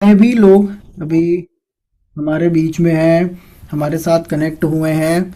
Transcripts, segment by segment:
ये भी लोग अभी हमारे बीच में हैं, हमारे साथ कनेक्ट हुए हैं।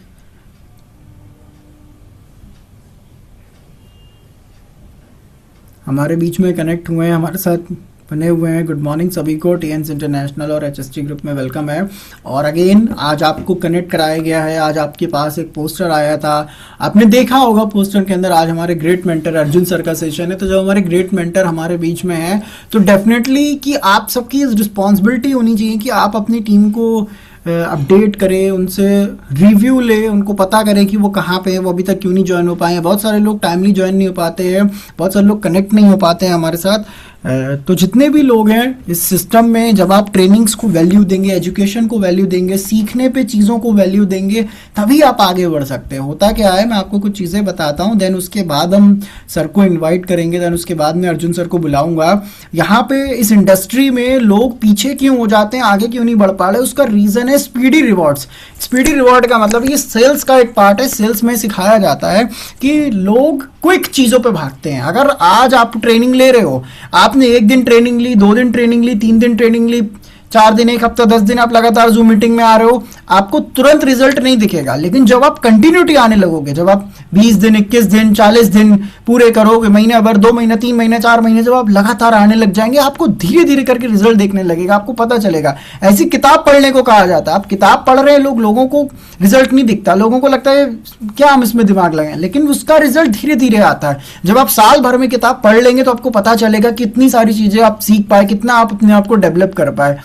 हमारे बीच में कनेक्ट हुए हैं, हमारे साथ बने हुए हैं। गुड मॉर्निंग सभी को। टीएन्स इंटरनेशनल और एचएसटी ग्रुप में वेलकम है। और अगेन आज आपको कनेक्ट कराया गया है। आज आपके पास एक पोस्टर आया था, आपने देखा होगा पोस्टर के अंदर। आज हमारे ग्रेट मेंटर अर्जुन सर का सेशन है। तो जब हमारे ग्रेट मेंटर हमारे बीच में है तो डेफिनेटली कि आप सबकी रिस्पॉन्सिबिलिटी होनी चाहिए कि आप अपनी टीम को अपडेट करें, उनसे रिव्यू ले, उनको पता करें कि वो कहाँ पे है, वो अभी तक क्यों नहीं ज्वाइन हो पाए हैं। बहुत सारे लोग टाइमली ज्वाइन नहीं हो पाते हैं, बहुत सारे लोग कनेक्ट नहीं हो पाते हैं हमारे साथ। तो जितने भी लोग हैं इस सिस्टम में, जब आप ट्रेनिंग्स को वैल्यू देंगे, एजुकेशन को वैल्यू देंगे, सीखने पे चीज़ों को वैल्यू देंगे, तभी आप आगे बढ़ सकते हैं। होता क्या है, मैं आपको कुछ चीज़ें बताता हूँ, देन उसके बाद हम सर को इनवाइट करेंगे, देन उसके बाद मैं अर्जुन सर को बुलाऊंगा। यहाँ पे इस इंडस्ट्री में लोग पीछे क्यों हो जाते हैं, आगे क्यों नहीं बढ़ पा रहे, उसका रीज़न है स्पीडी रिवॉर्ड्स। स्पीडी रिवॉर्ड का मतलब ये सेल्स का एक पार्ट है। सेल्स में सिखाया जाता है कि लोग क्विक चीज़ों पे भागते हैं। अगर आज आप ट्रेनिंग ले रहे हो, आपने एक दिन ट्रेनिंग ली, 2 दिन ट्रेनिंग ली, 3 दिन ट्रेनिंग ली, 4 दिन, एक हफ्ता, 10 दिन आप लगातार जूम मीटिंग में आ रहे हो, आपको तुरंत रिजल्ट नहीं दिखेगा। लेकिन जब आप कंटिन्यूटी आने लगोगे, जब आप 20 दिन, 21 दिन, 40 दिन पूरे करोगे, महीना भर, 2 महीना, 3 महीना, 4 महीने, जब आप लगातार आने लग जाएंगे, आपको धीरे धीरे करके रिजल्ट देखने लगेगा, आपको पता चलेगा। ऐसी किताब पढ़ने को कहा जाता है। आप किताब पढ़ रहे हैं, लोगों को रिजल्ट नहीं दिखता, लोगों को लगता है क्या हम इसमें दिमाग लगाएं, लेकिन उसका रिजल्ट धीरे धीरे आता है। जब आप साल भर में किताब पढ़ लेंगे तो आपको पता चलेगा कितनी सारी चीजें आप सीख पाए, कितना आप अपने आप को डेवलप कर पाए।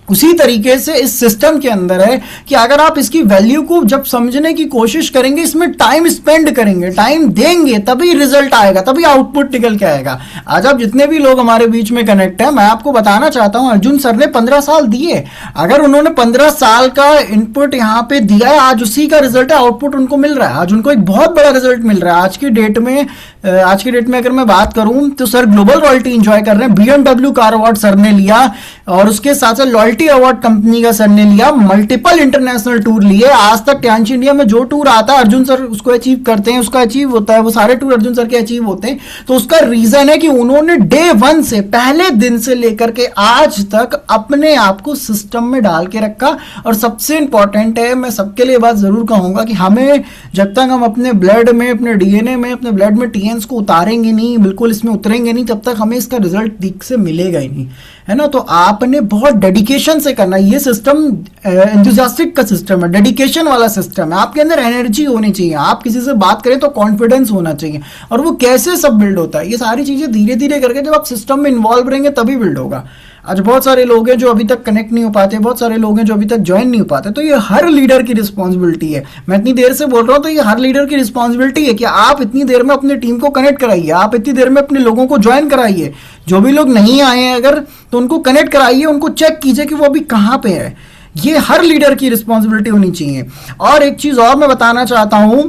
उसी तरीके से इस सिस्टम के अंदर है कि अगर आप इसकी वैल्यू को जब समझने की कोशिश करेंगे, इसमें टाइम स्पेंड करेंगे, टाइम देंगे, तभी रिजल्ट आएगा, तभी आउटपुट निकल के आएगा। आज आप जितने भी लोग हमारे बीच में कनेक्ट है, मैं आपको बताना चाहता हूं, अर्जुन सर ने 15 साल दिए। अगर उन्होंने 15 साल का इनपुट यहाँ पे दिया है, आज उसी का रिजल्ट है, आउटपुट उनको मिल रहा है। आज उनको एक बहुत बड़ा रिजल्ट मिल रहा है। आज की डेट में अगर मैं बात करूं तो सर ग्लोबल रॉयल्टी एंजॉय कर रहे हैं। BMW कार अवार्ड सर ने लिया, और उसके साथ साथ लॉयल्टी अवार्ड कंपनी का सर ने लिया, मल्टीपल इंटरनेशनल टूर लिए। आज तक टांच इंडिया में जो टूर आता है, अर्जुन सर उसको अचीव करते हैं, उसका अचीव होता है, वो सारे टूर अर्जुन सर के अचीव होते हैं। तो उसका रीजन है कि उन्होंने डे 1 से, पहले दिन से लेकर के आज तक अपने आप को सिस्टम में डाल के रखा। और सबसे इंपॉर्टेंट है, मैं सबके लिए बात जरूर कहूंगा कि हमें जब तक हम अपने ब्लड में, अपने डीएनए में, अपने ब्लड में टीएन्स को उतारेंगे नहीं, बिल्कुल इसमें उतरेंगे नहीं, तब तक हमें इसका रिजल्ट ठीक से मिलेगा ही नहीं, है ना। तो आपने बहुत डेडिकेशन से करना। ये सिस्टम एंथुसियास्टिक का सिस्टम है, डेडिकेशन वाला सिस्टम है। आपके अंदर एनर्जी होनी चाहिए, आप किसी से बात करें तो कॉन्फिडेंस होना चाहिए। और वो कैसे सब बिल्ड होता है, ये सारी चीजें धीरे धीरे करके जब आप सिस्टम में इन्वॉल्व रहेंगे तभी बिल्ड होगा। आज बहुत सारे लोग हैं जो अभी तक कनेक्ट नहीं हो पाते, बहुत सारे लोग हैं जो अभी तक ज्वाइन नहीं हो पाते। तो ये हर लीडर की रिस्पॉन्सिबिलिटी है। मैं इतनी देर से बोल रहा हूं तो ये हर लीडर की रिस्पॉन्सिबिलिटी है कि आप इतनी देर में अपनी टीम को कनेक्ट कराइए, आप इतनी देर में अपने लोगों को ज्वाइन कराइए। जो भी लोग नहीं आए हैं अगर, तो उनको कनेक्ट कराइए, उनको चेक कीजिए कि वो अभी कहाँ पे है। ये हर लीडर की रिस्पॉन्सिबिलिटी होनी चाहिए। और एक चीज और मैं बताना चाहता हूं,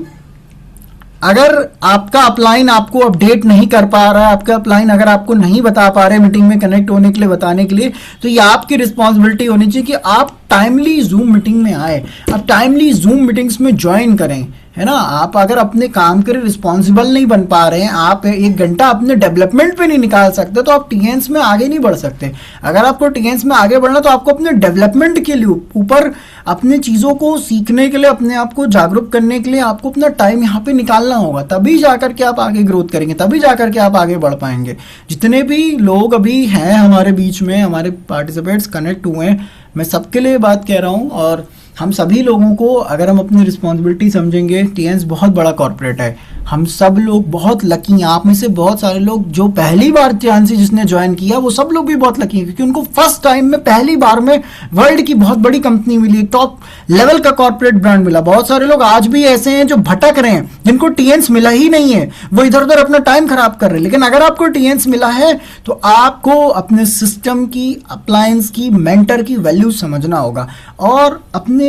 अगर आपका अपलाइन आपको अपडेट नहीं कर पा रहा है, आपका अपलाइन अगर आपको नहीं बता पा रहे मीटिंग में कनेक्ट होने के लिए, बताने के लिए, तो ये आपकी रिस्पॉन्सिबिलिटी होनी चाहिए कि आप टाइमली जूम मीटिंग में आए, आप टाइमली जूम मीटिंग्स में ज्वाइन करें, है ना। आप अगर अपने काम के लिए रिस्पॉन्सिबल नहीं बन पा रहे हैं, आप 1 घंटा अपने डेवलपमेंट पे नहीं निकाल सकते, तो आप टीएन्स में आगे नहीं बढ़ सकते। अगर आपको टीएन्स में आगे बढ़ना, तो आपको अपने डेवलपमेंट के लिए, ऊपर अपने चीज़ों को सीखने के लिए, अपने आप को जागरूक करने के लिए आपको अपना टाइम यहाँ पे निकालना होगा। तभी जाकर के आप आगे ग्रोथ करेंगे, तभी जाकर के आप आगे बढ़ पाएंगे। जितने भी लोग अभी हैं हमारे बीच में, हमारे पार्टिसिपेंट्स कनेक्ट हुए हैं, मैं सबके लिए बात कह रहा हूँ। और हम सभी लोगों को अगर हम अपनी रिस्पॉन्सिबिलिटी समझेंगे, टीएन्स बहुत बड़ा कॉर्पोरेट है, हम सब लोग बहुत लकी हैं। आप में से बहुत सारे लोग जो पहली बार टीएनसी जिसने ज्वाइन किया, वो सब लोग भी बहुत लकी हैं, क्योंकि उनको फर्स्ट टाइम में, पहली बार में वर्ल्ड की बहुत बड़ी कंपनी मिली, टॉप लेवल का कॉर्पोरेट ब्रांड मिला। बहुत सारे लोग आज भी ऐसे हैं जो भटक रहे हैं, जिनको टीएन्स मिला ही नहीं है, वो इधर उधर अपना टाइम खराब कर रहे हैं। लेकिन अगर आपको टीएन्स मिला है तो आपको अपने सिस्टम की, अप्लायंस की, मेंटर की वैल्यू समझना होगा। और अपने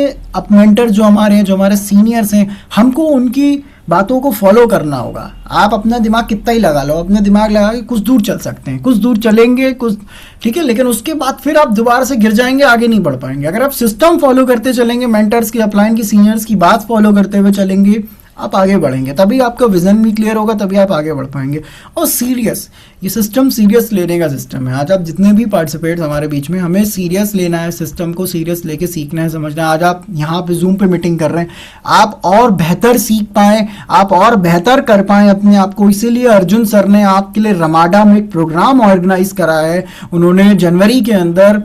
मेंटर जो हमारे हैं, जो हमारे सीनियर्स हैं, हमको उनकी बातों को फॉलो करना होगा। आप अपना दिमाग कितना ही लगा लो, अपना दिमाग लगा के कुछ दूर चल सकते हैं, कुछ दूर चलेंगे, कुछ ठीक है, लेकिन उसके बाद फिर आप दोबारा से गिर जाएंगे, आगे नहीं बढ़ पाएंगे। अगर आप सिस्टम फॉलो करते चलेंगे, मेंटर्स की, अपलाइन की, सीनियर्स की बात फॉलो करते हुए चलेंगे, आप आगे बढ़ेंगे, तभी आपका विजन भी क्लियर होगा, तभी आप आगे बढ़ पाएंगे। और सीरियस, ये सिस्टम सीरियस लेने का सिस्टम है। आज आप जितने भी पार्टिसिपेट्स हमारे बीच में, हमें सीरियस लेना है, सिस्टम को सीरियस लेके सीखना है, समझना है। आज आप यहाँ पे जूम पे मीटिंग कर रहे हैं, आप और बेहतर सीख पाएँ, आप और बेहतर कर पाएँ अपने आप को। इसीलिए अर्जुन सर ने आपके लिए रमाडा में एक प्रोग्राम ऑर्गेनाइज करा है। उन्होंने जनवरी के अंदर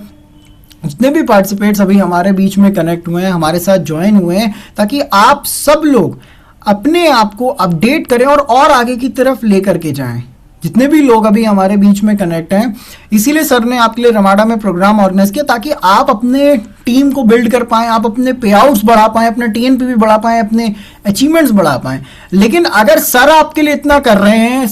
जितने भी पार्टिसिपेट्स अभी हमारे बीच में कनेक्ट हुए हैं, हमारे साथ ज्वाइन हुए हैं, ताकि आप सब लोग अपने आप को अपडेट करें और आगे की तरफ लेकर के जाएं। जितने भी लोग अभी हमारे बीच में कनेक्ट हैं, इसीलिए सर ने आपके लिए रमाडा में प्रोग्राम ऑर्गेनाइज किया, ताकि आप अपने टीम को बिल्ड कर पाएं, आप अपने पे आउट्स बढ़ा पाएं, अपने टीएनपी भी बढ़ा पाएं, अपने अचीवमेंट्स बढ़ा पाएं। लेकिन अगर सर आपके लिए इतना कर रहे हैं,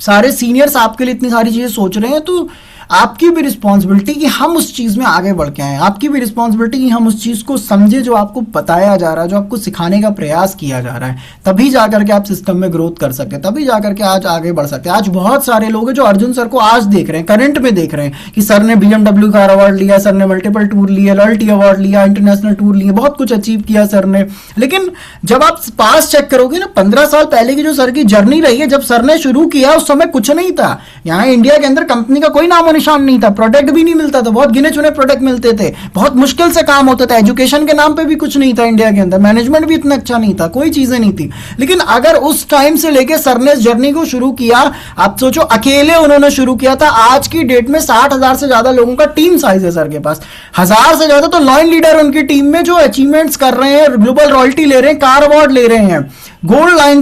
सारे सीनियर्स आपके लिए इतनी सारी चीजें सोच रहे हैं, तो आपकी भी रिस्पॉन्सिबिलिटी कि हम उस चीज में आगे बढ़ के आए। आपकी भी रिस्पॉन्सिबिलिटी कि हम उस चीज को समझे जो आपको बताया जा रहा है, जो आपको सिखाने का प्रयास किया जा रहा है। तभी जाकर के आप सिस्टम में ग्रोथ कर सकते हैं, तभी जाकर के आज आगे बढ़ सकते हैं। आज बहुत सारे लोग हैं जो अर्जुन सर को आज देख रहे हैं, करंट में देख रहे हैं कि सर ने BMW कार अवार्ड लिया, सर ने मल्टीपल टूर लिया, लॉयल्टी अवार्ड लिया, इंटरनेशनल टूर लिए, बहुत कुछ अचीव किया सर ने। लेकिन जब आप पास चेक करोगे ना, 15 साल पहले की जो सर की जर्नी रही है, जब सर ने शुरू किया उस समय कुछ नहीं था। यहाँ इंडिया के अंदर कंपनी का कोई नामो निशान नहीं था, प्रोडक्ट भी नहीं मिलता था, बहुत गिने चुने प्रोडक्ट मिलते थे, बहुत मुश्किल से काम होता था, एजुकेशन के नाम पे भी कुछ नहीं था इंडिया के अंदर, मैनेजमेंट भी इतना अच्छा नहीं था, कोई चीजें नहीं थी। लेकिन अगर उस टाइम से लेके सर ने इस जर्नी को शुरू किया, आप सोचो अकेले उन्होंने शुरू किया था। आज की डेट में 60,000 से ज्यादा लोगों का टीम साइज है सर के पास, 1000 से ज्यादा तो लॉइन लीडर उनकी टीम में जो अचीवमेंट्स कर रहे हैं, ग्लोबल रॉयल्टी ले रहे हैं, कार अवार्ड ले रहे हैं, गोल्ड लाइन,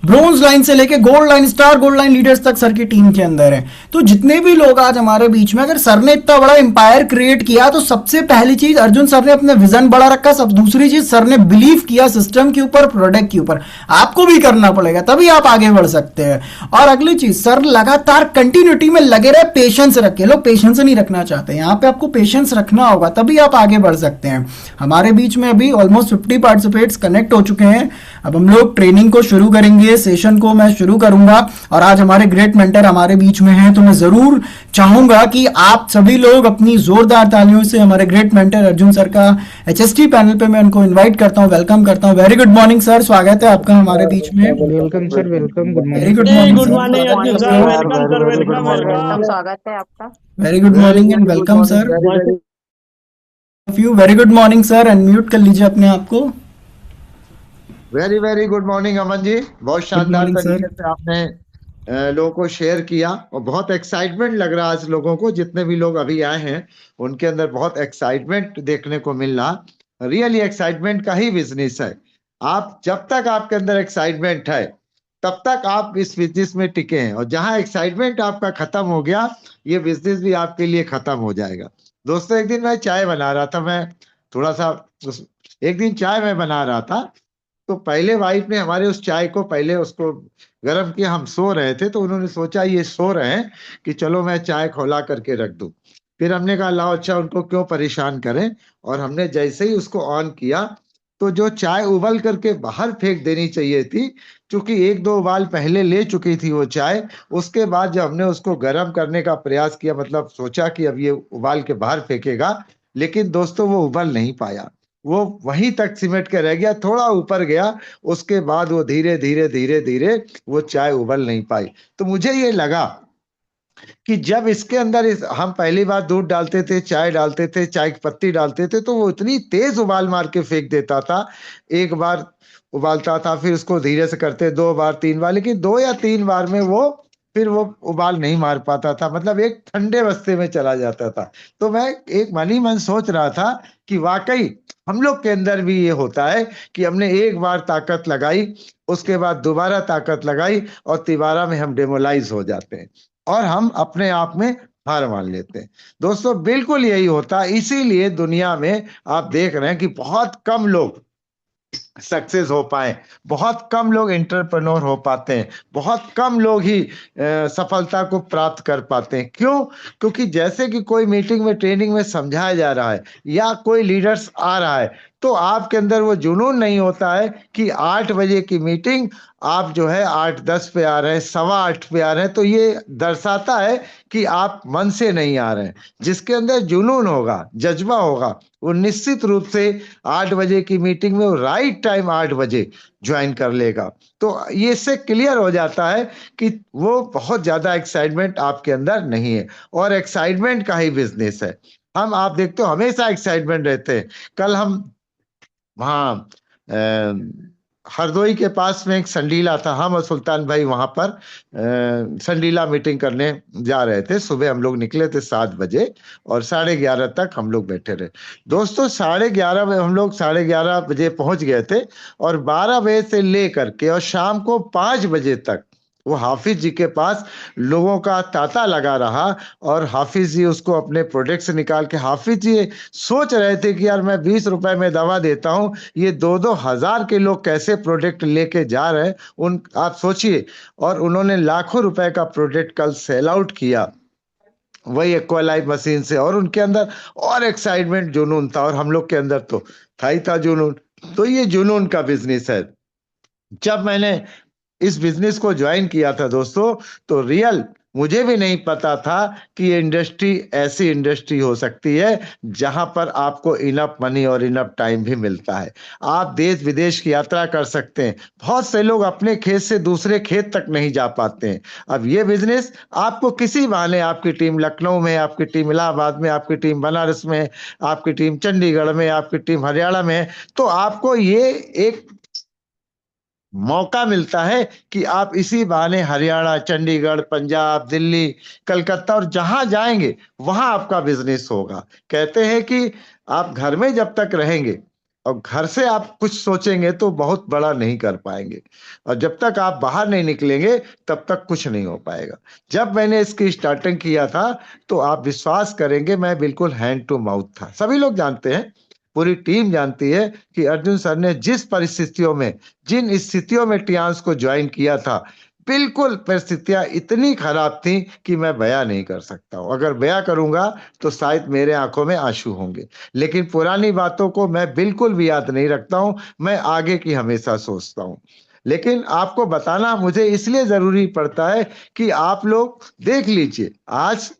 ब्रोंज लाइन से लेके gold line, star gold line leaders तक सर की टीम के अंदर है। तो जितने भी लोग आज हमारे बीच में, अगर सर ने इतना बड़ा एम्पायर क्रिएट किया, तो सबसे पहली चीज अर्जुन सर ने अपने विजन बड़ा रखा, सब दूसरी चीज सर ने बिलीव किया सिस्टम के ऊपर, प्रोडक्ट के ऊपर। आपको भी करना पड़ेगा, तभी आप आगे बढ़ सकते हैं। और अगली चीज, सर लगातार कंटिन्यूटी में लगे रहे, पेशेंस रखे। लोग पेशेंस नहीं रखना चाहते, यहाँ पे आपको पेशेंस रखना होगा, तभी आप आगे बढ़ सकते हैं। हमारे बीच में अभी ऑलमोस्ट 50 पार्टिसिपेट्स कनेक्ट हो चुके हैं। अब हम लोग ट्रेनिंग को शुरू करेंगे, सेशन को मैं शुरू करूंगा। और आज हमारे ग्रेट मेंटर हमारे बीच में हैं, तो मैं जरूर चाहूंगा कि आप सभी लोग अपनी जोरदार तालियों से हमारे ग्रेट मेंटर अर्जुन सर का HST पैनल पे मैं उनको इनवाइट करता हूं, वेलकम करता हूं। वेरी गुड मॉर्निंग सर, स्वागत है आपका हमारे बीच में। Welcome sir, welcome, good very morning. Good morning good sir, morning Arjun sir, welcome sir, welcome welcome. स्वागत है आपका। Very good morning and welcome sir. Very good morning sir, unmute कर लीजिए अपने आप को। वेरी गुड मॉर्निंग अमन जी, बहुत शानदार morning, तरीके से आपने लोगों को शेयर किया और बहुत एक्साइटमेंट लग रहा है आज लोगों को। जितने भी लोग अभी आए हैं उनके अंदर बहुत एक्साइटमेंट देखने को मिल रहा। रियली एक्साइटमेंट का ही बिजनेस है। आप जब तक आपके अंदर एक्साइटमेंट है तब तक आप इस बिजनेस में टिके हैं, और जहां एक्साइटमेंट आपका खत्म हो गया, ये बिजनेस भी आपके लिए खत्म हो जाएगा। दोस्तों, एक दिन मैं चाय बना रहा था, मैं थोड़ा सा एक दिन चाय मैं बना रहा था, तो पहले वाइफ ने हमारे उस चाय को पहले उसको गर्म किया। हम सो रहे थे तो उन्होंने सोचा ये सो रहे हैं कि चलो मैं चाय खौला करके रख दूं। फिर हमने कहा लाओ, अच्छा उनको क्यों परेशान करें। और हमने जैसे ही उसको ऑन किया तो जो चाय उबल करके बाहर फेंक देनी चाहिए थी, क्योंकि 1-2 उबाल पहले ले चुकी थी वो चाय, उसके बाद जब हमने उसको गर्म करने का प्रयास किया, मतलब सोचा कि अब ये उबाल के बाहर फेंकेगा, लेकिन दोस्तों वो उबल नहीं पाया, वो वहीं तक सिमट के रह गया, थोड़ा ऊपर गया, उसके बाद वो धीरे धीरे धीरे धीरे वो चाय उबल नहीं पाई। तो मुझे ये लगा कि जब इसके अंदर हम पहली बार दूध डालते थे, चाय डालते थे, चाय की पत्ती डालते थे, तो वो इतनी तेज उबाल मार के फेंक देता था। एक बार उबालता था, फिर उसको धीरे से करते 2 बार 3 बार, लेकिन 2 या 3 बार में फिर वो उबाल नहीं मार पाता था, मतलब एक ठंडे बस्ते में चला जाता था। तो मैं एक मन ही मन सोच रहा था कि वाकई हम लोग के अंदर भी ये होता है कि हमने एक बार ताकत लगाई, उसके बाद दोबारा ताकत लगाई, और तिबारा में हम डेमोलाइज हो जाते हैं और हम अपने आप में हार मान लेते हैं। दोस्तों, बिल्कुल यही होता है। इसीलिए दुनिया में आप देख रहे हैं कि बहुत कम लोग सक्सेस हो पाए, बहुत कम लोग एंटरप्रेन्योर हो पाते हैं, बहुत कम लोग ही सफलता को प्राप्त कर पाते हैं। क्यों? क्योंकि जैसे कि कोई मीटिंग में, ट्रेनिंग में समझाया जा रहा है, या कोई लीडर्स आ रहा है, तो आपके अंदर वो जुनून नहीं होता है कि 8 बजे की मीटिंग आप जो है 8:10 पे आ रहे हैं, 8:15 पे आ रहे हैं, तो ये दर्शाता है कि आप मन से नहीं आ रहे हैं। जिसके अंदर जुनून होगा, जज्बा होगा, वो निश्चित रूप से 8 बजे की मीटिंग में वो राइट ठीक टाइम 8 बजे ज्वाइन कर लेगा। तो ये इससे क्लियर हो जाता है कि वो बहुत ज्यादा एक्साइटमेंट आपके अंदर नहीं है, और एक्साइटमेंट का ही बिजनेस है। हम, आप देखते हो, हमेशा एक्साइटमेंट रहते हैं। कल हम वहाँ हरदोई के पास में एक संडीला था, हम और सुल्तान भाई वहां पर संडीला मीटिंग करने जा रहे थे। सुबह हम लोग निकले थे 7 बजे और 11:30 तक हम लोग बैठे रहे। दोस्तों 11:30 बजे हम लोग 11:30 बजे पहुंच गए थे, और 12 बजे से लेकर के और शाम को 5 बजे तक वो हाफिज जी के पास लोगों का तांता लगा रहा। और हाफिज जी उसको अपने प्रोडक्ट से निकाल के, हाफिज जी सोच रहे थे कि यार मैं 20 रुपए में दवा देता हूं, ये 2-2 हजार के लोग कैसे प्रोडक्ट लेके जा रहे हैं, उन, आप सोचिए। और उन्होंने लाखों रुपए का प्रोडक्ट कल सेल आउट किया वही एक्वालाइफ मशीन से, और उनके अंदर और एक्साइटमेंट, जुनून था, और हम लोग के अंदर तो था ही था जुनून। तो ये जुनून का बिजनेस है। जब मैंने इस बिजनेस को ज्वाइन किया था दोस्तों, तो रियल मुझे भी नहीं पता था कि ये इंडस्ट्री ऐसी इंडस्ट्री हो सकती है जहां पर आपको इनफ मनी और इनफ टाइम भी मिलता है। आप देश विदेश की यात्रा कर सकते हैं। बहुत से लोग अपने खेत से दूसरे खेत तक नहीं जा पाते हैं। अब ये बिजनेस आपको किसी बहाने, आपकी टीम लखनऊ में, आपकी टीम इलाहाबाद में, आपकी टीम बनारस में, आपकी टीम चंडीगढ़ में, आपकी टीम हरियाणा में है, तो आपको ये एक मौका मिलता है कि आप इसी बहाने हरियाणा, चंडीगढ़, पंजाब, दिल्ली, कलकत्ता, और जहां जाएंगे वहां आपका बिजनेस होगा। कहते हैं कि आप घर में जब तक रहेंगे और घर से आप कुछ सोचेंगे तो बहुत बड़ा नहीं कर पाएंगे, और जब तक आप बाहर नहीं निकलेंगे तब तक कुछ नहीं हो पाएगा। जब मैंने इसकी स्टार्टिंग किया था तो आप विश्वास करेंगे, मैं बिल्कुल हैंड टू माउथ था। सभी लोग जानते हैं, पूरी टीम जानती है कि अर्जुन सर ने जिस परिस्थितियों में, जिन स्थितियों में टियांस को ज्वाइन किया था, बिल्कुल परिस्थितियां इतनी खराब थी कि मैं बयां नहीं कर सकता हूं। अगर बयां करूंगा तो शायद मेरे आंखों में आंसू होंगे, लेकिन पुरानी बातों को मैं बिल्कुल भी याद नहीं रखता हूं, मैं आगे की हमेशा सोचता हूं। लेकिन आपको बताना मुझे इसलिए जरूरी पड़ता है कि आप लोग देख लीजिए, आज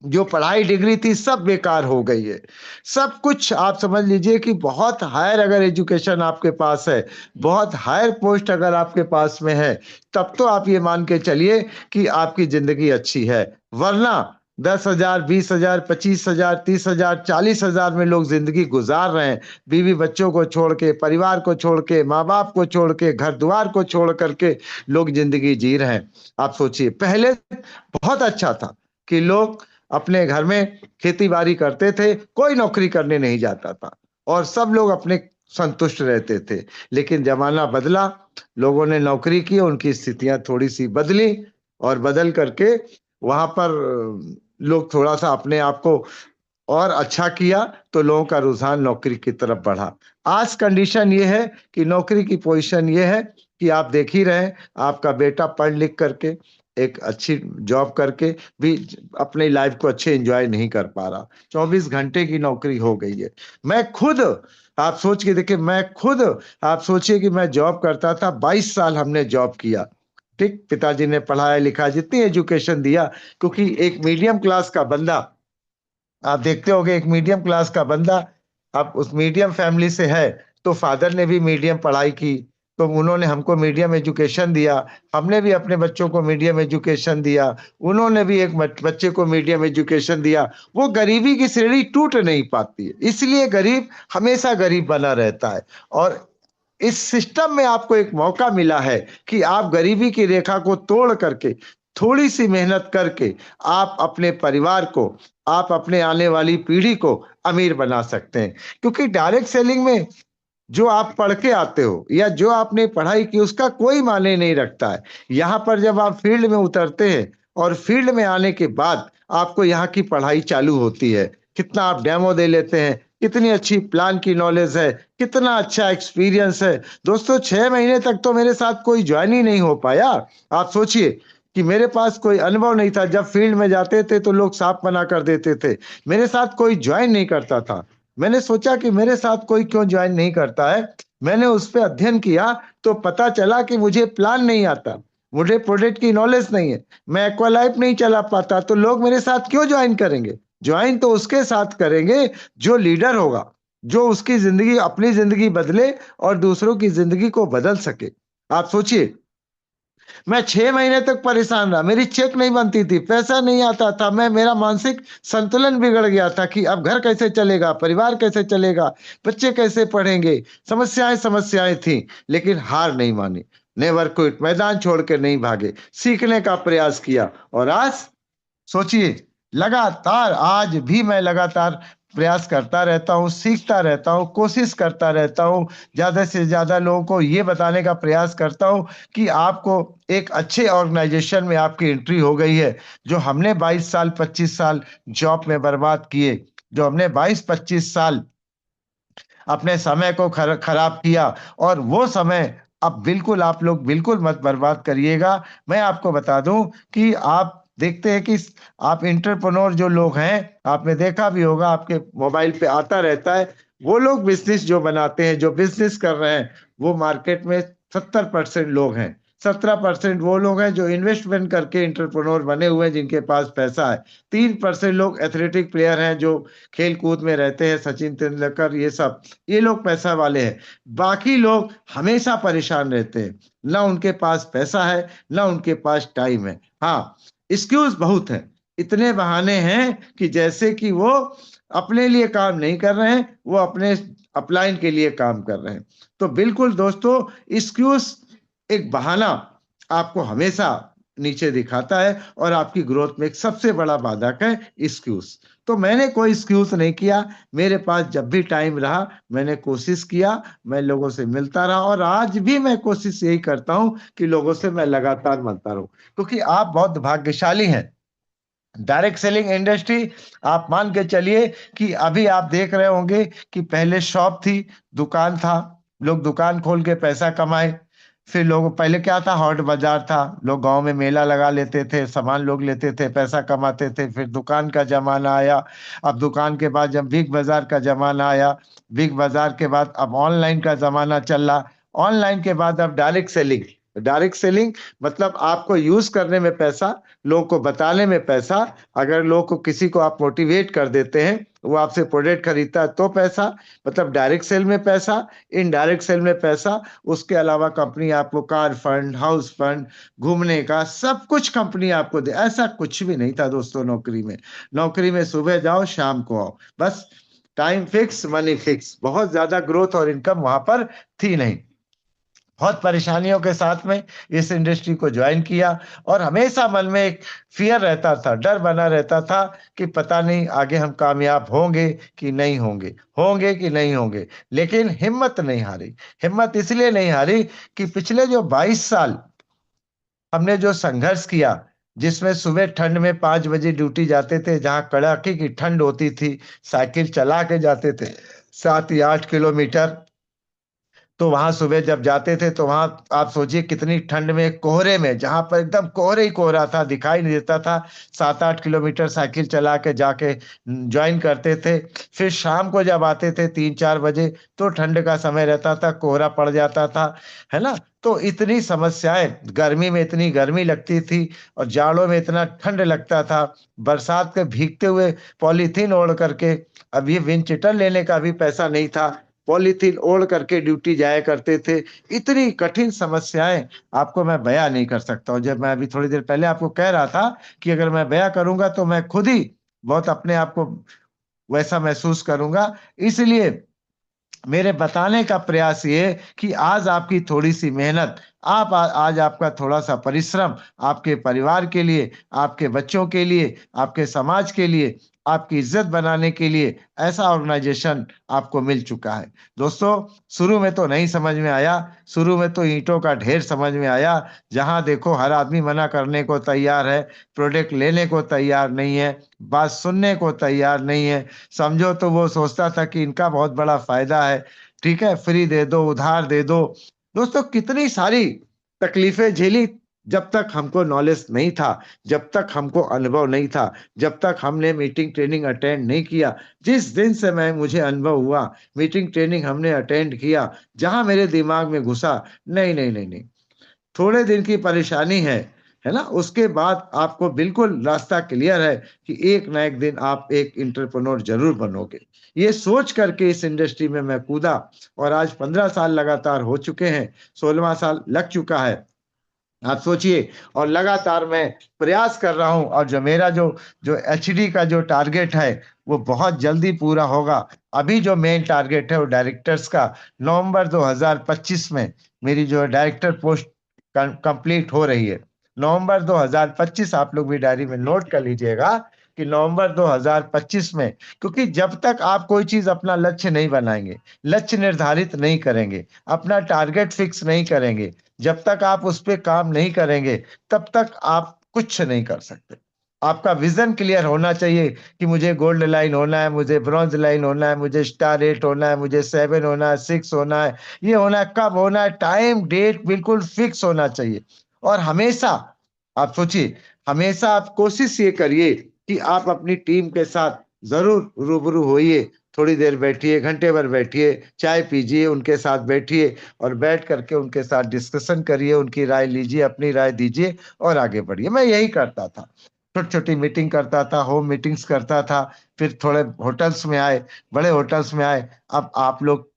जो पढ़ाई डिग्री थी सब बेकार हो गई है। सब कुछ आप समझ लीजिए कि बहुत हायर अगर एजुकेशन आपके पास है, बहुत हायर पोस्ट अगर आपके पास में है, तब तो आप ये मान के चलिए कि आपकी जिंदगी अच्छी है। वरना 10,000, 20,000, 25,000, 30,000, 40,000 में लोग जिंदगी गुजार रहे हैं। बीवी बच्चों को छोड़ के, परिवार को छोड़ के, माँ बाप को छोड़ के, घर द्वार को छोड़ करके लोग जिंदगी जी रहे हैं। आप सोचिए, पहले बहुत अच्छा था कि लोग अपने घर में खेती बाड़ी करते थे, कोई नौकरी करने नहीं जाता था, और सब लोग अपने संतुष्ट रहते थे। लेकिन जमाना बदला, लोगों ने नौकरी की, उनकी स्थितियां थोड़ी सी बदली, और बदल करके वहां पर लोग थोड़ा सा अपने आप को और अच्छा किया, तो लोगों का रुझान नौकरी की तरफ बढ़ा। आज कंडीशन ये है कि नौकरी की पोजीशन ये है कि आप देख ही रहे, आपका बेटा पढ़ लिख करके एक अच्छी जॉब करके भी अपनी लाइफ को अच्छे एंजॉय नहीं कर पा रहा। 24 घंटे की नौकरी हो गई है। मैं खुद, आप सोच के देखिए, मैं खुद, आप सोचिए कि मैं जॉब करता था, 22 साल हमने जॉब किया। ठीक, पिताजी ने पढ़ाया लिखा, जितनी एजुकेशन दिया, क्योंकि एक मीडियम क्लास का बंदा, आप देखते होंगे एक मीडियम क्लास का बंदा, आप उस मीडियम फैमिली से है, तो फादर ने भी मीडियम पढ़ाई की, तो उन्होंने हमको मीडियम एजुकेशन दिया। हमने भी अपने बच्चों को मीडियम एजुकेशन दिया, उन्होंने भी एक बच्चे को मीडियम एजुकेशन दिया। वो गरीबी की सीढ़ी टूट नहीं पाती है, इसलिए गरीब हमेशा गरीब बना रहता है। और इस सिस्टम में आपको एक मौका मिला है कि आप गरीबी की रेखा को तोड़ करके, थोड़ी सी मेहनत करके, आप अपने परिवार को, आप अपने आने वाली पीढ़ी को अमीर बना सकते हैं। क्योंकि डायरेक्ट सेलिंग में जो आप पढ़ के आते हो या जो आपने पढ़ाई की, उसका कोई मायने नहीं रखता है। यहाँ पर जब आप फील्ड में उतरते हैं और फील्ड में आने के बाद आपको यहाँ की पढ़ाई चालू होती है, कितना आप डेमो दे लेते हैं, कितनी अच्छी प्लान की नॉलेज है, कितना अच्छा एक्सपीरियंस है। दोस्तों 6 महीने तक तो मेरे साथ कोई ज्वाइन ही नहीं हो पाया। आप सोचिए कि मेरे पास कोई अनुभव नहीं था। जब फील्ड में जाते थे तो लोग साफ मना कर देते थे, मेरे साथ कोई ज्वाइन नहीं करता था। मैंने सोचा कि मेरे साथ कोई क्यों ज्वाइन नहीं करता है। मैंने उस पर अध्ययन किया तो पता चला कि मुझे प्लान नहीं आता, मुझे प्रोडक्ट की नॉलेज नहीं है, मैं एक्वालाइफ नहीं चला पाता, तो लोग मेरे साथ क्यों ज्वाइन करेंगे। ज्वाइन तो उसके साथ करेंगे जो लीडर होगा, जो उसकी जिंदगी, अपनी जिंदगी बदले और दूसरों की जिंदगी को बदल सके। आप सोचिए, मैं 6 महीने तक परेशान रहा, मेरी चेक नहीं बनती थी, पैसा नहीं आता था, मेरा मानसिक संतुलन बिगड़ गया था कि अब घर कैसे चलेगा, परिवार कैसे चलेगा, बच्चे कैसे पढ़ेंगे, समस्याएं समस्याएं थी। लेकिन हार नहीं मानी, नेवर क्विट, मैदान छोड़ के नहीं भागे, सीखने का प्रयास किया। और आज सोचिए, लगातार आज भी मैं लगातार प्रयास करता रहता हूँ, सीखता रहता हूँ, कोशिश करता रहता हूँ, ज्यादा से ज्यादा लोगों को ये बताने का प्रयास करता हूँ कि आपको एक अच्छे ऑर्गेनाइजेशन में आपकी एंट्री हो गई है। जो हमने 22 साल 25 साल जॉब में बर्बाद किए, जो हमने 22-25 साल अपने समय को खराब किया, और वो समय अब बिल्कुल आप लोग बिल्कुल मत बर्बाद करिएगा। मैं आपको बता दूं कि आप देखते हैं कि आप इंटरप्रेन्योर जो लोग हैं, आपने देखा भी होगा, आपके मोबाइल पे आता रहता है, वो लोग बिजनेस जो बनाते हैं, जो बिजनेस कर रहे हैं, वो मार्केट में 70% लोग हैं। 17% वो लोग हैं जो इन्वेस्टमेंट करके इंटरप्रेन्योर बने हुए हैं, जिनके पास पैसा है। 3% लोग एथलेटिक प्लेयर हैं जो खेल कूद में रहते हैं, सचिन तेंदुलकर, ये लोग पैसा वाले हैं। बाकी लोग हमेशा परेशान रहते हैं, ना उनके पास पैसा है, ना उनके पास टाइम है। हाँ, एक्सक्यूज बहुत है, इतने बहाने हैं कि जैसे कि वो अपने लिए काम नहीं कर रहे हैं, वो अपने अपलाइन के लिए काम कर रहे हैं। तो बिल्कुल दोस्तों, एक्सक्यूज एक बहाना आपको हमेशा नीचे दिखाता है, और आपकी ग्रोथ में एक सबसे बड़ा बाधक है एक्सक्यूज। तो मैंने कोई एक्सक्यूज नहीं किया, मेरे पास जब भी टाइम रहा मैंने कोशिश किया, मैं लोगों से मिलता रहा, और आज भी मैं कोशिश यही करता हूं कि लोगों से मैं लगातार मिलता रहूं, क्योंकि आप बहुत भाग्यशाली हैं। डायरेक्ट सेलिंग इंडस्ट्री, आप मान के चलिए कि अभी आप देख रहे होंगे कि पहले शॉप थी, दुकान था, लोग दुकान खोल के पैसा कमाए। फिर लोग, पहले क्या था, हॉट बाजार था, लोग गांव में मेला लगा लेते थे, सामान लोग लेते थे, पैसा कमाते थे। फिर दुकान का जमाना आया, अब दुकान के बाद जब बिग बाजार का जमाना आया, बिग बाजार के बाद अब ऑनलाइन का जमाना चल रहा, ऑनलाइन के बाद अब डायरेक्ट सेलिंग। डायरेक्ट सेलिंग मतलब आपको यूज करने में पैसा, लोगों को बताने में पैसा। अगर लोग को, किसी को आप मोटिवेट कर देते हैं, वो आपसे प्रोडक्ट खरीदता है तो पैसा, मतलब डायरेक्ट सेल में पैसा। इनडायरेक्ट सेल में पैसा, उसके अलावा कंपनी आपको कार फंड, हाउस फंड, घूमने का सब कुछ कंपनी आपको दे। ऐसा कुछ भी नहीं था दोस्तों नौकरी में। नौकरी में सुबह जाओ शाम को आओ, बस टाइम फिक्स मनी फिक्स। बहुत ज्यादा ग्रोथ और इनकम वहां पर थी नहीं। बहुत परेशानियों के साथ में इस इंडस्ट्री को ज्वाइन किया, और हमेशा मन में एक फियर रहता था, डर बना रहता था कि पता नहीं आगे हम कामयाब होंगे कि नहीं होंगे, होंगे कि नहीं होंगे। लेकिन हिम्मत नहीं हारी। हिम्मत इसलिए नहीं हारी कि पिछले जो 22 साल हमने जो संघर्ष किया, जिसमें सुबह ठंड में 5 बजे ड्यूटी जाते थे, जहां कड़ाके की ठंड होती थी, साइकिल चला के जाते थे 7 या 8 किलोमीटर। तो वहां सुबह जब जाते थे तो वहां आप सोचिए कितनी ठंड में, कोहरे में, जहां पर एकदम कोहरे ही कोहरा था, दिखाई नहीं देता था, 7-8 किलोमीटर साइकिल चला के जाके ज्वाइन करते थे। फिर शाम को जब आते थे 3-4 बजे, तो ठंड का समय रहता था, कोहरा पड़ जाता था, है ना। तो इतनी समस्याएं, गर्मी में इतनी गर्मी लगती थी, और जाड़ों में इतना ठंड लगता था, बरसात के भीगते हुए पॉलीथीन ओढ़ करके, अब ये विंड चिटर लेने का भी पैसा नहीं था, पॉलीथीन ओढ़ करके ड्यूटी जाया करते थे। इतनी कठिन समस्याएं आपको मैं बयां नहीं कर सकता हूँ। जब मैं अभी थोड़ी देर पहले आपको कह रहा था कि अगर मैं बयां करूंगा तो मैं खुद ही बहुत अपने आप को वैसा महसूस करूंगा। इसलिए मेरे बताने का प्रयास ये है कि आज आपकी थोड़ी सी मेहनत, आज आपका थोड़ा सा परिश्रम आपके परिवार के लिए, आपके बच्चों के लिए, आपके समाज के लिए, आपकी इज्जत बनाने के लिए ऐसा ऑर्गेनाइजेशन आपको मिल चुका है। दोस्तों, शुरू में तो नहीं समझ में आया, शुरू में तो ईंटों का ढेर समझ में आया। जहां देखो हर आदमी मना करने को तैयार है, प्रोडक्ट लेने को तैयार नहीं है, बात सुनने को तैयार नहीं है। समझो तो वो सोचता था कि इनका बहुत बड़ा फायदा है, ठीक है, फ्री दे दो, उधार दे दो। दोस्तों, कितनी सारी तकलीफें झेली, जब तक हमको नॉलेज नहीं था, जब तक हमको अनुभव नहीं था, जब तक हमने मीटिंग ट्रेनिंग अटेंड नहीं किया। जिस दिन से मुझे अनुभव हुआ, मीटिंग ट्रेनिंग हमने अटेंड किया, जहां मेरे दिमाग में घुसा, नहीं नहीं नहीं नहीं, थोड़े दिन की परेशानी है, है ना, उसके बाद आपको बिल्कुल रास्ता क्लियर है कि एक ना एक दिन आप एक इंटरप्रेन्योर जरूर बनोगे। ये सोच करके इस इंडस्ट्री में मैं कूदा और आज 15 साल लगातार हो चुके हैं, 16वां साल लग चुका है, आप सोचिए। और लगातार मैं प्रयास कर रहा हूं, और जो मेरा जो जो एचडी का जो टारगेट है वो बहुत जल्दी पूरा होगा। अभी जो मेन टारगेट है वो डायरेक्टर्स का, नवंबर 2025 में मेरी जो डायरेक्टर पोस्ट कंप्लीट हो रही है। नवंबर 2025 आप लोग भी डायरी में नोट कर लीजिएगा कि नवंबर 2025 में, क्योंकि जब तक आप कोई चीज अपना लक्ष्य नहीं बनाएंगे, लक्ष्य निर्धारित नहीं करेंगे, अपना टारगेट फिक्स नहीं करेंगे, जब तक आप उस पर काम नहीं करेंगे, तब तक आप कुछ नहीं कर सकते। आपका विजन क्लियर होना चाहिए कि मुझे गोल्ड लाइन होना है, मुझे ब्रॉन्ज लाइन होना है, मुझे स्टार 8 होना है, मुझे 7 होना है, 6 होना है, ये होना है, कब होना है, टाइम डेट बिल्कुल फिक्स होना चाहिए। और हमेशा आप सोचिए, हमेशा आप कोशिश ये करिए कि आप अपनी टीम के साथ जरूर रूबरू होइए, थोड़ी देर बैठिए, घंटे भर बैठिए, चाय पीजिए, उनके साथ बैठिए और बैठ करके उनके साथ डिस्कशन करिए, उनकी राय लीजिए, अपनी राय दीजिए और आगे बढ़िए। मैं यही करता था, छोटी छोटी मीटिंग करता था, होम मीटिंग्स करता था, फिर थोड़े होटल्स में आए, बड़े होटल्स में आए। अब आप लोग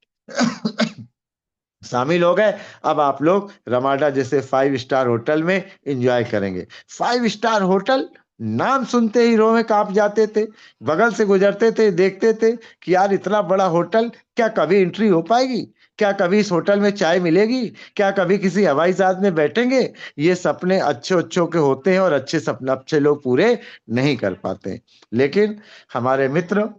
शामिल हो गए, अब आप लोग रमाडा जैसे 5 स्टार होटल में एंजॉय करेंगे। 5 स्टार होटल, नाम सुनते ही रो में कांप जाते थे, बगल से गुजरते थे, देखते थे कि यार इतना बड़ा होटल, क्या कभी एंट्री हो पाएगी, क्या कभी इस होटल में चाय मिलेगी, क्या कभी किसी हवाई जहाज में बैठेंगे। ये सपने अच्छे अच्छों के होते हैं और अच्छे सपने अच्छे लोग पूरे नहीं कर पाते। लेकिन हमारे मित्र,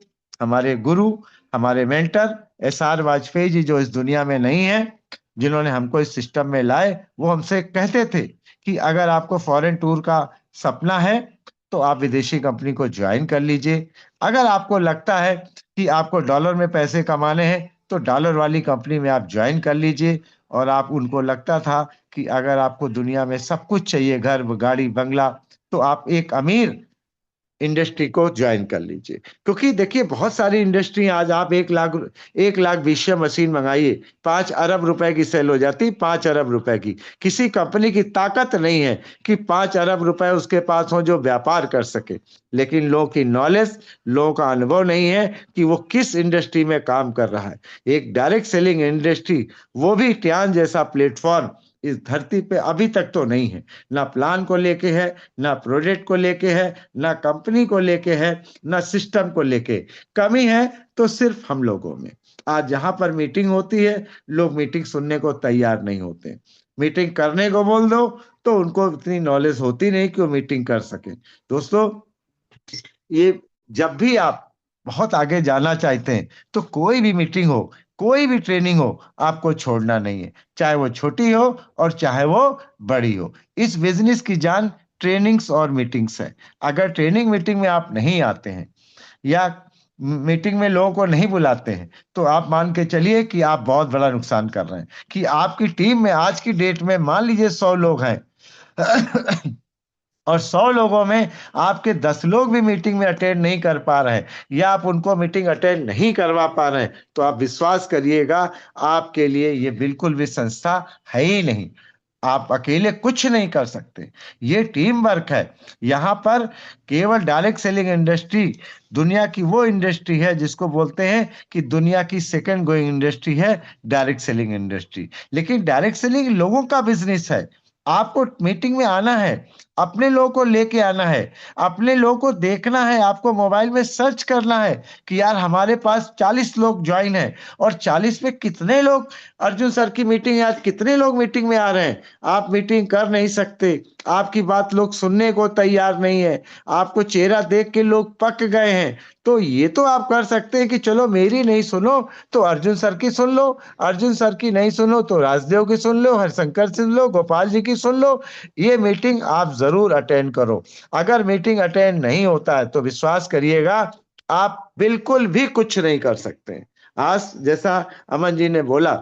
हमारे गुरु, हमारे मेंटर SR वाजपेयी जी, जो इस दुनिया में नहीं है, जिन्होंने हमको इस सिस्टम में लाए, वो हमसे कहते थे कि अगर आपको फॉरेन टूर का सपना है तो आप विदेशी कंपनी को ज्वाइन कर लीजिए। अगर आपको लगता है कि आपको डॉलर में पैसे कमाने हैं तो डॉलर वाली कंपनी में आप ज्वाइन कर लीजिए। और आप, उनको लगता था कि अगर आपको दुनिया में सब कुछ चाहिए, घर गाड़ी बंगला, तो आप एक अमीर इंडस्ट्री को ज्वाइन कर लीजिए। क्योंकि देखिए, बहुत सारी इंडस्ट्री, आज आप 1 लाख विषय मशीन मंगाइए, 5 अरब रुपए की सेल हो जाती, 5 अरब रुपए की। किसी कंपनी की ताकत नहीं है कि 5 अरब रुपए उसके पास हो जो व्यापार कर सके। लेकिन लोगों की नॉलेज, लोगों का अनुभव नहीं है कि वो किस इंडस्ट्री में काम कर रहा है। एक डायरेक्ट सेलिंग इंडस्ट्री, वो भी ट्यान जैसा प्लेटफॉर्म इस धरती पे अभी तक तो नहीं है। ना प्लान को लेके है, ना प्रोजेक्ट को लेके है, ना कंपनी को लेके है, ना सिस्टम को लेके। कमी है तो सिर्फ हम लोगों में। आज जहां पर मीटिंग होती है, लोग मीटिंग सुनने को तैयार नहीं होते। मीटिंग करने को बोल दो तो उनको इतनी नॉलेज होती नहीं कि वो मीटिंग कर सके। दोस्तों, ये जब भी आप बहुत आगे जाना चाहते हैं तो कोई भी मीटिंग हो, कोई भी ट्रेनिंग हो, आपको छोड़ना नहीं है, चाहे वो छोटी हो और चाहे वो बड़ी हो। इस बिजनेस की जान ट्रेनिंग्स और मीटिंग्स है। अगर ट्रेनिंग मीटिंग में आप नहीं आते हैं या मीटिंग में लोगों को नहीं बुलाते हैं तो आप मान के चलिए कि आप बहुत बड़ा नुकसान कर रहे हैं। कि आपकी टीम में आज की डेट में मान लीजिए 100 लोग हैं और 100 लोगों में आपके 10 लोग भी मीटिंग में अटेंड नहीं कर पा रहे हैं, या आप उनको मीटिंग अटेंड नहीं करवा पा रहे हैं, तो आप विश्वास करिएगा, आपके लिए ये बिल्कुल भी संस्था है ही नहीं। आप अकेले कुछ नहीं कर सकते, ये टीम वर्क है। यहाँ पर केवल डायरेक्ट सेलिंग इंडस्ट्री दुनिया की वो इंडस्ट्री है जिसको बोलते हैं कि दुनिया की सेकंड गोइंग इंडस्ट्री है डायरेक्ट सेलिंग इंडस्ट्री। लेकिन डायरेक्ट सेलिंग लोगों का बिजनेस है। आपको मीटिंग में आना है, अपने लोगों को लेके आना है, अपने लोगों को देखना है, आपको मोबाइल में सर्च करना है कि यार हमारे पास 40 लोग ज्वाइन है और 40 में कितने लोग अर्जुन सर की मीटिंग, आज कितने लोग मीटिंग में आ रहे हैं। आप मीटिंग कर नहीं सकते, आपकी बात लोग सुनने को तैयार नहीं है, आपको चेहरा देख के लोग पक गए हैं। तो ये तो आप कर सकते हैं कि चलो मेरी नहीं सुनो तो अर्जुन सर की सुन लो, अर्जुन सर की नहीं सुनो तो राजदेव की सुन लो, हरशंकर सुन लो, गोपाल जी की सुन लो। ये मीटिंग आप जरूर अटेंड करो। अगर मीटिंग अटेंड नहीं होता है तो विश्वास करिएगा, आप बिल्कुल भी कुछ नहीं कर सकते। आज जैसा अमन जी ने बोला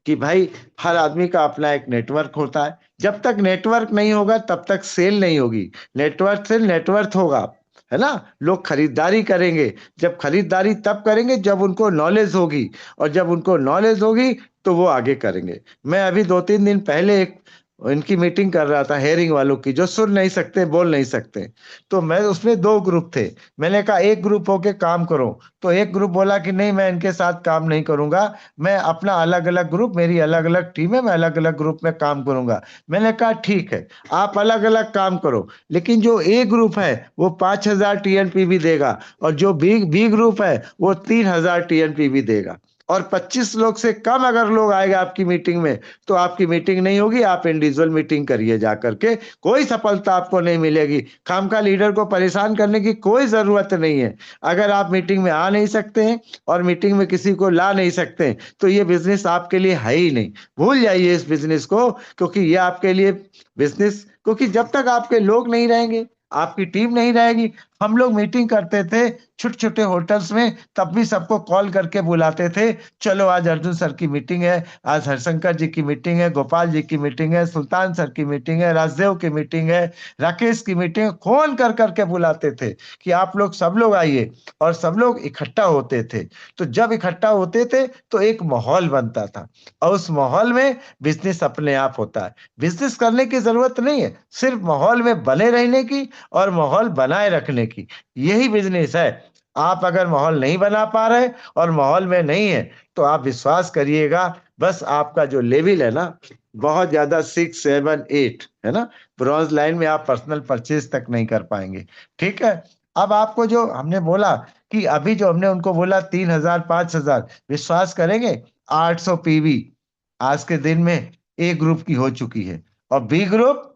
कि भाई हर आदमी का अपना एक नेटवर्क होता है, जब तक नेटवर्क नहीं होगा तब तक सेल नहीं होगी। नेटवर्क से नेटवर्क होगा, है ना। लोग खरीदारी करेंगे, जब खरीदारी तब करेंगे जब उनको नॉलेज होगी, और जब उनको नॉलेज होगी तो वो आगे करेंगे। मैं अभी 2-3 दिन पहले एक इनकी मीटिंग कर रहा था हेयरिंग वालों की, जो सुन नहीं सकते, बोल नहीं सकते। तो मैं उसमें दो ग्रुप थे। मैंने कहा एक ग्रुप होके काम करो। तो एक ग्रुप बोला कि नहीं, मैं इनके साथ काम नहीं करूंगा, मैं अपना अलग अलग ग्रुप, मेरी अलग अलग टीम है, मैं अलग अलग ग्रुप में काम करूंगा। मैंने कहा ठीक है, आप अलग अलग काम करो, लेकिन जो ए ग्रुप है वो 5,000 टीएनपीवी देगा, और जो बी बी ग्रुप है वो 3,000 टीएनपीवी देगा। और 25 लोग से कम अगर लोग आएंगे आपकी मीटिंग में, तो आपकी मीटिंग नहीं होगी, आप इंडिविजुअल मीटिंग करिए जा करके, कोई सफलता आपको नहीं मिलेगी। खामखा लीडर को परेशान करने की कोई जरूरत नहीं है। अगर आप मीटिंग में आ नहीं सकते हैं और मीटिंग में किसी को ला नहीं सकते हैं, तो ये बिजनेस आपके लिए है ही नहीं। भूल जाइए इस बिजनेस को, क्योंकि ये आपके लिए बिजनेस, क्योंकि जब तक आपके लोग नहीं रहेंगे, आपकी टीम नहीं रहेगी। हम लोग मीटिंग करते थे छोटे छोटे होटल्स में, तब भी सबको कॉल करके बुलाते थे, चलो आज अर्जुन सर की मीटिंग है, आज हरशंकर जी की मीटिंग है, गोपाल जी की मीटिंग है, सुल्तान सर की मीटिंग है, राजदेव की मीटिंग है, राकेश की मीटिंग है। फोन कर करके बुलाते थे कि आप लोग सब लोग आइए, और सब लोग इकट्ठा होते थे। तो जब इकट्ठा होते थे तो एक माहौल बनता था, और उस माहौल में बिजनेस अपने आप होता है। बिजनेस करने की जरूरत नहीं है, सिर्फ माहौल में बने रहने की और माहौल बनाए रखने की, यही बिजनेस है। आप अगर माहौल नहीं बना पा रहे और माहौल में नहीं है, तो आप विश्वास करिएगा, बस आपका जो लेवल है ना, बहुत ज्यादा 6, 7, 8 है ना, ब्रॉन्ज लाइन में आप पर्सनल परचेज तक नहीं कर पाएंगे। ठीक है। अब आपको जो हमने बोला कि अभी जो हमने उनको बोला 3,000 5,000, विश्वास करेंगे 800 पीवी आज के दिन में ए ग्रुप की हो चुकी है। और बी ग्रुप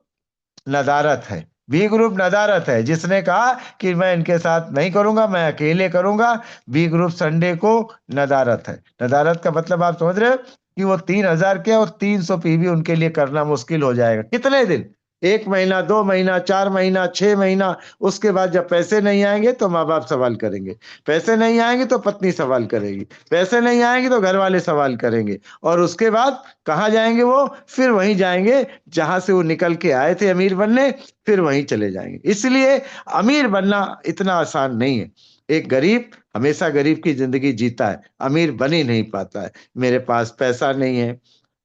नदारत है, बी ग्रुप नदारत है, जिसने कहा कि मैं इनके साथ नहीं करूंगा, मैं अकेले करूंगा, बी ग्रुप संडे को नदारत है। नदारत का मतलब आप समझ रहे हो कि वो 3,000 के और 300 पीवी उनके लिए करना मुश्किल हो जाएगा। कितने दिन? 1 महीना, 2 महीना, 4 महीना, 6 महीना। उसके बाद जब पैसे नहीं आएंगे तो माँ बाप सवाल करेंगे, पैसे नहीं आएंगे तो पत्नी सवाल करेगी, पैसे नहीं आएंगे तो घर वाले सवाल करेंगे, और उसके बाद कहाँ जाएंगे वो? फिर वहीं जाएंगे जहां से वो निकल के आए थे अमीर बनने, फिर वहीं चले जाएंगे। इसलिए अमीर बनना इतना आसान नहीं है। एक गरीब हमेशा गरीब की जिंदगी जीता है, अमीर बन ही नहीं पाता है। मेरे पास पैसा नहीं है,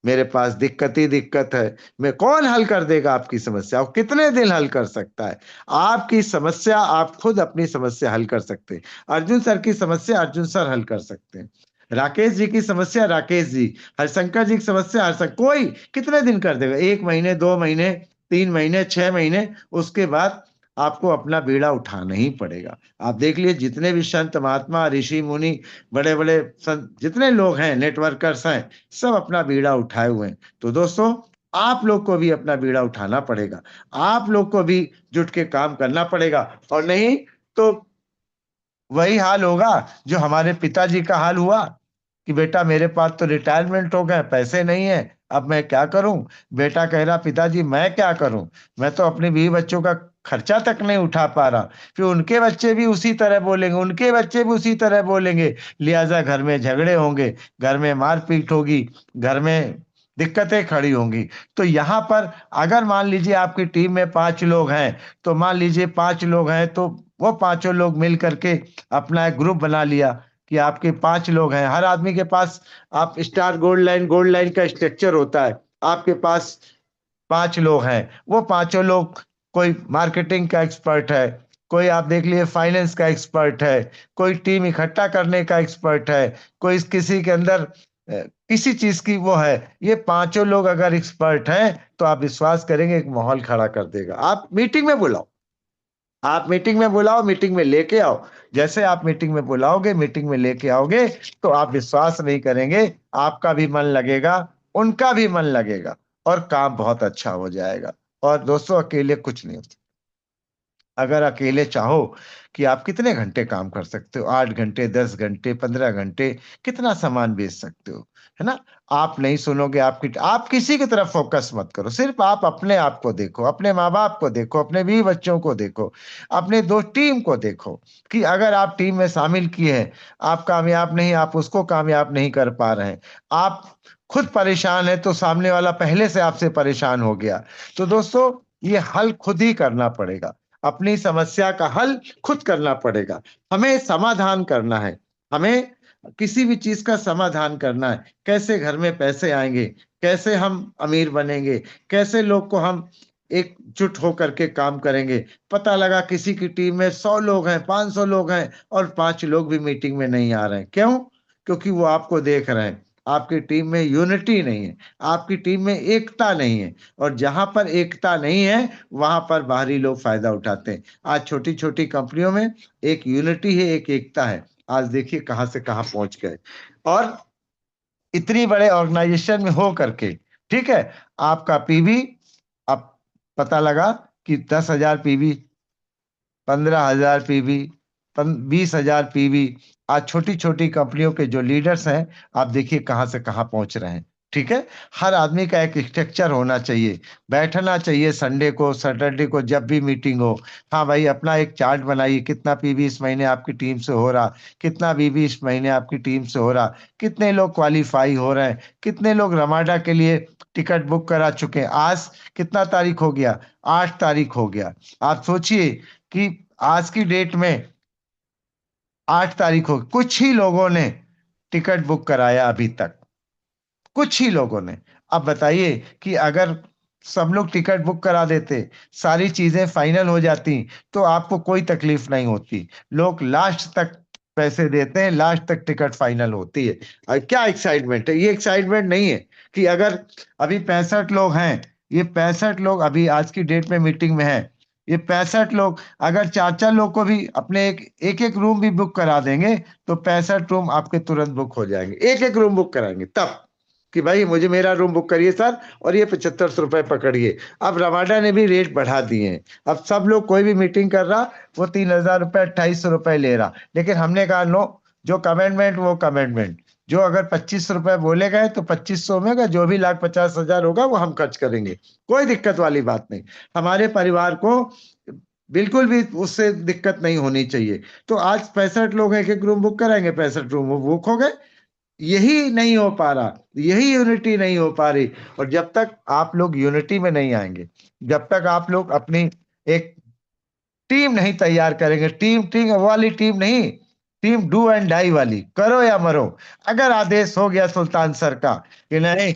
मेरे पास दिक्कत ही दिक्कत है, मैं कौन हल कर देगा आपकी समस्या? और कितने दिन हल कर सकता है आपकी समस्या? आप खुद अपनी समस्या हल कर सकते हैं। अर्जुन सर की समस्या अर्जुन सर हल कर सकते हैं, राकेश जी की समस्या राकेश जी, हरशंकर जी की समस्या हरशंकर। कोई कितने दिन कर देगा? 1 महीने, 2 महीने, 3 महीने, 6 महीने। उसके बाद आपको अपना बीड़ा उठाना ही पड़ेगा। आप देख लिए जितने भी संत महात्मा ऋषि मुनि, बड़े बड़े संत, जितने लोग हैं, नेटवर्कर्स हैं, सब अपना बीड़ा उठाए हुए हैं। तो दोस्तों, आप लोग को भी अपना बीड़ा उठाना पड़ेगा, आप लोग को भी जुट के काम करना पड़ेगा। और नहीं तो वही हाल होगा जो हमारे पिताजी का हाल हुआ कि बेटा मेरे पास तो रिटायरमेंट हो गए, पैसे नहीं है, अब मैं क्या करूं? बेटा कह रहा पिताजी मैं क्या करूं, मैं तो अपने बीवी बच्चों का खर्चा तक नहीं उठा पा रहा। फिर उनके बच्चे भी उसी तरह बोलेंगे, उनके बच्चे भी उसी तरह बोलेंगे, लिहाजा घर में झगड़े होंगे, घर में मारपीट होगी, घर में दिक्कतें खड़ी होंगी। तो यहाँ पर अगर मान लीजिए आपकी टीम में 5 लोग हैं, तो मान लीजिए 5 लोग हैं, तो वो पांचों लोग मिल करके अपना एक ग्रुप बना लिया कि आपके 5 लोग हैं, हर आदमी के पास, आप स्टार गोल्ड लाइन का स्ट्रक्चर होता है, आपके पास 5 लोग हैं, वो पांचों लोग, कोई मार्केटिंग का एक्सपर्ट है, कोई आप देख लिए फाइनेंस का एक्सपर्ट है, कोई टीम इकट्ठा करने का एक्सपर्ट है, कोई किसी के अंदर किसी चीज की वो है। ये पांचों लोग अगर एक्सपर्ट हैं, तो आप विश्वास करेंगे एक माहौल खड़ा कर देगा। आप मीटिंग में बुलाओ, आप मीटिंग में बुलाओ, मीटिंग में लेके आओ। जैसे आप मीटिंग में बुलाओगे, मीटिंग में लेके आओगे, तो आप विश्वास नहीं करेंगे, आपका भी मन लगेगा, उनका भी मन लगेगा, और काम बहुत अच्छा हो जाएगा। और दोस्तों, अकेले कुछ नहीं होता। अगर अकेले चाहो कि आप कितने घंटे काम कर सकते हो, 8 घंटे, 10 घंटे, 15 घंटे, कितना सामान बेच सकते हो, है ना? आप नहीं सुनोगे, आप किसी की तरफ फोकस मत करो, सिर्फ आप अपने आप को देखो, अपने माँ बाप को देखो, अपने बीवी बच्चों को देखो, अपने दो टीम को देखो कि अगर आप टीम में शामिल किए हैं, आप कामयाब नहीं, आप उसको कामयाब नहीं कर पा रहे हैं, आप खुद परेशान है, तो सामने वाला पहले से आपसे परेशान हो गया। तो दोस्तों, ये हल खुद ही करना पड़ेगा, अपनी समस्या का हल खुद करना पड़ेगा। हमें समाधान करना है, हमें किसी भी चीज का समाधान करना है। कैसे घर में पैसे आएंगे, कैसे हम अमीर बनेंगे, कैसे लोग को हम एकजुट होकर के काम करेंगे। पता लगा किसी की टीम में 100 लोग हैं, 500 लोग हैं और 5 लोग भी मीटिंग में नहीं आ रहे हैं। क्यों? क्योंकि वो आपको देख रहे हैं, आपकी टीम में यूनिटी नहीं है, आपकी टीम में एकता नहीं है। और जहां पर एकता नहीं है वहां पर बाहरी लोग फायदा उठाते हैं। आज छोटी छोटी कंपनियों में एक यूनिटी है, एक एकता है। आज देखिए कहां से कहां पहुंच गए। और इतनी बड़े ऑर्गेनाइजेशन में हो करके, ठीक है, आपका पीवी अब पता लगा कि 10,000 पीवी, 15,000 पीवी, 20,000 पीवी। आज छोटी छोटी कंपनियों के जो लीडर्स हैं, आप देखिए कहां से कहां पहुंच रहे हैं। ठीक है, हर आदमी का एक स्ट्रक्चर होना चाहिए, बैठना चाहिए संडे को, सैटरडे को, जब भी मीटिंग हो। हाँ भाई, अपना एक चार्ट बनाइए, कितना पीवी इस महीने आपकी टीम से हो रहा, कितना पीवी इस महीने आपकी टीम से हो रहा, कितने लोग क्वालिफाई हो रहे हैं, कितने लोग रमाडा के लिए टिकट बुक करा चुके हैं। आज कितना तारीख हो गया? 8 तारीख हो गया। आप सोचिए कि आज की डेट में 8 तारीख हो, कुछ ही लोगों ने टिकट बुक कराया अभी तक, कुछ ही लोगों ने। अब बताइए कि अगर सब लोग टिकट बुक करा देते, सारी चीजें फाइनल हो जाती, तो आपको कोई तकलीफ नहीं होती। लोग लास्ट तक पैसे देते हैं, लास्ट तक टिकट फाइनल होती है। क्या एक्साइटमेंट है! ये एक्साइटमेंट नहीं है कि अगर अभी 65 लोग हैं, ये 65 लोग अभी आज की डेट में मीटिंग में हैं, ये 65 लोग अगर 4-4 लोग को भी अपने एक एक रूम भी बुक करा देंगे, तो 65 रूम आपके तुरंत बुक हो जाएंगे। एक एक रूम बुक कराएंगे तब कि भाई मुझे मेरा रूम बुक करिए सर, और ये 75 रुपए पकड़िए। अब रमाडा ने भी रेट बढ़ा दिए हैं। अब सब लोग, कोई भी मीटिंग कर रहा, वो 3,000 रुपए, 2,800 रुपए ले रहा। लेकिन हमने कहा नो, जो कमेंटमेंट वो कमेंटमेंट। जो अगर 25 रुपए बोले गए तो 2500 में का जो भी 1,50,000 होगा वो हम खर्च करेंगे। कोई दिक्कत वाली बात नहीं, हमारे परिवार को बिल्कुल भी उससे दिक्कत नहीं होनी चाहिए। तो आज 65 लोग एक एक रूम बुक कराएंगे, 65 रूम वो बुक हो गए। यही नहीं हो पा रहा, यही यूनिटी नहीं हो पा रही। और जब तक आप लोग यूनिटी में नहीं आएंगे, जब तक आप लोग अपनी एक टीम नहीं तैयार करेंगे, टीम टीम वाली टीम नहीं, टीम डू एंड डाई वाली, करो या मरो। अगर आदेश हो गया सुल्तान सर का कि नहीं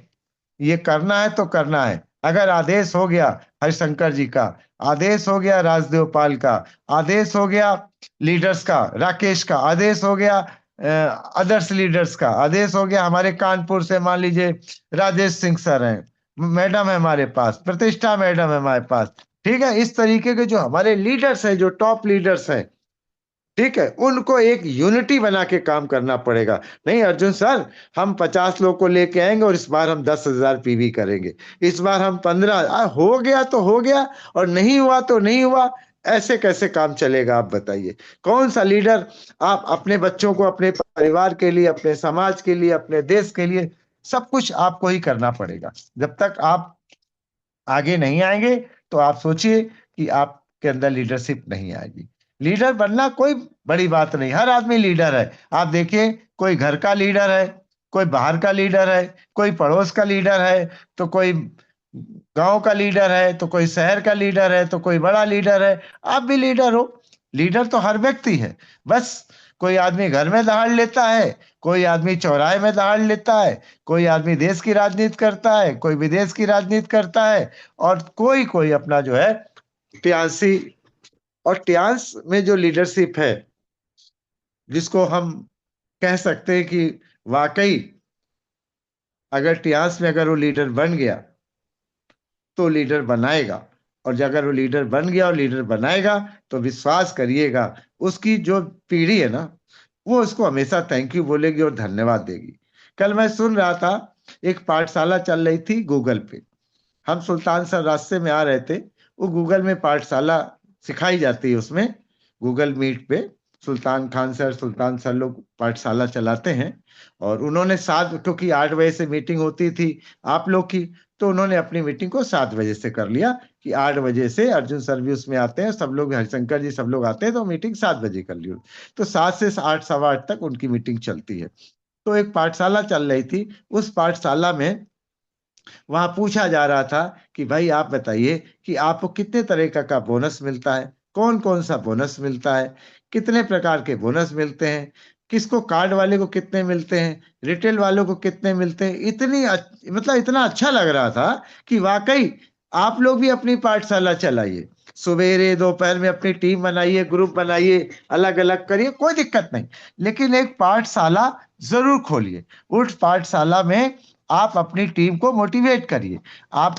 ये करना है तो करना है, अगर आदेश हो गया हरिशंकर जी का, आदेश हो गया राजदेव पाल का, आदेश हो गया लीडर्स का, राकेश का, आदेश हो गया अदर्स लीडर्स का, आदेश हो गया हमारे कानपुर से मान लीजिए राजेश सिंह सर हैं, मैडम है हमारे पास, प्रतिष्ठा मैडम है हमारे पास। ठीक है, इस तरीके के जो हमारे लीडर्स हैं, जो टॉप लीडर्स हैं, ठीक है, उनको एक यूनिटी बना के काम करना पड़ेगा। नहीं अर्जुन सर, हम 50 लोग को लेके आएंगे और इस बार हम 10,000 पीवी करेंगे, इस बार हम 15, हो गया तो हो गया और नहीं हुआ तो नहीं हुआ। ऐसे कैसे काम चलेगा आप बताइए? कौन सा लीडर? आप अपने बच्चों को, अपने परिवार के लिए, अपने समाज के लिए, अपने देश के लिए सब कुछ आपको ही करना पड़ेगा। जब तक आप आगे नहीं आएंगे तो आप सोचिए कि आपके अंदर लीडरशिप नहीं आएगी। लीडर बनना कोई बड़ी बात नहीं, हर आदमी लीडर है। आप देखिए, कोई घर का लीडर है, कोई बाहर का लीडर है, कोई पड़ोस का लीडर है, तो कोई गांव का लीडर है, तो कोई शहर का लीडर है, तो कोई बड़ा लीडर है। आप भी लीडर हो। लीडर तो हर व्यक्ति है। बस कोई आदमी घर में दहाड़ लेता है, कोई आदमी चौराहे में दहाड़ लेता है, कोई आदमी देश की राजनीति करता है, कोई विदेश की राजनीति करता है, और कोई कोई अपना जो है टियासी। और टियास में जो लीडरशिप है, जिसको हम कह सकते हैं कि वाकई अगर टियास में अगर वो लीडर बन गया तो लीडर बनाएगा। और जब अगर वो लीडर बन गया और लीडर बनाएगा, तो विश्वास करिएगा उसकी जो पीढ़ी है ना, वो उसको हमेशा थैंक यू बोलेगी और धन्यवाद देगी। कल मैं सुन रहा था, एक पाठशाला चल रही थी गूगल पे। हम सुल्तान सर रास्ते में आ रहे थे, वो गूगल में पाठशाला सिखाई जाती है, उसमें गूगल मीट पे सुल्तान सर लोग पाठशाला चलाते हैं। और उन्होंने 7, क्योंकि 8 बजे से मीटिंग होती थी आप लोग की, तो उन्होंने अपनी मीटिंग को 7 बजे से कर लिया कि 8 बजे से अर्जुन सर भी उसमें आते हैं, सब लोग, हरिशंकर जी सब लोग आते हैं, तो मीटिंग 7 बजे कर ली। तो 7 से 8, सवा 8 तक उनकी मीटिंग चलती है। तो एक पाठशाला चल रही थी, उस पाठशाला में वहां पूछा जा रहा था कि भाई आप बताइए कि आपको कितने तरह का बोनस मिलता है, कौन कौन सा बोनस मिलता है, कितने प्रकार के बोनस मिलते हैं, किसको कार्ड वाले को कितने मिलते हैं, रिटेल वालों को कितने मिलते हैं, मतलब इतना अच्छा लग रहा था कि वाकई आप लोग भी अपनी पाठशाला चलाइए, सवेरे दोपहर में अपनी टीम बनाइए, ग्रुप बनाइए, अलग अलग करिए, कोई दिक्कत नहीं, लेकिन एक पाठशाला जरूर खोलिए। उस पाठशाला में आप अपनी टीम को मोटिवेट करिए। आप,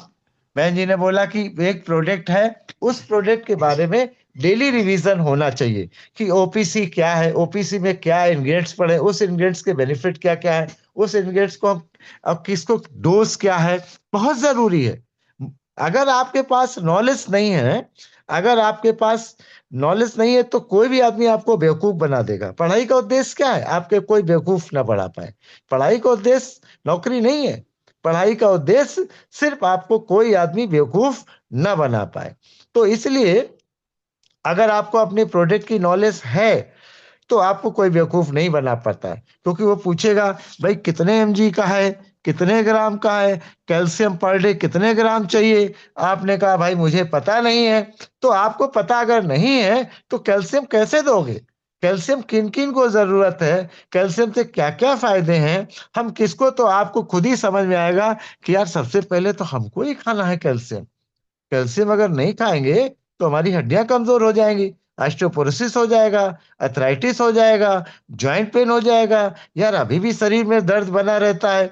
बहन जी ने बोला कि एक प्रोडक्ट है, उस प्रोडक्ट के बारे में डेली रिवीजन होना चाहिए कि ओपीसी क्या है, ओपीसी में क्या इंग्रेडिएंट्स पड़े, उस इंग्रेडिएंट्स के बेनिफिट क्या क्या है, उस इंग्रेडिएंट्स को हम अब किसको डोज क्या है, बहुत जरूरी है। अगर आपके पास नॉलेज नहीं है, अगर आपके पास नॉलेज नहीं है तो कोई भी आदमी आपको बेवकूफ बना देगा। पढ़ाई का उद्देश्य क्या है? आपके कोई बेवकूफ ना बढ़ा पाए। पढ़ाई का उद्देश्य नौकरी नहीं है, पढ़ाई का उद्देश्य सिर्फ आपको कोई आदमी बेवकूफ ना बना पाए। तो इसलिए अगर आपको अपने प्रोडक्ट की नॉलेज है तो आपको कोई बेवकूफ नहीं बना पाता है, क्योंकि वो पूछेगा भाई कितने एमजी का है, कितने ग्राम का है, कैल्शियम पर डे कितने ग्राम चाहिए। आपने कहा भाई मुझे पता नहीं है, तो आपको पता अगर नहीं है तो कैल्शियम कैसे दोगे? कैल्शियम किन किन को जरूरत है, कैल्शियम से क्या क्या फायदे हैं, हम किसको, तो आपको खुद ही समझ में आएगा कि यार सबसे पहले तो हमको ही खाना है कैल्शियम। कैल्शियम अगर नहीं खाएंगे तो हमारी हड्डियां कमजोर हो जाएंगी, ऑस्टियोपोरोसिस हो जाएगा, अर्थराइटिस हो जाएगा, जॉइंट पेन हो जाएगा। यार अभी भी शरीर में दर्द बना रहता है,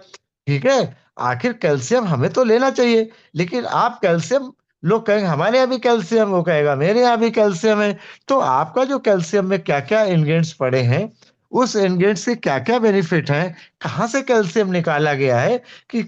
ठीक है। आखिर कैल्शियम हमें तो लेना चाहिए, लेकिन आप कैल्शियम, लोग कहेंगे हमारे यहाँ भी कैल्शियम, वो कहेगा मेरे यहाँ भी कैल्शियम है। तो आपका जो कैल्शियम में क्या क्या इंग्रेडिएंट्स पड़े हैं, उस इंग्रेडिएंट्स के क्या क्या बेनिफिट हैं, कहाँ से कैल्शियम निकाला गया है, कि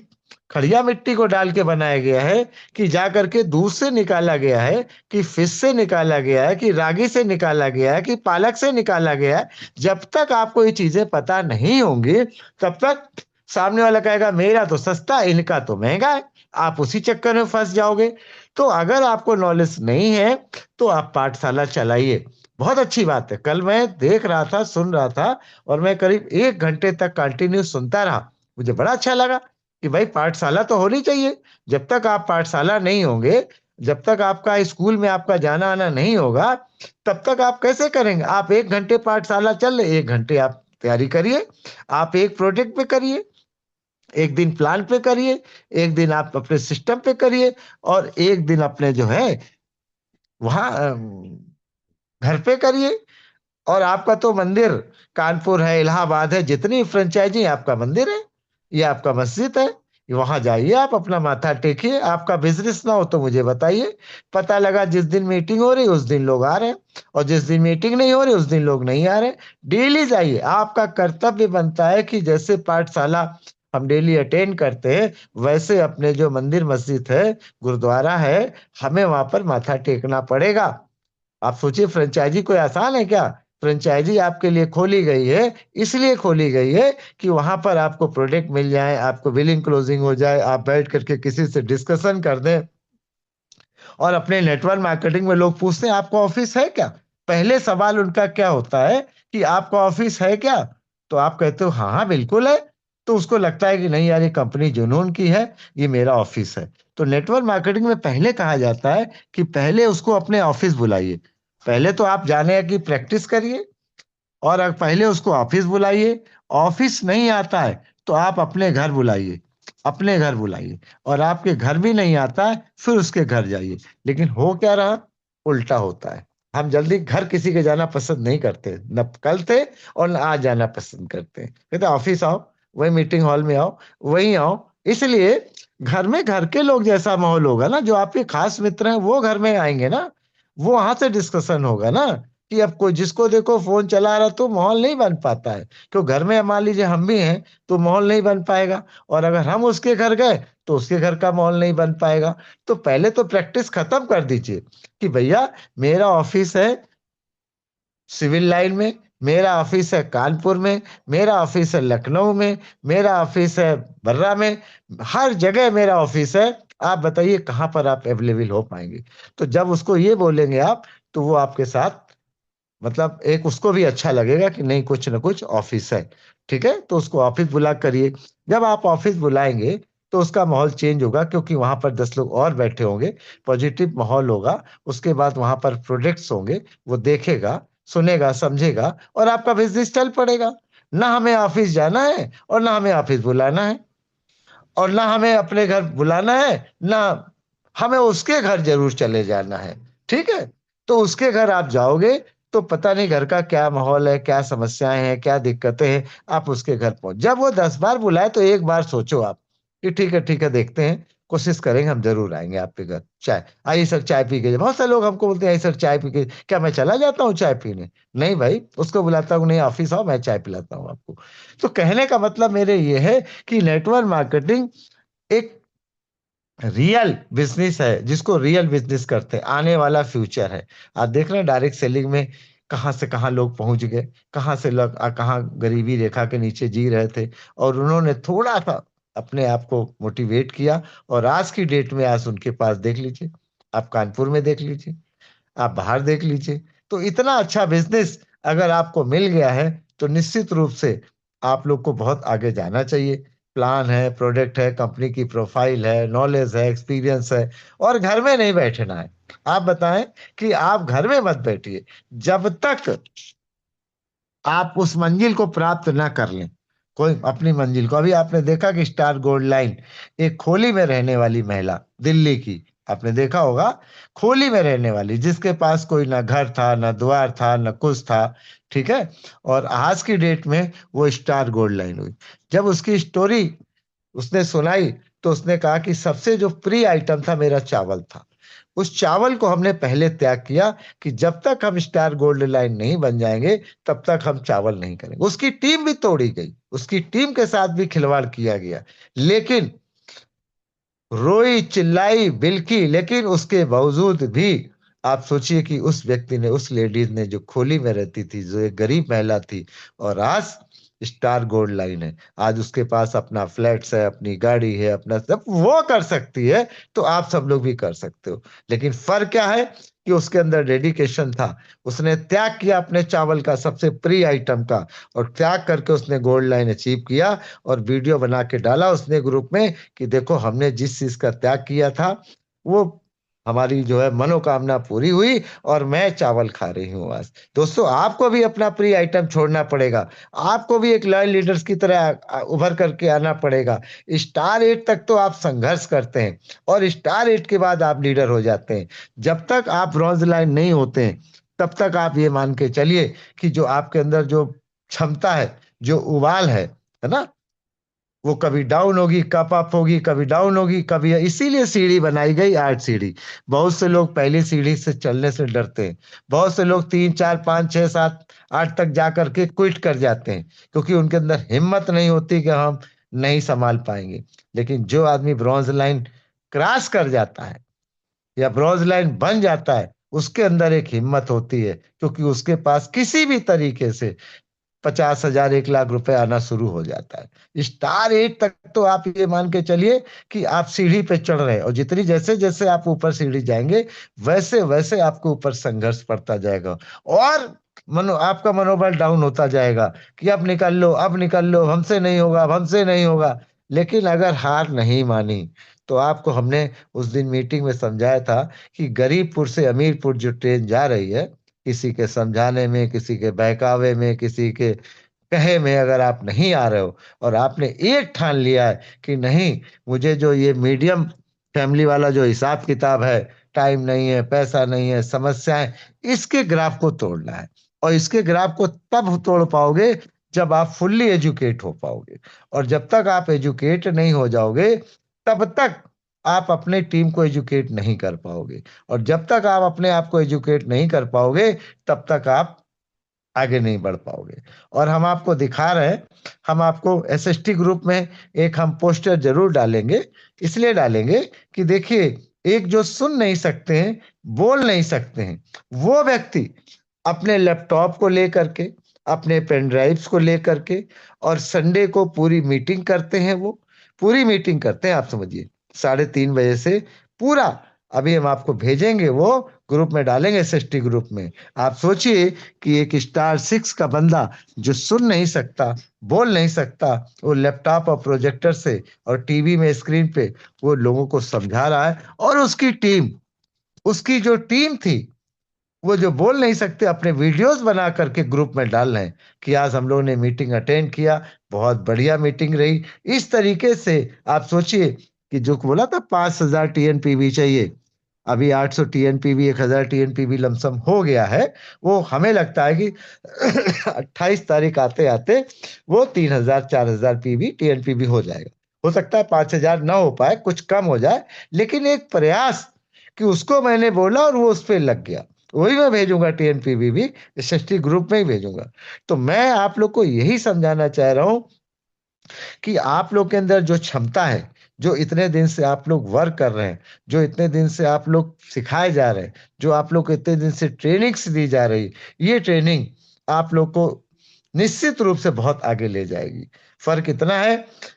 खड़िया मिट्टी को डाल के बनाया गया है, कि जा करके दूध से निकाला गया है, कि फिश से निकाला गया है, कि रागी से निकाला गया है, कि पालक से निकाला गया है। जब तक आपको ये चीजें पता नहीं होंगी तब तक सामने वाला कहेगा मेरा तो सस्ता, इनका तो महंगा है, आप उसी चक्कर में फंस जाओगे। तो अगर आपको नॉलेज नहीं है तो आप पाठशाला चलाइए, बहुत अच्छी बात है। कल मैं देख रहा था, सुन रहा था, और मैं करीब 1 घंटे तक कंटिन्यू सुनता रहा। मुझे बड़ा अच्छा लगा कि भाई पाठशाला तो होनी चाहिए। जब तक आप पाठशाला नहीं होंगे, जब तक आपका स्कूल में आपका जाना आना नहीं होगा, तब तक आप कैसे करेंगे? आप 1 घंटे पाठशाला चल रहे, 1 घंटे आप तैयारी करिए, आप एक प्रोजेक्ट पे करिए, एक दिन प्लान पे करिए, एक दिन आप अपने सिस्टम पे करिए, और एक दिन अपने जो है वहां घर पे करिए। और आपका तो मंदिर कानपुर है, इलाहाबाद है, जितनी फ्रेंचाइजी आपका मंदिर है, ये आपका मस्जिद है, वहां जाइए, आप अपना माथा टेकिए। आपका बिजनेस ना हो तो मुझे बताइए। पता लगा जिस दिन मीटिंग हो रही उस दिन लोग आ रहे हैं, और जिस दिन मीटिंग नहीं हो रही उस दिन लोग नहीं आ रहे। डेली जाइए, आपका कर्तव्य बनता है कि जैसे पाठशाला हम डेली अटेंड करते हैं, वैसे अपने जो मंदिर मस्जिद है, गुरुद्वारा है, हमें वहां पर माथा टेकना पड़ेगा। आप सोचिए, फ्रेंचाइजी कोई आसान है क्या? फ्रेंचाइजी आपके लिए खोली गई है, इसलिए खोली गई है कि वहां पर आपको प्रोडक्ट मिल जाए, आपको बिलिंग क्लोजिंग हो जाए, आप बैठ करके किसी से डिस्कशन कर दें। और अपने नेटवर्क मार्केटिंग में लोग पूछते हैं आपका ऑफिस है क्या? पहले सवाल उनका क्या होता है कि आपका ऑफिस है क्या? तो आप कहते हो हाँ हाँ बिल्कुल है। तो उसको लगता है कि नहीं यार, ये कंपनी जुनून की है, ये मेरा ऑफिस है। तो नेटवर्क मार्केटिंग में पहले कहा जाता है कि पहले उसको अपने ऑफिस बुलाइए। पहले तो आप जाने की प्रैक्टिस करिए, और अगर पहले उसको ऑफिस बुलाइए। ऑफिस नहीं आता है तो आप अपने घर बुलाइए, अपने घर बुलाइए। और आपके घर भी नहीं आता है फिर उसके घर जाइए। लेकिन हो क्या रहा, उल्टा होता है। हम जल्दी घर किसी के जाना पसंद नहीं करते, न कल थे और न आज जाना पसंद करते हैं। कहते ऑफिस आओ, वही मीटिंग हॉल में आओ, वही आओ। इसलिए घर में घर के लोग जैसा माहौल होगा ना, जो आपके खास मित्र हैं वो घर में आएंगे ना, वो वहां से डिस्कशन होगा ना। कि अब कोई जिसको देखो फोन चला रहा तो माहौल नहीं बन पाता है। क्यों, घर में मान लीजिए हम भी हैं तो माहौल नहीं बन पाएगा, और अगर हम उसके घर गए तो उसके घर का माहौल नहीं बन पाएगा। तो पहले तो प्रैक्टिस खत्म कर दीजिए कि भैया मेरा ऑफिस है सिविल लाइन में, मेरा ऑफिस है कानपुर में, मेरा ऑफिस है लखनऊ में, मेरा ऑफिस है बर्रा में, हर जगह मेरा ऑफिस है। आप बताइए कहाँ पर आप अवेलेबल हो पाएंगे? तो जब उसको ये बोलेंगे आप, तो वो आपके साथ, मतलब एक उसको भी अच्छा लगेगा कि नहीं कुछ ना कुछ ऑफिस है। ठीक है, तो उसको ऑफिस बुला करिए। जब आप ऑफिस बुलाएंगे तो उसका माहौल चेंज होगा, क्योंकि वहां पर 10 लोग और बैठे होंगे, पॉजिटिव माहौल होगा। उसके बाद वहां पर प्रोजेक्ट्स होंगे, वो देखेगा, सुनेगा, समझेगा और आपका बिजनेस चल पड़ेगा। ना हमें ऑफिस जाना है और ना हमें ऑफिस बुलाना है, और ना हमें अपने घर बुलाना है, ना हमें उसके घर जरूर चले जाना है। ठीक है, तो उसके घर आप जाओगे तो पता नहीं घर का क्या माहौल है, क्या समस्याएं हैं, क्या दिक्कतें हैं। आप उसके घर पहुंच, जब वो 10 बार बुलाए तो एक बार सोचो आप कि ठीक है देखते हैं, कोशिश करेंगे, हम जरूर आएंगे आपके घर। चाय आइए सर, चाय पी के जाइए। बहुत सारे लोग हमको बोलते हैं, आइए सर चाय पी के, क्या मैं चला जाता हूँ चाय पीने? नहीं भाई, उसको बुलाता हूँ, नहीं ऑफिस आओ, मैं चाय पिलाता हूँ आपको। तो कहने का मतलब मेरे ये है कि नेटवर्क मार्केटिंग एक रियल बिजनेस है, जिसको रियल बिजनेस करते हैं, आने वाला फ्यूचर है। आप देख रहे हैं डायरेक्ट सेलिंग में कहाँ से कहाँ लोग पहुंच गए, कहाँ से लोग कहाँ गरीबी रेखा के नीचे जी रहे थे, और उन्होंने थोड़ा सा अपने आप को मोटिवेट किया, और आज की डेट में आज उनके पास देख लीजिए, आप कानपुर में देख लीजिए, आप बाहर देख लीजिए। तो इतना अच्छा बिजनेस अगर आपको मिल गया है तो निश्चित रूप से आप लोग को बहुत आगे जाना चाहिए। प्लान है, प्रोडक्ट है, कंपनी की प्रोफाइल है, नॉलेज है, एक्सपीरियंस है, और घर में नहीं बैठना है। आप बताएं कि आप घर में मत बैठिए जब तक आप उस मंजिल को प्राप्त ना कर लें। कोई अपनी मंजिल को, अभी आपने देखा कि स्टार गोल्ड लाइन, एक खोली में रहने वाली महिला, दिल्ली की, आपने देखा होगा, खोली में रहने वाली, जिसके पास कोई ना घर था, ना द्वार था, ना कुछ था। ठीक है, और आज की डेट में वो स्टार गोल्ड लाइन हुई। जब उसकी स्टोरी उसने सुनाई तो उसने कहा कि सबसे जो प्रिय आइटम था मेरा चावल था। उस चावल को हमने पहले त्याग किया कि जब तक हम स्टार गोल्ड लाइन नहीं बन जाएंगे तब तक हम चावल नहीं करेंगे। उसकी टीम भी तोड़ी गई, उसकी टीम के साथ भी खिलवाड़ किया गया, लेकिन रोई चिल्लाई बिल्की, लेकिन उसके बावजूद भी आप सोचिए कि उस व्यक्ति ने, उस लेडीज ने, जो खोली में रहती थी, जो एक गरीब महिला थी, और आज स्टार गोल्ड लाइन है, आज उसके पास अपना फ्लैट्स है, अपनी गाड़ी है, अपना सब वो कर सकती है, तो आप सब लोग भी कर सकते हो। लेकिन फर्क क्या है कि उसके अंदर डेडिकेशन था, उसने त्याग किया अपने चावल का, सबसे प्रिय आइटम का, और त्याग करके उसने गोल्ड लाइन अचीव किया। और वीडियो बना के डाला उसने ग्रुप में कि देखो हमने जिस चीज का त्याग किया था वो हमारी जो है मनोकामना पूरी हुई, और मैं चावल खा रही हूँ आज। दोस्तों, आपको भी अपना प्रिय आइटम छोड़ना पड़ेगा, आपको भी एक लॉयल लीडर्स की तरह उभर करके आना पड़ेगा। स्टार 8 तक तो आप संघर्ष करते हैं, और स्टार 8 के बाद आप लीडर हो जाते हैं। जब तक आप ब्रॉन्ज लाइन नहीं होते हैं तब तक आप ये मान के चलिए कि जो आपके अंदर जो क्षमता है, जो उबाल है ना, वो कभी डाउन होगी, कप अप होगी, कभी डाउन होगी, कभी, इसीलिए सीढ़ी बनाई गई, 8 सीढ़ी। बहुत से लोग पहली सीढ़ी से चलने से डरते हैं, बहुत से लोग 3 4 5 6 7 8 तक जा करके क्विट कर जाते हैं, क्योंकि उनके अंदर हिम्मत नहीं होती कि हम नहीं संभाल पाएंगे। लेकिन जो आदमी ब्रॉन्ज लाइन क्रॉस कर जाता है या ब्रॉन्ज लाइन बन जाता है, उसके अंदर एक हिम्मत होती है, क्योंकि उसके पास किसी भी तरीके से 50,000 1 लाख रुपए आना शुरू हो जाता है। स्टार 8 तक तो आप ये मान के चलिए कि आप सीढ़ी पे चढ़ रहे हैं, और जितनी जैसे जैसे आप ऊपर सीढ़ी जाएंगे वैसे वैसे आपको ऊपर संघर्ष पड़ता जाएगा, और आपका मनोबल डाउन होता जाएगा कि अब निकल लो, अब निकल लो, हमसे नहीं होगा, अब हमसे नहीं होगा। लेकिन अगर हार नहीं मानी तो आपको हमने उस दिन मीटिंग में समझाया था कि गरीबपुर से अमीरपुर जो ट्रेन जा रही है, किसी के समझाने में, किसी के बहकावे में, किसी के कहे में अगर आप नहीं आ रहे हो, और आपने एक ठान लिया है कि नहीं, मुझे जो ये मीडियम फैमिली वाला जो हिसाब किताब है, टाइम नहीं है, पैसा नहीं है, समस्याएं, इसके ग्राफ को तोड़ना है। और इसके ग्राफ को तब तोड़ पाओगे जब आप फुल्ली एजुकेट हो पाओगे, और जब तक आप एजुकेट नहीं हो जाओगे तब तक आप अपने टीम को एजुकेट नहीं कर पाओगे, और जब तक आप अपने आप को एजुकेट नहीं कर पाओगे तब तक आप आगे नहीं बढ़ पाओगे। और हम आपको दिखा रहे हैं, हम आपको एसएसटी ग्रुप में एक हम पोस्टर जरूर डालेंगे, इसलिए डालेंगे कि देखिए, एक जो सुन नहीं सकते हैं, बोल नहीं सकते हैं, वो व्यक्ति अपने लैपटॉप को लेकर के, अपने पेन ड्राइव्स को लेकर के, और संडे को पूरी मीटिंग करते हैं, वो पूरी मीटिंग करते हैं, आप समझिए 3:30 बजे से पूरा। अभी हम आपको भेजेंगे, वो ग्रुप में डालेंगे, एसएसटी ग्रुप में। आप सोचिए कि एक स्टार 6 का बंदा जो सुन नहीं सकता, बोल नहीं सकता, वो लैपटॉप और प्रोजेक्टर से और टीवी में स्क्रीन पे वो लोगों को समझा रहा है, और उसकी टीम, उसकी जो टीम थी वो जो बोल नहीं सकते अपने वीडियोस बना करके ग्रुप में डाल रहे हैं कि आज हम लोगों ने मीटिंग अटेंड किया, बहुत बढ़िया मीटिंग रही। इस तरीके से आप सोचिए कि जो बोला था 5,000 टीएनपीवी चाहिए, अभी 800 टीएनपीवी, 1,000 टीएनपीवी लमसम हो गया है। वो हमें लगता है कि 28 तारीख आते आते वो 3,000 4,000 पीवी टीएनपीवी हो जाएगा। हो सकता है 5,000 ना हो पाए, कुछ कम हो जाए, लेकिन एक प्रयास कि उसको मैंने बोला और वो उस पर लग गया, वही मैं भेजूंगा टीएनपीवी भी, एसएसटी ग्रुप में ही भेजूंगा। तो मैं आप लोग को यही समझाना चाह रहा हूं कि आप लोग के अंदर जो क्षमता है, जो इतने दिन से आप लोग वर्क कर रहे हैं, जो इतने दिन से आप लोग सिखाए जा रहे हैं, जो आप लोग को इतने दिन से ट्रेनिंग्स दी जा रही, ये ट्रेनिंग आप लोग को निश्चित रूप से बहुत आगे ले जाएगी। फर्क इतना है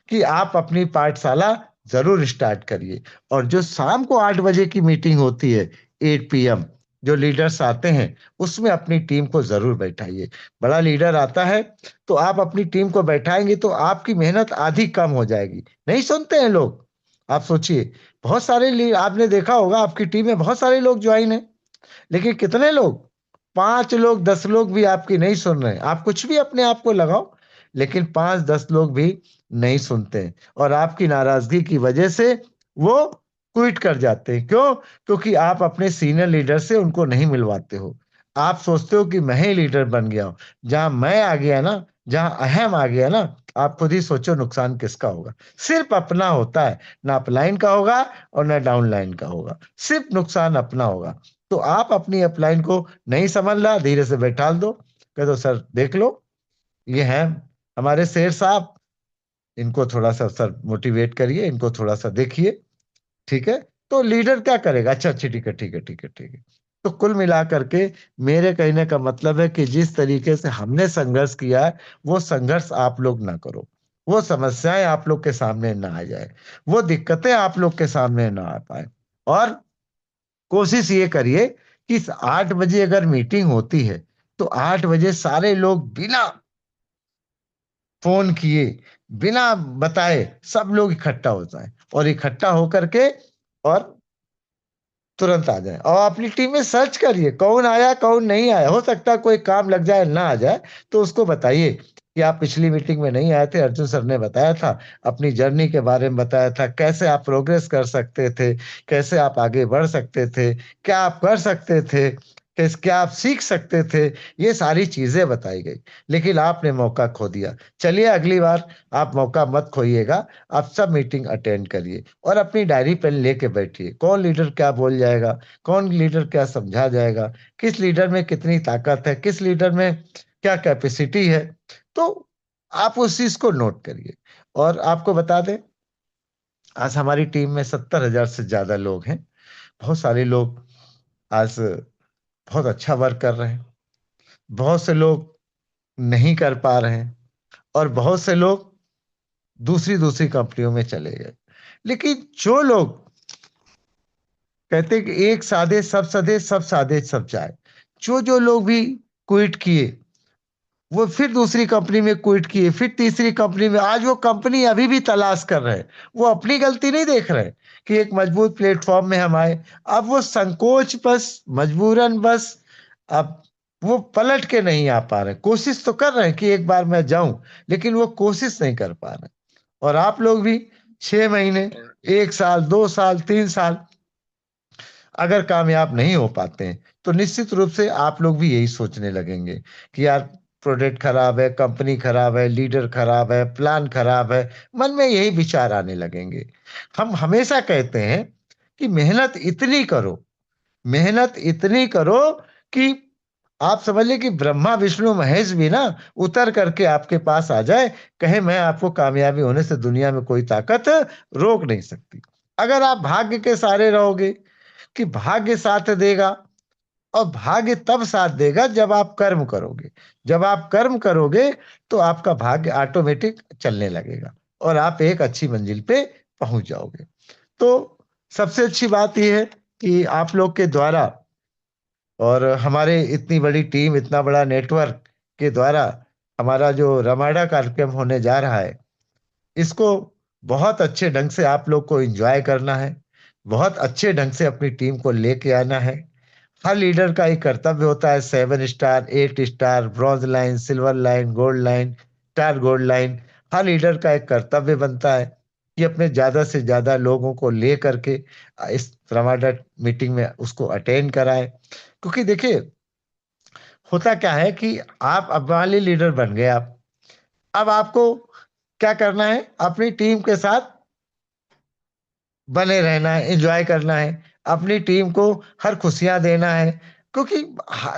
कि आप अपनी पाठशाला जरूर स्टार्ट करिए, और जो शाम को 8 बजे की मीटिंग होती है, 8 PM, जो लीडर्स आते हैं उसमें अपनी टीम को जरूर बैठाइए। बड़ा लीडर आता है तो आप अपनी टीम को बैठाएंगे तो आपकी मेहनत आधी कम हो जाएगी। नहीं सुनते हैं लोग, आप सोचिए, बहुत सारे आपने देखा होगा आपकी टीम में बहुत सारे लोग ज्वाइन है, लेकिन कितने लोग, 5 लोग 10 लोग भी आपकी नहीं सुन रहे हैं। आप कुछ भी अपने आप को लगाओ, लेकिन 5-10 लोग भी नहीं सुनते हैं, और आपकी नाराजगी की वजह से वो क्विट कर जाते हैं। क्यों? क्योंकि आप अपने सीनियर लीडर से उनको नहीं मिलवाते हो। आप सोचते हो कि मैं ही लीडर बन गया हूं। जहां मैं आ गया ना, जहां अहम आ गया ना, आप खुद ही सोचो नुकसान किसका होगा। सिर्फ अपना होता है, ना अपलाइन का होगा और ना डाउनलाइन का होगा, सिर्फ नुकसान अपना होगा। तो आप अपनी अपलाइन को नहीं समझ रहा, धीरे से बैठा दो, कह दो सर देख लो, ये हैं हमारे शेर साहब, इनको थोड़ा सा सर मोटिवेट करिए, इनको थोड़ा सा देखिए, ठीक है। तो लीडर क्या करेगा? अच्छा अच्छा, ठीक है ठीक है ठीक है ठीक है। तो कुल मिला करके मेरे कहने का मतलब है कि जिस तरीके से हमने संघर्ष किया है, वो संघर्ष आप लोग ना करो, वो समस्याएं आप लोग के सामने ना आ जाए, वो दिक्कतें आप लोग के सामने ना आ पाए। और कोशिश ये करिए कि 8 बजे अगर मीटिंग होती है तो 8 बजे सारे लोग बिना फोन किए, बिना बताए सब लोग इकट्ठा हो जाए, और इकट्ठा होकर के और तुरंत आ जाए। और अपनी टीम में सर्च करिए कौन आया कौन नहीं आया, हो सकता है कोई काम लग जाए ना आ जाए, तो उसको बताइए कि आप पिछली मीटिंग में नहीं आए थे, अर्जुन सर ने बताया था, अपनी जर्नी के बारे में बताया था, कैसे आप प्रोग्रेस कर सकते थे, कैसे आप आगे बढ़ सकते थे, क्या आप कर सकते थे, क्या आप सीख सकते थे, ये सारी चीजें बताई गई। लेकिन आपने मौका खो दिया। चलिए अगली बार आप मौका मत खोइएगा, आप सब मीटिंग अटेंड करिए और अपनी डायरी पेन लेके बैठिए, कौन लीडर क्या बोल जाएगा, कौन लीडर क्या समझा जाएगा, किस लीडर में कितनी ताकत है, किस लीडर में क्या कैपेसिटी है। तो आप उस चीज को नोट करिए। और आपको बता दें, आज हमारी टीम में 70,000 से ज्यादा लोग हैं। बहुत सारे लोग आज बहुत अच्छा वर्क कर रहे हैं, बहुत से लोग नहीं कर पा रहे हैं, और बहुत से लोग दूसरी दूसरी कंपनियों में चले गए। लेकिन जो लोग कहते हैं कि एक साधे सब सधे, सब साधे सब जाए, जो जो लोग भी क्विट किए, वो फिर दूसरी कंपनी में क्विट किए, फिर तीसरी कंपनी में, आज वो कंपनी अभी भी तलाश कर रहे हैं। वो अपनी गलती नहीं देख रहे कि एक मजबूत प्लेटफॉर्म में हम आए, अब वो संकोच बस, मजबूरन बस, अब वो पलट के नहीं आ पा रहे। कोशिश तो कर रहे हैं कि एक बार मैं जाऊं, लेकिन वो कोशिश नहीं कर पा रहे। और आप लोग भी 6 महीने, 1 साल, 2 साल, 3 साल अगर कामयाब नहीं हो पाते हैं, तो निश्चित रूप से आप लोग भी यही सोचने लगेंगे कि यार प्रोडक्ट खराब है, कंपनी खराब है, लीडर खराब है, प्लान खराब है, मन में यही विचार आने लगेंगे। हम हमेशा कहते हैं कि मेहनत इतनी करो, मेहनत इतनी करो कि आप समझ लें कि ब्रह्मा विष्णु महेश भी ना उतर करके आपके पास आ जाए, कहे मैं आपको कामयाबी होने से दुनिया में कोई ताकत रोक नहीं सकती। अगर आप भाग्य के सहारे रहोगे कि भाग्य साथ देगा, और भाग्य तब साथ देगा जब आप कर्म करोगे। जब आप कर्म करोगे तो आपका भाग्य ऑटोमेटिक चलने लगेगा और आप एक अच्छी मंजिल पे पहुंच जाओगे। तो सबसे अच्छी बात यह है कि आप लोग के द्वारा और हमारे इतनी बड़ी टीम, इतना बड़ा नेटवर्क के द्वारा हमारा जो रामायण कार्यक्रम होने जा रहा है, इसको बहुत अच्छे ढंग से आप लोग को एंजॉय करना है, बहुत अच्छे ढंग से अपनी टीम को लेके आना है। हर लीडर का एक कर्तव्य होता है, 7 star, 8 star, bronze line, silver line, gold line, star gold line. हर लीडर का एक कर्तव्य बनता है कि अपने ज्यादा से ज्यादा लोगों को ले करके इस रमाडा मीटिंग में उसको अटेंड कराए। क्योंकि देखिए, होता क्या है कि आप अब मान ली लीडर बन गए आप, अब आपको क्या करना है, अपनी टीम के साथ बने रहना है, एंजॉय करना है, अपनी टीम को हर खुशियां देना है। क्योंकि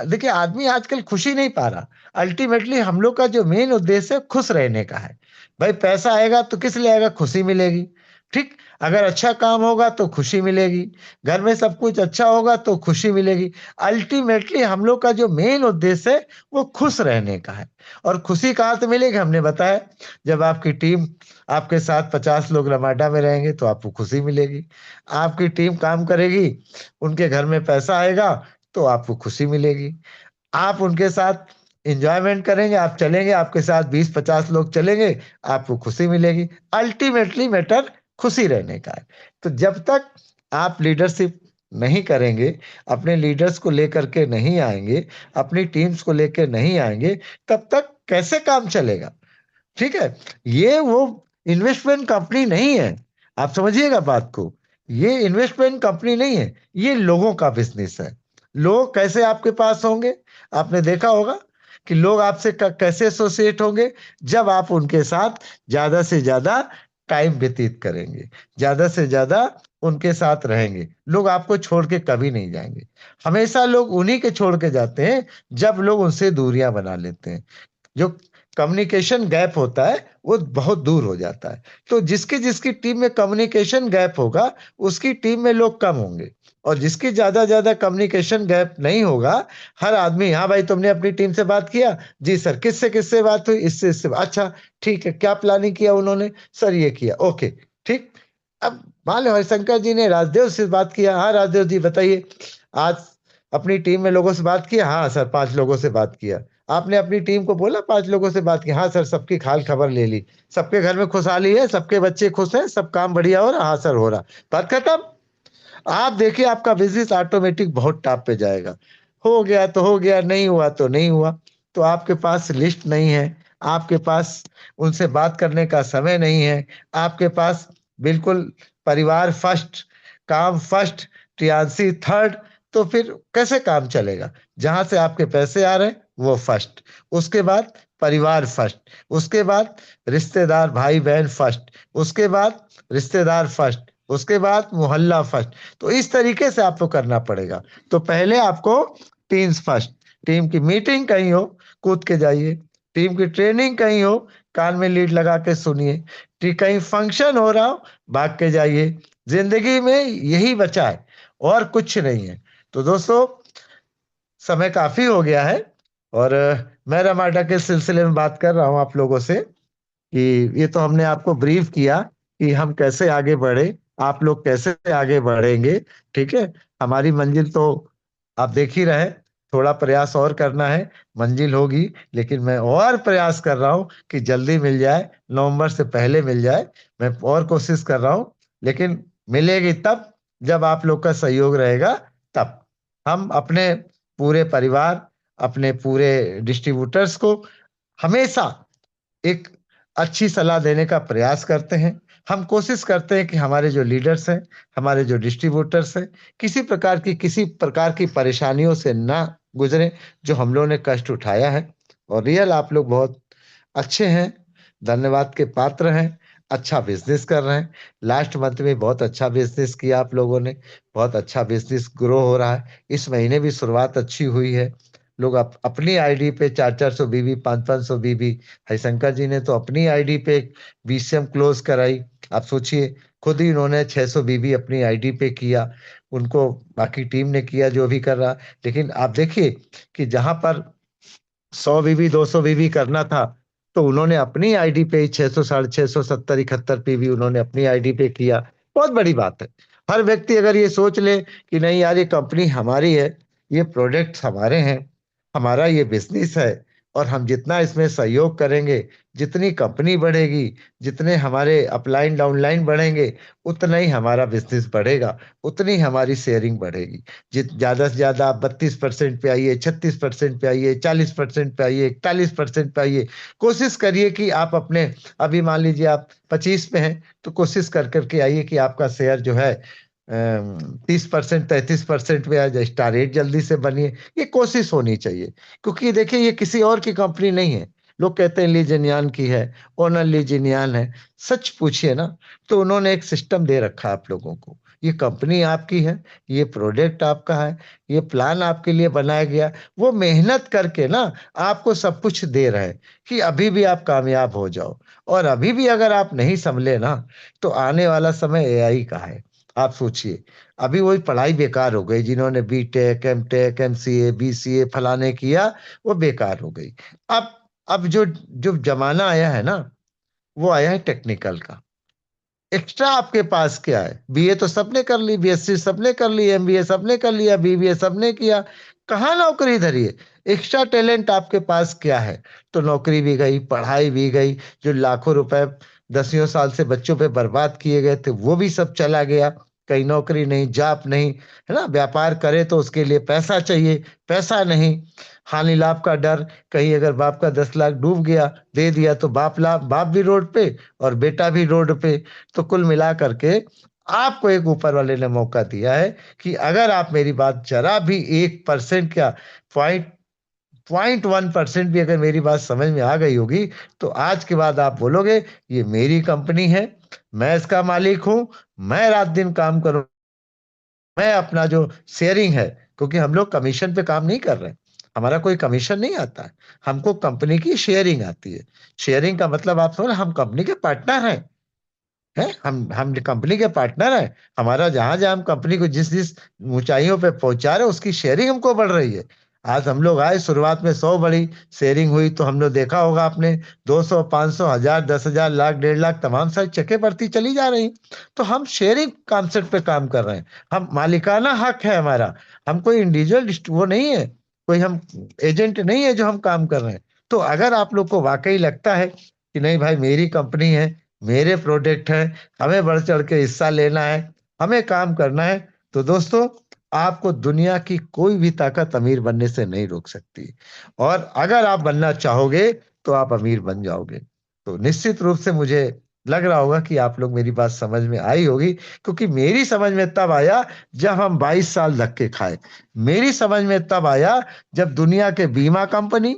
देखिए, आदमी आजकल खुशी नहीं पा रहा। अल्टीमेटली हम लोग का जो मेन उद्देश्य है खुश रहने का है। भाई पैसा आएगा तो किस लिए आएगा, खुशी मिलेगी। ठीक, अगर अच्छा काम होगा तो खुशी मिलेगी, घर में सब कुछ अच्छा होगा तो खुशी मिलेगी। अल्टीमेटली हम लोग का जो मेन उद्देश्य है वो खुश रहने का है। और खुशी कहाँ से मिलेगी, हमने बताया, जब आपकी टीम आपके साथ 50 लोग रमाडा में रहेंगे तो आपको खुशी मिलेगी। आपकी टीम काम करेगी, उनके घर में पैसा आएगा तो आपको खुशी मिलेगी। आप उनके साथ इंजॉयमेंट करेंगे, आप चलेंगे, आपके साथ 20-50 लोग चलेंगे, आपको खुशी मिलेगी। अल्टीमेटली मैटर खुशी रहने का है। तो जब तक आप लीडरशिप नहीं करेंगे, अपने लीडर्स को लेकर के नहीं आएंगे, अपनी टीम्स को लेकर नहीं आएंगे, तब तक कैसे काम चलेगा। ठीक है, ये वो इन्वेस्टमेंट कंपनी नहीं है, आप समझिएगा बात को। ये इन्वेस्टमेंट कंपनी नहीं है, ये लोगों का बिजनेस है। लोग कैसे आपके पास होंगे, आपने देखा होगा कि लोग आपसे कैसे एसोसिएट होंगे, जब आप उनके साथ ज्यादा से ज्यादा टाइम व्यतीत करेंगे, ज्यादा से ज्यादा उनके साथ रहेंगे। लोग आपको छोड़ के कभी नहीं जाएंगे। हमेशा लोग उन्हीं के छोड़ के जाते हैं जब लोग उनसे दूरियां बना लेते हैं। जो कम्युनिकेशन गैप होता है वो बहुत दूर हो जाता है। तो जिसकी जिसकी टीम में कम्युनिकेशन गैप होगा, उसकी टीम में लोग कम होंगे। और जिसकी ज्यादा ज्यादा कम्युनिकेशन गैप नहीं होगा, हर आदमी, हाँ भाई तुमने अपनी टीम से बात किया, जी सर, किससे किससे बात हुई, इससे इससे, अच्छा ठीक है, क्या प्लानिंग किया उन्होंने, सर ये किया, ओके ठीक। अब मान लो हरिशंकर जी ने राजदेव से बात किया, हाँ राजदेव जी बताइए, आज अपनी टीम में लोगों से बात किया, हाँ सर 5 लोगों से बात किया। आपने अपनी टीम को बोला 5 लोगों से बात की, हाँ सर सबकी हाल खबर ले ली, सबके घर में खुशहाली है, सबके बच्चे खुश हैं, सब काम बढ़िया हो रहा, हाँ सर हो रहा, बात खत्म। आप देखिए आपका बिजनेस ऑटोमेटिक बहुत टॉप पे जाएगा। हो गया तो हो गया, नहीं हुआ तो नहीं हुआ। तो आपके पास लिस्ट नहीं है, आपके पास उनसे बात करने का समय नहीं है, आपके पास बिल्कुल परिवार फर्स्ट, काम फर्स्ट, टियासी थर्ड, तो फिर कैसे काम चलेगा। जहां से आपके पैसे आ रहे हैं वो फर्स्ट, उसके बाद परिवार फर्स्ट, उसके बाद रिश्तेदार भाई बहन फर्स्ट, उसके बाद रिश्तेदार फर्स्ट, उसके बाद मोहल्ला फर्स्ट। तो इस तरीके से आपको करना पड़ेगा। तो पहले आपको टीम्स फर्स्ट, टीम की मीटिंग कहीं हो कूद के जाइए, टीम की ट्रेनिंग कहीं हो कान में लीड लगा के सुनिए, कहीं फंक्शन हो रहा हो भाग के जाइए। जिंदगी में यही बचा है और कुछ नहीं है। तो दोस्तों, समय काफी हो गया है और मैं रमाडा के सिलसिले में बात कर रहा हूं आप लोगों से कि ये तो हमने आपको ब्रीफ किया कि हम कैसे आगे बढ़े, आप लोग कैसे आगे बढ़ेंगे। ठीक है, हमारी मंजिल तो आप देख ही रहे, थोड़ा प्रयास और करना है, मंजिल होगी। लेकिन मैं और प्रयास कर रहा हूं कि जल्दी मिल जाए, नवंबर से पहले मिल जाए। मैं और कोशिश कर रहा हूं, लेकिन मिलेगी तब जब आप लोग का सहयोग रहेगा। तब हम अपने पूरे परिवार, अपने पूरे डिस्ट्रीब्यूटर्स को हमेशा एक अच्छी सलाह देने का प्रयास करते हैं। हम कोशिश करते हैं कि हमारे जो लीडर्स हैं, हमारे जो डिस्ट्रीब्यूटर्स हैं, किसी प्रकार की परेशानियों से ना गुजरे जो हम लोगों ने कष्ट उठाया है। और रियल आप लोग बहुत अच्छे हैं, धन्यवाद के पात्र हैं, अच्छा बिजनेस कर रहे हैं। लास्ट मंथ में बहुत अच्छा बिजनेस किया आप लोगों ने, बहुत अच्छा बिजनेस ग्रो हो रहा है। इस महीने भी शुरुआत अच्छी हुई है। लोग अपनी आईडी पे 400-400 बीबी, 500-500 बीबी, हरिशंकर जी ने तो अपनी आईडी पे बीसीएम क्लोज कराई। आप सोचिए, खुद ही उन्होंने 600 बीबी अपनी आईडी पे किया, उनको बाकी टीम ने किया जो भी कर रहा। लेकिन आप देखिए कि जहां पर 100 बीबी 200 बीबी करना था, तो उन्होंने अपनी आईडी पे ही 600, 650, 70, 71 पीवी उन्होंने अपनी आईडी पे किया। बहुत बड़ी बात है। हर व्यक्ति अगर ये सोच ले कि नहीं यार, ये कंपनी हमारी है, ये प्रोडक्ट्स हमारे हैं, हमारा ये बिजनेस है, और हम जितना इसमें सहयोग करेंगे, जितनी कंपनी बढ़ेगी, जितने हमारे अपलाइन डाउनलाइन बढ़ेंगे, उतना ही हमारा बिजनेस बढ़ेगा, उतनी हमारी शेयरिंग बढ़ेगी। जित ज्यादा से ज्यादा आप 32% पे आइए, 36% पे आइए, 40% पे आइए, 41% पे आइए। कोशिश करिए कि आप अपने, अभी मान लीजिए आप 25 पे हैं, तो कोशिश कर करके आइए कि आपका शेयर जो है 30%, 33% पे आ जाए। स्टार रेट जल्दी से बनिए, ये कोशिश होनी चाहिए। क्योंकि देखिए ये किसी और की कंपनी नहीं है। लोग कहते हैं ली जिन्यान की है, ओनर ली जिन्यान है। सच पूछिए ना, तो उन्होंने एक सिस्टम दे रखा है आप लोगों को। ये कंपनी आपकी है, ये प्रोडक्ट आपका है, ये प्लान आपके लिए बनाया गया। वो मेहनत करके ना आपको सब कुछ दे रहे हैं कि अभी भी आप कामयाब हो जाओ। और अभी भी अगर आप नहीं संभले ना, तो आने वाला समय एआई का है। आप सोचिए, अभी वही पढ़ाई बेकार हो गई। जिन्होंने बीटेक, एमटेक, एमसीए, बीसीए फलाने किया, वो बेकार हो गई। अब अब जो जो जमाना आया है ना, वो आया है टेक्निकल का। एक्स्ट्रा आपके पास क्या है? बीए तो सबने कर ली, बीएससी सबने कर ली, एमबीए सबने कर लिया, बीबीए सबने किया। कहाँ नौकरी धरी है? एक्स्ट्रा टैलेंट आपके पास क्या है? तो नौकरी भी गई, पढ़ाई भी गई। जो लाखों रुपए दसियों साल से बच्चों पे बर्बाद किए गए थे, वो भी सब चला गया। कहीं नौकरी नहीं, जॉब नहीं, है ना। व्यापार करे तो उसके लिए पैसा चाहिए, पैसा नहीं। हानि लाभ का डर, कहीं अगर बाप का 10 लाख डूब गया, दे दिया तो बाप भी रोड पे और बेटा भी रोड पे। तो कुल मिला करके आपको एक ऊपर वाले ने मौका दिया है कि अगर आप मेरी बात जरा भी 1% क्या, 0.1% भी अगर मेरी बात समझ में आ गई होगी, तो आज के बाद आप बोलोगे ये मेरी कंपनी है, मैं इसका मालिक हूं, मैं रात दिन काम करूं, मैं अपना जो शेयरिंग है। क्योंकि हम लोग कमीशन पे काम नहीं कर रहे हैं, हमारा कोई कमीशन नहीं आता है। हमको कंपनी की शेयरिंग आती है। शेयरिंग का मतलब आप समझ, हम कंपनी के पार्टनर हैं। हम कंपनी के पार्टनर हैं। हमारा जहां जहां हम कंपनी को जिस जिस ऊंचाइयों पे पहुंचा रहे हैं, उसकी शेयरिंग हमको बढ़ रही है। आज हम लोग आए, शुरुआत में 100 बड़ी शेयरिंग हुई, तो हम लोग देखा होगा आपने, 200, 500, 1000, 10,000, लाख, 1.5 लाख, तमाम सारी चेकें बढ़ती चली जा रही। तो हम शेयरिंग कॉन्सेप्ट पे काम कर रहे हैं। हम मालिकाना हक है हमारा। हम कोई इंडिविजुअल वो नहीं है, कोई हम एजेंट नहीं है जो हम काम कर रहे हैं। तो अगर आप लोग को वाकई लगता है कि नहीं भाई मेरी कंपनी है, मेरे प्रोडक्ट है, हमें बढ़ चढ़ के हिस्सा लेना है, हमें काम करना है, तो दोस्तों आपको दुनिया की कोई भी ताकत अमीर बनने से नहीं रोक सकती। और अगर आप बनना चाहोगे तो आप अमीर बन जाओगे। तो निश्चित रूप से मुझे लग रहा होगा कि आप लोग मेरी बात समझ में आई होगी। क्योंकि मेरी समझ में तब आया जब हम 22 साल धक्के खाए। मेरी समझ में तब आया जब दुनिया के बीमा कंपनी,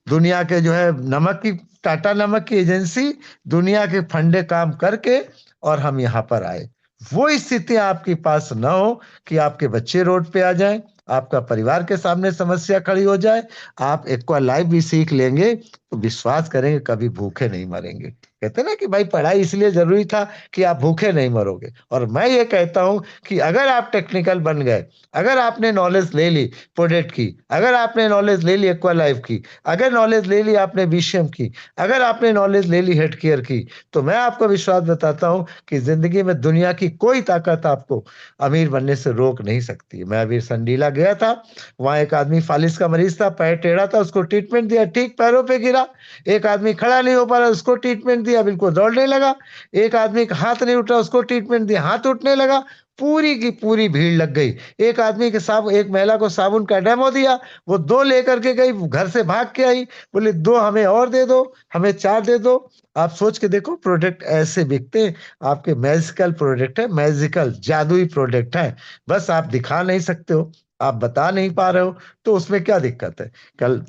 दुनिया के जो है नमक की, टाटा नमक की एजेंसी, दुनिया के फंडे काम करके और हम यहाँ पर आए। वो स्थिति आपके पास ना हो कि आपके बच्चे रोड पे आ जाएं, आपका परिवार के सामने समस्या खड़ी हो जाए। आप एक्वा लाइफ भी सीख लेंगे तो विश्वास करेंगे कभी भूखे नहीं मरेंगे। कहते ना कि भाई पढ़ाई इसलिए जरूरी था कि आप भूखे नहीं मरोगे। और मैं ये कहता हूं कि अगर आप टेक्निकल बन गए, अगर आपने नॉलेज ले ली प्रोडक्ट की, अगर आपने नॉलेज ले ली एक्वा लाइफ की, अगर नॉलेज ले ली आपने बीसीएम की, अगर आपने नॉलेज ले ली हेल्थ केयर की, तो मैं आपको विश्वास बताता हूं कि जिंदगी में दुनिया की कोई ताकत आपको अमीर बनने से रोक नहीं सकती। मैं अभी संडीला गया था, वहां एक आदमी फालिस का मरीज था, पैर टेढ़ा था, उसको ट्रीटमेंट दिया, ठीक पैरों पे गिरा। एक आदमी खड़ा नहीं हो पा रहा, उसको ट्रीटमेंट दिया, बिल्कुल दौड़ने लगा। एक आदमी का हाथ नहीं उठ रहा, उसको ट्रीटमेंट दिया, हाथ उठने लगा। पूरी की पूरी भीड़ लग गई। एक आदमी के साथ एक महिला को साबुन का डेमो दिया, वो 2 लेकर के गई, घर से भाग के आई, बोले 2 हमें और दे दो, हमें 4 दे दो। आप सोच के देखो, प्रोडक्ट ऐसे बिकते हैं। आपके मैजिकल प्रोडक्ट है, मैजिकल जादुई प्रोडक्ट है। बस आप दिखा नहीं सकते हो, आप बता नहीं पा रहे हो, तो उसमें क्या दिक्कत है? कल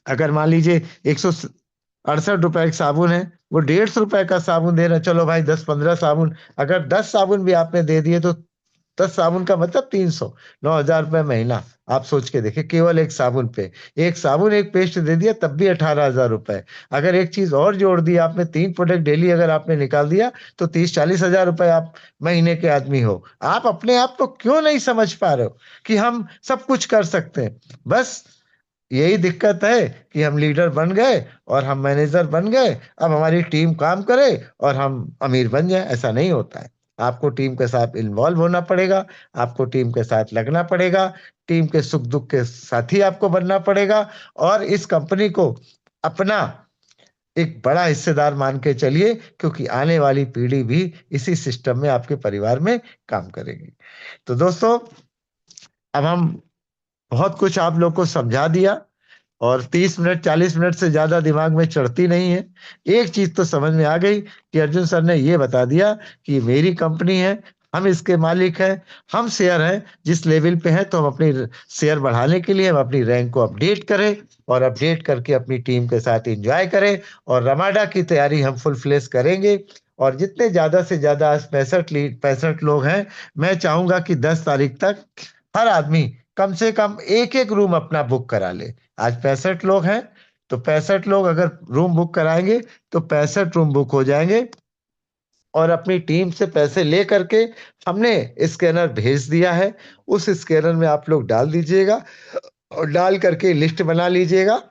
अगर मान लीजिए 168 रुपए का साबुन है, वो 150 रुपए का साबुन दे रहे हैं, चलो भाई 10-15 साबुन, अगर 10 साबुन भी आपने दे दिए तो 10 साबुन का मतलब 300, 9,000 रुपए महीना। आप सोच के देखिए, केवल एक साबुन पे, एक साबुन एक पेस्ट दे दिया तब भी 18,000 रुपए। अगर एक चीज और जोड़ दी आपने, 3 प्रोडक्ट डेली अगर आपने निकाल दिया, तो 30-40 हजार रुपए आप महीने के आदमी हो। आप अपने आप को क्यों नहीं समझ पा रहे हो कि हम सब कुछ कर सकते हैं? बस यही दिक्कत है कि हम लीडर बन गए और हम मैनेजर बन गए, अब हमारी टीम काम करे और हम अमीर बन जाए। ऐसा नहीं होता है। आपको टीम के साथ इन्वॉल्व होना पड़ेगा, आपको टीम के साथ लगना पड़ेगा, टीम के सुख दुख के साथी आपको बनना पड़ेगा, और इस कंपनी को अपना एक बड़ा हिस्सेदार मान के चलिए, क्योंकि आने वाली पीढ़ी भी इसी सिस्टम में आपके परिवार में काम करेगी। तो दोस्तों, अब हम बहुत कुछ आप लोग को समझा दिया, और 30 मिनट 40 मिनट से ज्यादा दिमाग में चढ़ती नहीं है। एक चीज तो समझ में आ गई कि अर्जुन सर ने ये बता दिया कि ये मेरी कंपनी है, हम इसके मालिक हैं, हम शेयर हैं जिस लेवल पे हैं, तो हम अपनी शेयर बढ़ाने के लिए हम अपनी रैंक को अपडेट करें, और अपडेट करके अपनी टीम के साथ एंजॉय करें, और रमाडा की तैयारी हम फुल फ्लेश करेंगे। और जितने ज्यादा से ज्यादा 65 लोग हैं, मैं चाहूंगा कि 10 तारीख तक हर आदमी कम से कम एक एक रूम अपना बुक करा ले। आज 65 लोग हैं, तो 65 लोग अगर रूम बुक कराएंगे तो 65 रूम बुक हो जाएंगे, और अपनी टीम से पैसे ले करके हमने स्कैनर भेज दिया है, उस स्कैनर में आप लोग डाल दीजिएगा, और डाल करके लिस्ट बना लीजिएगा।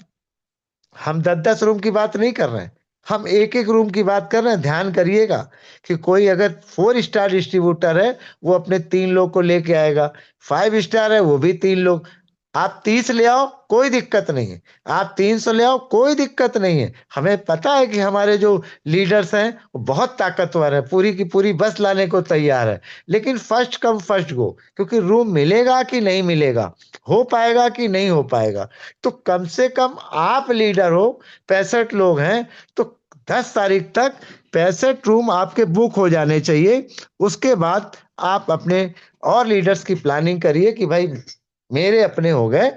हम 10-10 रूम की बात नहीं कर रहे हैं, हम एक एक रूम की बात कर रहे हैं। ध्यान करिएगा कि कोई अगर 4 स्टार डिस्ट्रीब्यूटर है, वो अपने 3 लोग को लेके आएगा, 5 स्टार है, वो भी 3 लोग। आप 30 ले आओ, कोई दिक्कत नहीं है, आप 300 ले आओ, कोई दिक्कत नहीं है। हमें पता है कि हमारे जो लीडर्स हैं वो बहुत ताकतवर है, पूरी की पूरी बस लाने को तैयार है, लेकिन फर्स्ट कम फर्स्ट गो, क्योंकि रूम मिलेगा कि नहीं मिलेगा, हो पाएगा कि नहीं हो पाएगा। तो कम से कम आप लीडर हो, 65 लोग हैं, तो 10 तारीख तक 65 रूम आपके बुक हो जाने चाहिए। उसके बाद आप अपने और लीडर्स की प्लानिंग करिए कि भाई मेरे अपने हो गए,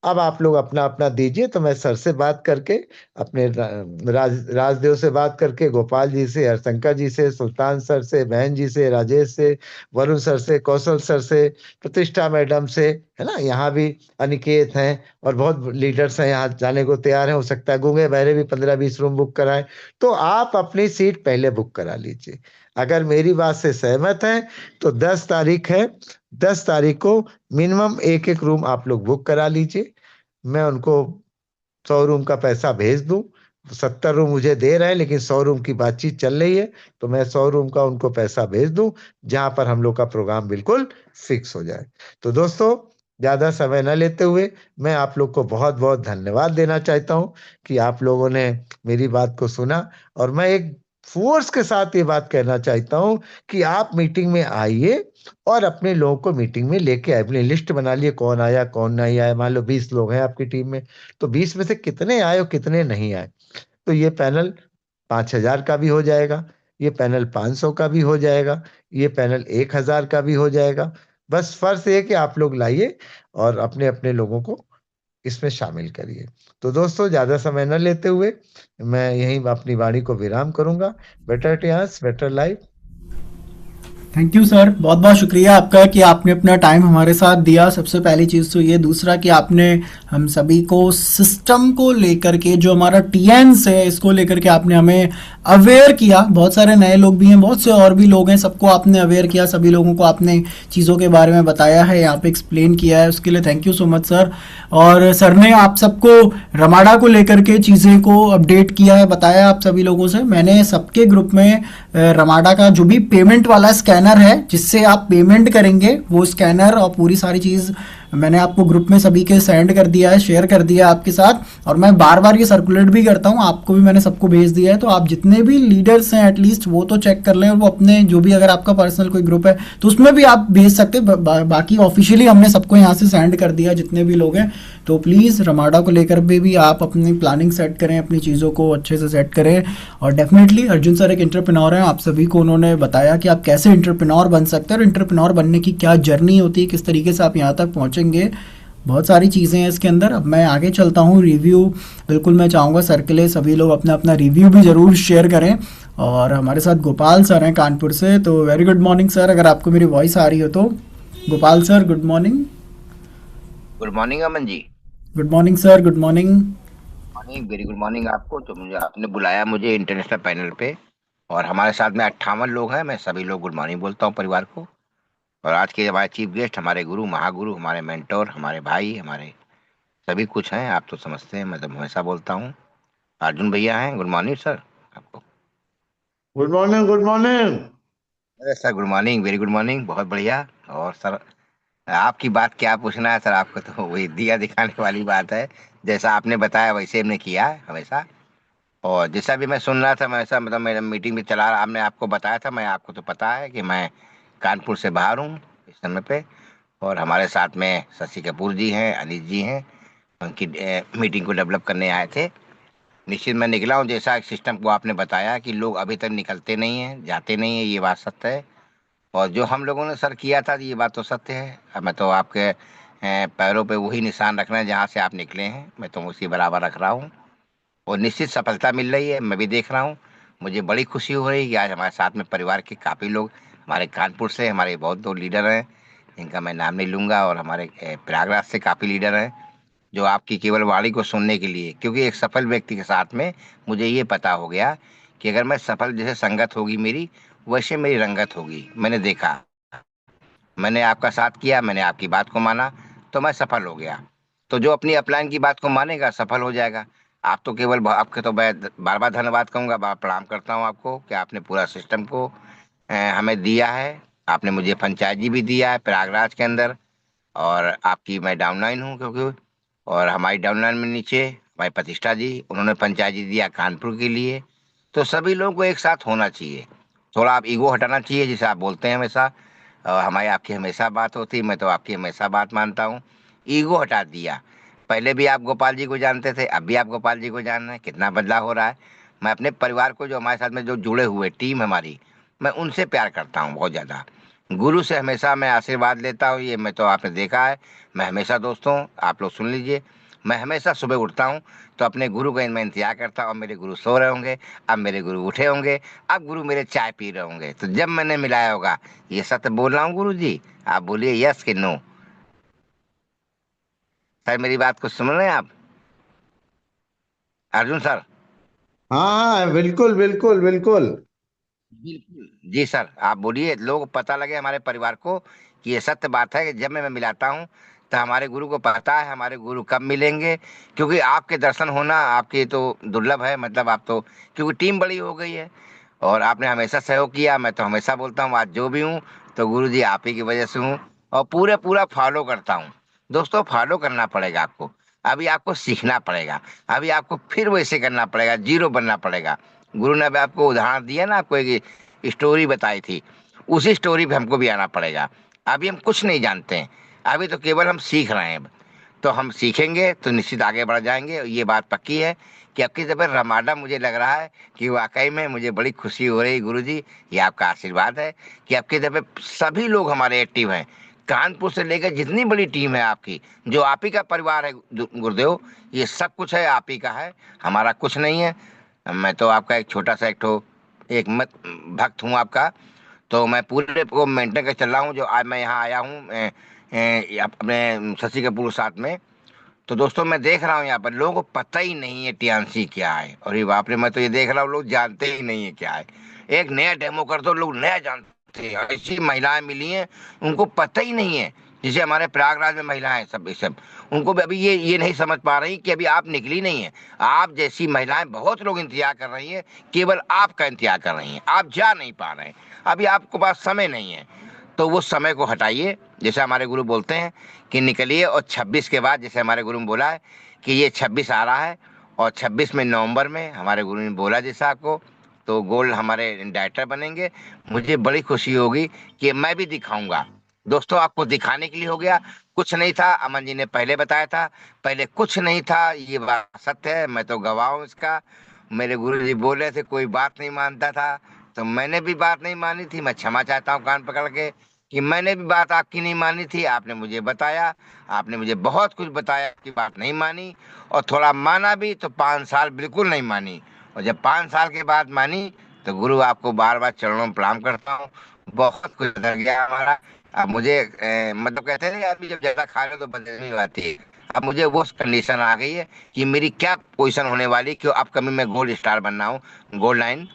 अब आप लोग अपना अपना दीजिए। तो मैं सर से बात करके, अपने राजदेव से बात करके, गोपाल जी से, हरशंकर जी से, सुल्तान सर से, बहन जी से, राजेश से, वरुण सर से, कौशल सर से, प्रतिष्ठा मैडम से, है ना, यहाँ भी अनिकेत हैं, और बहुत लीडर्स हैं यहाँ जाने को तैयार हैं। हो सकता है गूंगे बहरे भी 15-20 रूम बुक कराएं। तो आप अपनी सीट पहले बुक करा लीजिए। अगर मेरी बात से सहमत हैं तो 10 तारीख है, 10 तारीख को मिनिमम एक एक रूम आप लोग बुक करा लीजिए। मैं उनको 100 रूम का पैसा भेज दूं, 70 रूम मुझे दे रहे हैं, लेकिन 100 रूम की बातचीत चल रही है, तो मैं 100 रूम का उनको पैसा भेज दूं, जहां पर हम लोग का प्रोग्राम बिल्कुल फिक्स हो जाए। तो दोस्तों, ज्यादा समय न लेते हुए मैं आप लोग को बहुत बहुत धन्यवाद देना चाहता हूं कि आप लोगों ने मेरी बात को सुना। और मैं एक फोर्स के साथ ये बात कहना चाहता हूं कि आप मीटिंग में आइए, और अपने लोगों को मीटिंग में लेके आए। अपनी लिस्ट बना लिए, कौन आया कौन नहीं आया। मान लो 20 लोग हैं आपकी टीम में, तो 20 में से कितने आए और कितने नहीं आए। तो ये पैनल 5,000 का भी हो जाएगा, ये पैनल 500 का भी हो जाएगा, ये पैनल 1,000 का भी हो जाएगा। बस फर्ज ये है कि आप लोग लाइए और अपने अपने लोगों को इसमें शामिल करिए। तो दोस्तों, ज्यादा समय न लेते हुए मैं यहीं अपनी वाणी को विराम करूंगा। बेटर टियास, better life. Thank you sir, बहुत बहुत शुक्रिया आपका कि आपने अपना टाइम हमारे साथ दिया। सबसे पहली चीज़ तो ये, दूसरा कि आपने हम सभी को सिस्टम को लेकर के, जो हमारा टीएन्स है, इसको लेकर के आपने हमें अवेयर किया। बहुत सारे नए लोग भी हैं, बहुत से और भी लोग हैं, सबको आपने अवेयर किया, सभी लोगों को आपने चीज़ों के बारे में बताया है, यहाँ पे एक्सप्लेन किया है, उसके लिए thank you so much sir. और सर ने आप सबको रमाडा को लेकर के चीज़ें को अपडेट किया है, बताया आप सभी लोगों से। मैंने सबके ग्रुप में रमाडा का जो भी पेमेंट वाला स्कैनर है, जिससे आप पेमेंट करेंगे, वो स्कैनर और पूरी सारी चीज़ मैंने आपको ग्रुप में सभी के सेंड कर दिया है, शेयर कर दिया है आपके साथ। और मैं बार बार ये सर्कुलेट भी करता हूँ, आपको भी मैंने सबको भेज दिया है। तो आप जितने भी लीडर्स हैं एटलीस्ट वो तो चेक कर लें, और वो अपने जो भी, अगर आपका पर्सनल कोई ग्रुप है तो उसमें भी आप भेज सकते हैं। बाकी ऑफिशियली हमने सबको यहाँ से सेंड कर दिया जितने भी लोग हैं। तो प्लीज़ रमाडा को लेकर भी आप अपनी प्लानिंग सेट करें, अपनी चीज़ों को अच्छे से सेट करें। और डेफिनेटली अर्जुन सर एक एंटरप्रेन्योर हैं, आप सभी को उन्होंने बताया कि आप कैसे एंटरप्रेन्योर बन सकते हैं, और एंटरप्रेन्योर बनने की क्या जर्नी होती है, किस तरीके से आप यहाँ तक पहुँचेंगे। बहुत सारी चीज़ें हैं इसके अंदर। अब मैं आगे चलता हूँ। रिव्यू बिल्कुल मैं चाहूँगा सर के लिए सभी लोग अपना अपना रिव्यू भी ज़रूर शेयर करें। और हमारे साथ गोपाल सर हैं कानपुर से, तो वेरी गुड मॉर्निंग सर, अगर आपको मेरी वॉइस आ रही हो तो। Gopal sir good morning. Good morning Aman ji. Good morning sir, good morning. Morning, very good morning आपको। तो मुझे आपने बुलाया मुझे इंटरनेशनल पैनल पे, और हमारे साथ में 58 लोग हैं। मैं सभी लोग गुड मॉर्निंग बोलता हूँ परिवार को। और आज के हमारे चीफ गेस्ट, हमारे गुरु, महागुरु, हमारे मेंटोर, हमारे भाई, हमारे सभी कुछ हैं। आप तो समझते हैं, मैं तो हमेशा बोलता हूँ। अर्जुन भैया हैं। गुड मॉर्निंग सर आपको। Good morning, good morning. अरे sir, good morning, very good morning, बहुत बढ़िया। और सर, आपकी बात क्या पूछना है सर, आपको तो वही दिया दिखाने वाली बात है। जैसा आपने बताया वैसे हमने किया है हमेशा। और जैसा भी मैं सुन रहा था मैं वैसा, मतलब मेरा मीटिंग भी चला रहा, आपने आपको बताया था, मैं आपको तो पता है कि मैं कानपुर से बाहर हूँ इस समय पे। और हमारे साथ में शशि कपूर जी हैं, अनिल जी हैं। उनकी मीटिंग को डेवलप करने आए थे। निश्चित मैं निकला हूँ, जैसा एक सिस्टम को आपने बताया कि लोग अभी तक निकलते नहीं हैं, जाते नहीं हैं, ये बात सत्य है। और जो हम लोगों ने सर किया था ये बात तो सत्य है। अब मैं तो आपके पैरों पे वही निशान रखना है जहाँ से आप निकले हैं, मैं तो उसी बराबर रख रहा हूँ। और निश्चित सफलता मिल रही है, मैं भी देख रहा हूँ। मुझे बड़ी खुशी हो रही है कि आज हमारे साथ में परिवार के काफ़ी लोग, हमारे कानपुर से हमारे बहुत दो लीडर हैं, इनका मैं नाम नहीं लूंगा, और हमारे प्रयागराज से काफ़ी लीडर हैं, जो आपकी केवल वाणी को सुनने के लिए, क्योंकि एक सफल व्यक्ति के साथ में मुझे ये पता हो गया कि अगर मैं सफल, जैसे संगत होगी मेरी, वैसे मेरी रंगत होगी। मैंने देखा, मैंने आपका साथ किया, मैंने आपकी बात को माना, तो मैं सफल हो गया। तो जो अपनी अपलाइन की बात को मानेगा सफल हो जाएगा। आप तो केवल, आपके तो मैं बार बार धन्यवाद कहूंगा, बार प्रणाम करता हूं आपको कि आपने पूरा सिस्टम को हमें दिया है। आपने मुझे पंचायत जी भी दिया है प्रयागराज के अंदर। और आपकी मैं डाउनलाइन हूँ क्योंकि, और हमारी डाउनलाइन में नीचे हमारी प्रतिष्ठा जी, उन्होंने पंचायत जी दिया कानपुर के लिए। तो सभी लोगों को एक साथ होना चाहिए। थोड़ा आप ईगो हटाना चाहिए, जिसे आप बोलते हैं हमेशा। और हमारी आपकी हमेशा बात होती, मैं तो आपकी हमेशा बात मानता हूँ। ईगो हटा दिया। पहले भी आप गोपाल जी को जानते थे, अब भी आप गोपाल जी को जान रहे हैं, कितना बदलाव हो रहा है। मैं अपने परिवार को, जो हमारे साथ में जो जुड़े हुए टीम हमारी, मैं उनसे प्यार करता हूँ बहुत ज़्यादा। गुरु से हमेशा मैं आशीर्वाद लेता हूँ, ये मैं तो आपने देखा है। मैं हमेशा, दोस्तों आप लोग सुन लीजिए, मैं हमेशा सुबह उठता हूँ तो अपने गुरु का मैं इंतजार करता हूँ। अब मेरे गुरु सो रहे होंगे, अब मेरे गुरु उठे होंगे, अब गुरु मेरे चाय पी रहे होंगे, तो जब मैंने मिलाया होगा, ये सत्य बोल रहा हूँ गुरु जी, आप बोलिए यस कि नो। सर मेरी बात को सुन रहे हैं आप, अर्जुन सर? हाँ हाँ, बिल्कुल बिल्कुल बिल्कुल। बिल्कुल जी सर, आप बोलिए, लोग पता लगे हमारे परिवार को कि ये सत्य बात है कि जब मैं मिलाता हूँ तो हमारे गुरु को पता है हमारे गुरु कब मिलेंगे। क्योंकि आपके दर्शन होना आपके तो दुर्लभ है, मतलब आप तो, क्योंकि टीम बड़ी हो गई है और आपने हमेशा सहयोग किया। मैं तो हमेशा बोलता हूँ आज जो भी हूँ तो गुरु जी आप ही की वजह से हूँ। और पूरे पूरा फॉलो करता हूँ। दोस्तों फॉलो करना पड़ेगा आपको। अभी आपको सीखना पड़ेगा। अभी आपको फिर वैसे करना पड़ेगा, जीरो बनना पड़ेगा। गुरु ने अभी आपको उदाहरण दिया ना, आपको एक स्टोरी बताई थी, उसी स्टोरी पे हमको भी आना पड़ेगा। अभी हम कुछ नहीं जानते हैं, अभी तो केवल हम सीख रहे हैं। तो हम सीखेंगे तो निश्चित आगे बढ़ जाएंगे। ये बात पक्की है कि आपकी जब रमाडा, मुझे लग रहा है कि वाकई में मुझे बड़ी खुशी हो रही गुरु जी। ये आपका आशीर्वाद है कि आपके जब सभी लोग हमारे एक्टिव हैं। कानपुर से लेकर जितनी बड़ी टीम है आपकी, जो आप ही का परिवार है गुरुदेव, ये सब कुछ है आप ही का है, हमारा कुछ नहीं है। मैं तो आपका एक छोटा सा एक मत भक्त हूँ आपका। तो मैं पूरे को मेंटेन कर चल रहा हूँ। जो आज मैं यहाँ आया हूँ अपने शशि कपूर साथ में, तो दोस्तों मैं देख रहा हूँ यहाँ पर लोगों को पता ही नहीं है टीएनसी क्या है। और ये बाप रे, मैं तो ये देख रहा हूँ लोग जानते ही नहीं है क्या है। एक नया डेमो कर दो, लोग नया जानते हैं। ऐसी महिलाएं मिली हैं, उनको पता ही नहीं है। जैसे हमारे प्रयागराज में महिलाएं सब उनको भी अभी ये नहीं समझ पा रही कि अभी आप निकली नहीं है। आप जैसी महिलाएं बहुत लोग इंतजार कर रही हैं, केवल आपका इंतजार कर रही हैं, आप जा नहीं पा रहे हैं। अभी आपके पास समय नहीं है, तो वो समय को हटाइए। जैसे हमारे गुरु बोलते हैं कि निकलिए, और 26 के बाद, जैसे हमारे गुरु ने बोला है कि ये 26 आ रहा है, और 26 में नवंबर में हमारे गुरु ने बोला जैसा आपको, तो गोल्ड हमारे डायरेक्टर बनेंगे। मुझे बड़ी खुशी होगी कि मैं भी दिखाऊंगा। दोस्तों आपको दिखाने के लिए हो गया, कुछ नहीं था। अमन जी ने पहले बताया था, पहले कुछ नहीं था, ये बात सत्य है, मैं तो गवाह हूँ इसका। मेरे गुरु जी बोले थे कोई बात नहीं मानता था, तो मैंने भी बात नहीं मानी थी। मैं क्षमा चाहता हूँ कान पकड़ के कि मैंने भी बात आपकी नहीं मानी थी। आपने मुझे बताया, आपने मुझे बहुत कुछ बताया, आपकी बात नहीं मानी। और थोड़ा माना भी तो 5 साल बिल्कुल नहीं मानी। और जब 5 साल के बाद मानी, तो गुरु आपको बार बार चरणों में प्रणाम करता हूँ। बहुत कुछ बदल गया हमारा। अब मुझे मतलब कहते हैं ना आदमी जब ज्यादा खा लो तो बदलनी आती है। अब मुझे वो कंडीशन आ गई है कि मेरी क्या पोजीशन होने वाली, क्यों अपकमिंग में गोल्ड स्टार बनना हूँ, गोल्ड लाइन।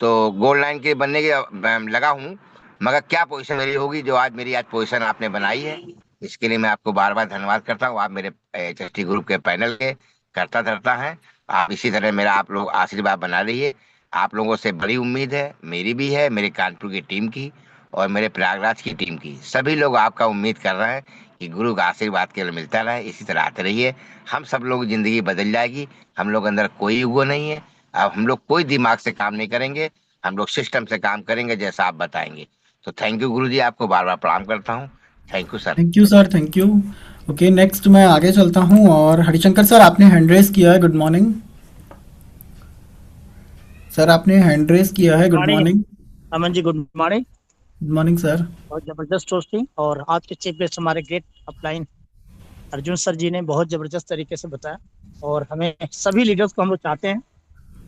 तो गोल्ड लाइन के बनने के लगा हूँ। मगर क्या पोजीशन मेरी होगी, जो आज मेरी पोजीशन आपने बनाई है, इसके लिए मैं आपको बार बार धन्यवाद करता हूँ। आप मेरे एचएसटी ग्रुप के पैनल के करता धरता हैं। आप इसी तरह मेरा आप लोग आशीर्वाद बना रहिए। आप लोगों से बड़ी उम्मीद है, मेरी भी है, मेरे कानपुर की टीम की। और मेरे प्रयागराज की टीम की सभी लोग आपका उम्मीद कर रहे हैं कि गुरु का आशीर्वाद केवल मिलता रहे, इसी तरह आते रहिए। हम सब लोग जिंदगी बदल जाएगी। हम लोग अंदर कोई ईगो नहीं है। अब हम लोग कोई दिमाग से काम नहीं करेंगे, हम लोग सिस्टम से काम करेंगे जैसा आप बताएंगे। तो थैंक यू गुरु जी, आपको बार बार प्रणाम करता हूँ। Thank you sir. Thank you sir, thank you. Okay, next मैं आगे चलता हूँ और हरिशंकर सर आपने हैंड रेस किया है, गुड मॉर्निंग। सर आपने हैंड रेस किया है, good morning morning. Aman ji, good morning. Good morning sir. बहुत जबरदस्त होस्टिंग, और आज के चीफ गेस्ट हमारे great upline Arjun sir ji ने बहुत जबरदस्त तरीके से बताया। और हमें सभी लीडर्स को हम लोग चाहते हैं,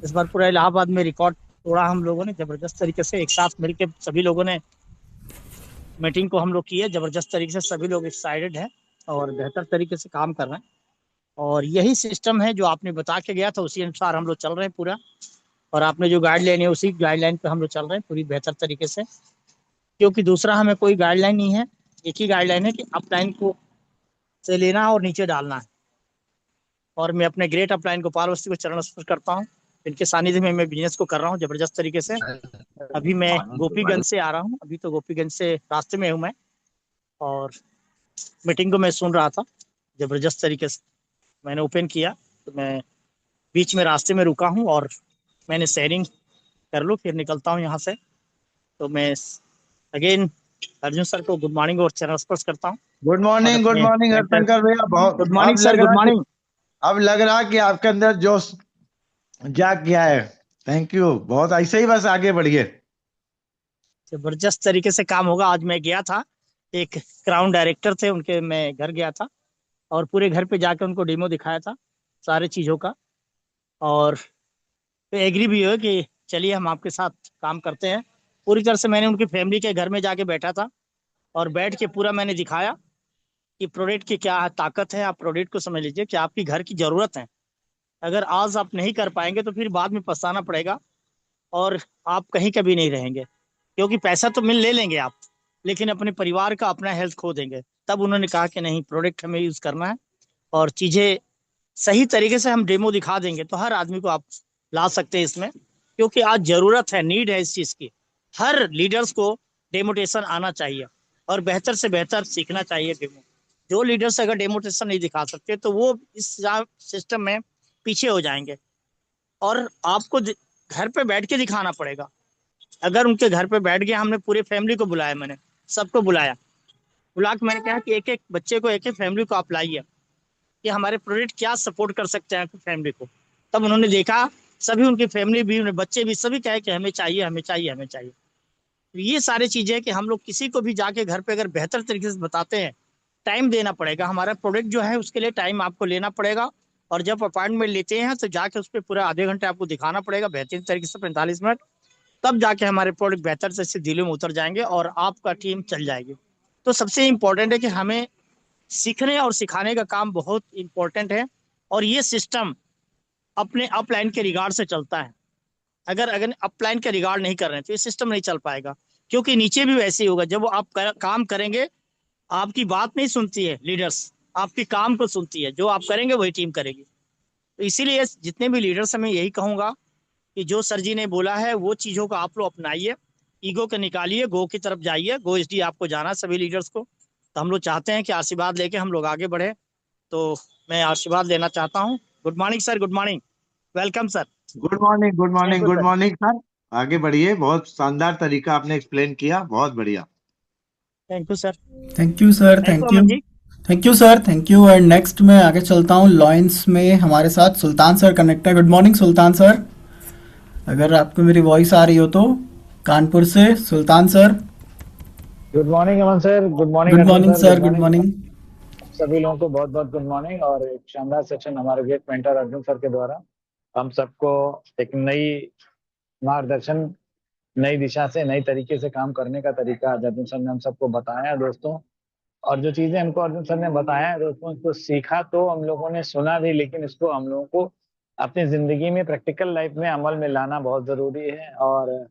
इस बार पूरा इलाहाबाद में रिकॉर्ड तोड़ा हम लोगों ने जबरदस्त तरीके से। एक साथ मिलकर सभी लोगों ने मीटिंग को हम लोग की है जबरदस्त तरीके से। सभी लोग एक्साइटेड हैं और बेहतर तरीके से काम कर रहे हैं। और यही सिस्टम है जो आपने बता के गया था, उसी अनुसार हम लोग चल रहे हैं पूरा। और आपने जो गाइडलाइन है उसी गाइडलाइन पे हम लोग चल रहे हैं पूरी बेहतर तरीके से, क्योंकि दूसरा हमें कोई गाइडलाइन नहीं है। एक ही गाइडलाइन है कि अपलाइन को से लेना और नीचे डालना है। और मैं अपने ग्रेट अपलाइन गोपाल अवस्थी को चरण स्पर्श करता हूँ। इनके सानिध्य में मैं बिजनेस को कर रहा हूँ जबरदस्त तरीके से। अभी मैं गोपीगंज से आ रहा हूँ, अभी तो गोपीगंज से रास्ते में हूँ मैं। और मीटिंग को मैं सुन रहा था जबरदस्त तरीके से। मैंने ओपन किया तो मैं बीच में रास्ते में रुका हूँ और मैंने शेयरिंग कर लूँ, फिर निकलता हूँ यहाँ से। तो मैं अगेन अर्जुन सर को गुड मॉर्निंग और चरण स्पर्श करता हूँ। गुड और मॉर्निंग, गुड अपने मॉर्निंग मेंटर, हरशंकर भैया। बहुत गुड मॉर्निंग अब सर, लग गुड रहा कि मॉर्निंग। आपके अंदर जोश जाग गया है। थैंक यू, बहुत ऐसे ही बस आगे बढ़िए। जबरदस्त तरीके से काम होगा। आज मैं गया था, एक क्राउन डायरेक्टर थे उनके, मैं घर गया था और पूरे घर पे जाकर उनको डेमो दिखाया था सारे चीज़ों का। और एग्री भी हुए कि चलिए हम आपके साथ काम करते हैं। पूरी तरह से मैंने उनकी फैमिली के घर में जाके बैठा था और बैठ के पूरा मैंने दिखाया कि प्रोडक्ट की क्या ताकत है। आप प्रोडक्ट को समझ लीजिए कि आपकी घर की ज़रूरत है। अगर आज आप नहीं कर पाएंगे तो फिर बाद में पछताना पड़ेगा और आप कहीं कभी नहीं रहेंगे। क्योंकि पैसा तो मिल ले लेंगे आप, लेकिन अपने परिवार का, अपना हेल्थ खो देंगे। तब उन्होंने कहा कि नहीं, प्रोडक्ट हमें यूज करना है और चीजें सही तरीके से हम डेमो दिखा देंगे तो हर आदमी को आप ला सकते हैं इसमें। क्योंकि आज जरूरत है, नीड है इस चीज की। हर लीडर्स को डेमोटेशन आना चाहिए और बेहतर से बेहतर सीखना चाहिए डेमो। जो लीडर्स अगर डेमोटेशन नहीं दिखा सकते तो वो इस सिस्टम में पीछे हो जाएंगे। और आपको घर पे बैठ के दिखाना पड़ेगा। अगर उनके घर पे बैठ गया, हमने पूरे फैमिली को बुलाया, मैंने सबको बुलाया, बुला के मैंने कहा कि एक एक बच्चे को, एक एक फैमिली को आप लाइए कि हमारे प्रोजेक्ट क्या सपोर्ट कर सकते हैं फैमिली को। तब उन्होंने देखा, सभी उनकी फैमिली भी, उन्हें बच्चे भी, सभी कहे कि हमें चाहिए, हमें चाहिए, हमें चाहिए। तो ये सारी चीजें कि हम लोग किसी को भी जाके घर पे अगर बेहतर तरीके से बताते हैं, टाइम देना पड़ेगा। हमारा प्रोडक्ट जो है उसके लिए टाइम आपको लेना पड़ेगा। और जब अपॉइंटमेंट लेते हैं तो जाके उस पर पूरा आधे घंटे आपको दिखाना पड़ेगा बेहतरीन तरीके से, 45 मिनट। तब जाके हमारे प्रोडक्ट बेहतर से दिलों में उतर जाएंगे और आपका टीम चल जाएगी। तो सबसे इम्पोर्टेंट है कि हमें सीखने और सिखाने का काम बहुत इम्पोर्टेंट है। और ये सिस्टम अपने अपलाइन के रिगार्ड से चलता है। अगर अगर अपलाइन के रिगार्ड नहीं कर रहे हैं तो ये सिस्टम नहीं चल पाएगा। क्योंकि नीचे भी वैसे ही होगा, जब वो आप काम करेंगे, आपकी बात नहीं सुनती है लीडर्स, आपके काम को सुनती है। जो आप करेंगे वही टीम करेगी। तो इसीलिए जितने भी लीडर्स हैं, मैं यही कहूंगा कि जो सर जी ने बोला है वो चीजों को आप लोग अपनाइए। ईगो को निकालिए, गो की तरफ जाइए। गो एसडी आपको जाना है सभी लीडर्स को। तो हम लोग चाहते हैं कि आशीर्वाद लेके हम लोग आगे बढ़े। तो मैं आशीर्वाद लेना चाहता हूँ। Good morning sir, good morning, welcome sir. Good morning, good thank morning, you good sir. Morning sir. आगे बढ़िए, बहुत शानदार तरीका आपने एक्सप्लेन किया, बहुत बढ़िया। Thank you sir. Thank you sir, thank you thank you. Aman ji. Thank you sir, thank you. And next मैं आगे चलता हूँ, लॉयंस में हमारे साथ सुल्तान सर कनेक्ट है। गुड मॉर्निंग सुल्तान सर, अगर आपको मेरी वॉइस आ रही हो तो। कानपुर से Sultan sir. Good morning Aman sir, good morning good Arjun morning sir, sir, good good morning morning. सभी लोगों को बहुत बहुत गुड मॉर्निंग। और एक शानदार सेशन हमारे ग्रेट मेंटर अर्जुन सर के द्वारा हम सबको एक नई मार्गदर्शन, नई दिशा से, नई तरीके से काम करने का तरीका आज अर्जुन सर ने हम सबको बताया है दोस्तों। और जो चीजें हमको अर्जुन सर ने बताया है दोस्तों, इसको सीखा तो हम लोगों ने, सुना भी, लेकिन इसको हम लोगों को अपनी जिंदगी में, प्रैक्टिकल लाइफ में अमल में लाना बहुत जरूरी है। और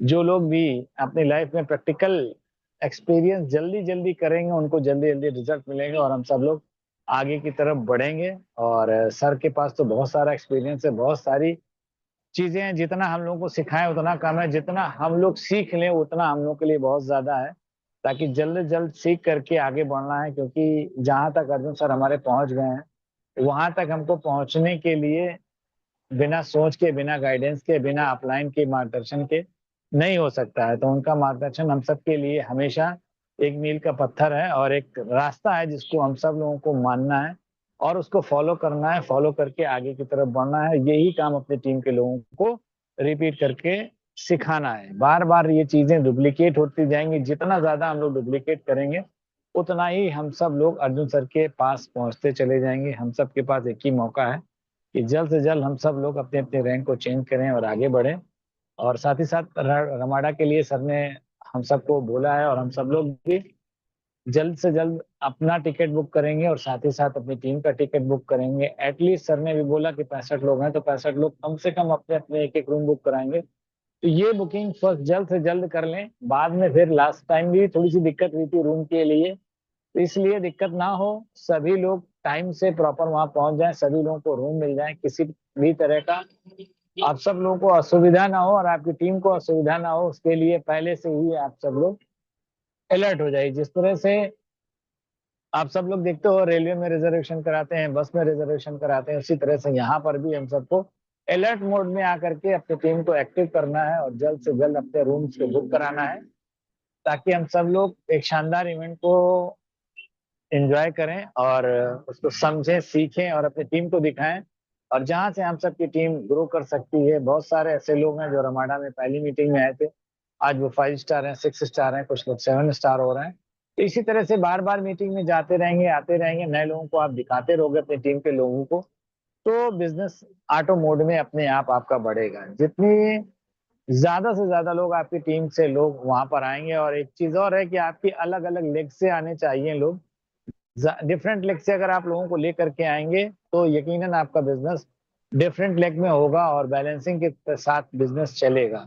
जो लोग भी अपनी लाइफ में प्रैक्टिकल एक्सपीरियंस जल्दी जल्दी करेंगे, उनको जल्दी जल्दी रिजल्ट मिलेंगे और हम सब लोग आगे की तरफ बढ़ेंगे। और सर के पास तो बहुत सारा एक्सपीरियंस है, बहुत सारी चीजें हैं, जितना हम लोग को सिखाएं उतना कम है, जितना हम लोग सीख लें उतना हम लोग के लिए बहुत ज्यादा है, ताकि जल्द से जल्द सीख करके आगे बढ़ना है। क्योंकि जहां तक अर्जुन सर हमारे पहुंच गए हैं, वहां तक हमको पहुंचने के लिए बिना सोच के, बिना गाइडेंस के, बिना अपलाइन के, मार्गदर्शन के नहीं हो सकता है। तो उनका मार्गदर्शन हम सब के लिए हमेशा एक मील का पत्थर है और एक रास्ता है जिसको हम सब लोगों को मानना है और उसको फॉलो करना है, फॉलो करके आगे की तरफ बढ़ना है। यही काम अपने टीम के लोगों को रिपीट करके सिखाना है। बार बार ये चीजें डुप्लीकेट होती जाएंगी, जितना ज्यादा हम लोग डुप्लीकेट करेंगे उतना ही हम सब लोग अर्जुन सर के पास पहुंचते चले जाएंगे। हम सब के पास एक ही मौका है कि जल्द से जल्द हम सब लोग अपने अपने रैंक को चेंज करें और आगे बढ़ें। और साथ ही साथ रमाडा के लिए सर ने हम सबको बोला है और हम सब लोग भी जल्द से जल्द अपना टिकट बुक करेंगे और साथ ही साथ अपनी टीम का टिकट बुक करेंगे। एटलीस्ट सर ने भी बोला कि 65 लोग हैं तो 65 लोग कम से कम अपने अपने एक एक रूम बुक कराएंगे। तो ये बुकिंग फर्स्ट जल्द से जल्द कर लें। बाद में फिर लास्ट टाइम भी थोड़ी सी दिक्कत हुई थी रूम के लिए, तो इसलिए दिक्कत ना हो, सभी लोग टाइम से प्रॉपर वहां पहुंच जाएं, सभी लोगों को रूम मिल जाए, किसी भी तरह का आप सब लोगों को असुविधा ना हो और आपकी टीम को असुविधा ना हो, उसके लिए पहले से ही आप सब लोग अलर्ट हो जाइए। जिस तरह से आप सब लोग देखते हो रेलवे में रिजर्वेशन कराते हैं, बस में रिजर्वेशन कराते हैं, उसी तरह से यहाँ पर भी हम सबको अलर्ट मोड में आकर के अपनी टीम को एक्टिव करना है और जल्द से जल्द अपने रूम्स को बुक कराना है, ताकि हम सब लोग एक शानदार इवेंट को एंजॉय करें और उसको समझें, सीखें और अपनी टीम को दिखाएं। और जहां से हम सबकी टीम ग्रो कर सकती है, बहुत सारे ऐसे लोग हैं जो रमाडा में पहली मीटिंग में आए थे, आज वो 5 स्टार हैं, 6 स्टार हैं, कुछ लोग 7 स्टार हो रहे हैं। तो इसी तरह से बार बार मीटिंग में जाते रहेंगे, आते रहेंगे, नए लोगों को आप दिखाते रहोगे अपनी टीम के लोगों को, तो बिजनेस ऑटो मोड में अपने आप आपका बढ़ेगा। जितनी ज्यादा से ज्यादा लोग आपकी टीम से लोग वहां पर आएंगे। और एक चीज और है कि आपकी अलग अलग लेग से आने चाहिए लोग, डिफरेंट लेग से अगर आप लोगों को लेकर के आएंगे तो यकीनन आपका बिजनेस डिफरेंट लेग में होगा और बैलेंसिंग के साथ बिजनेस चलेगा।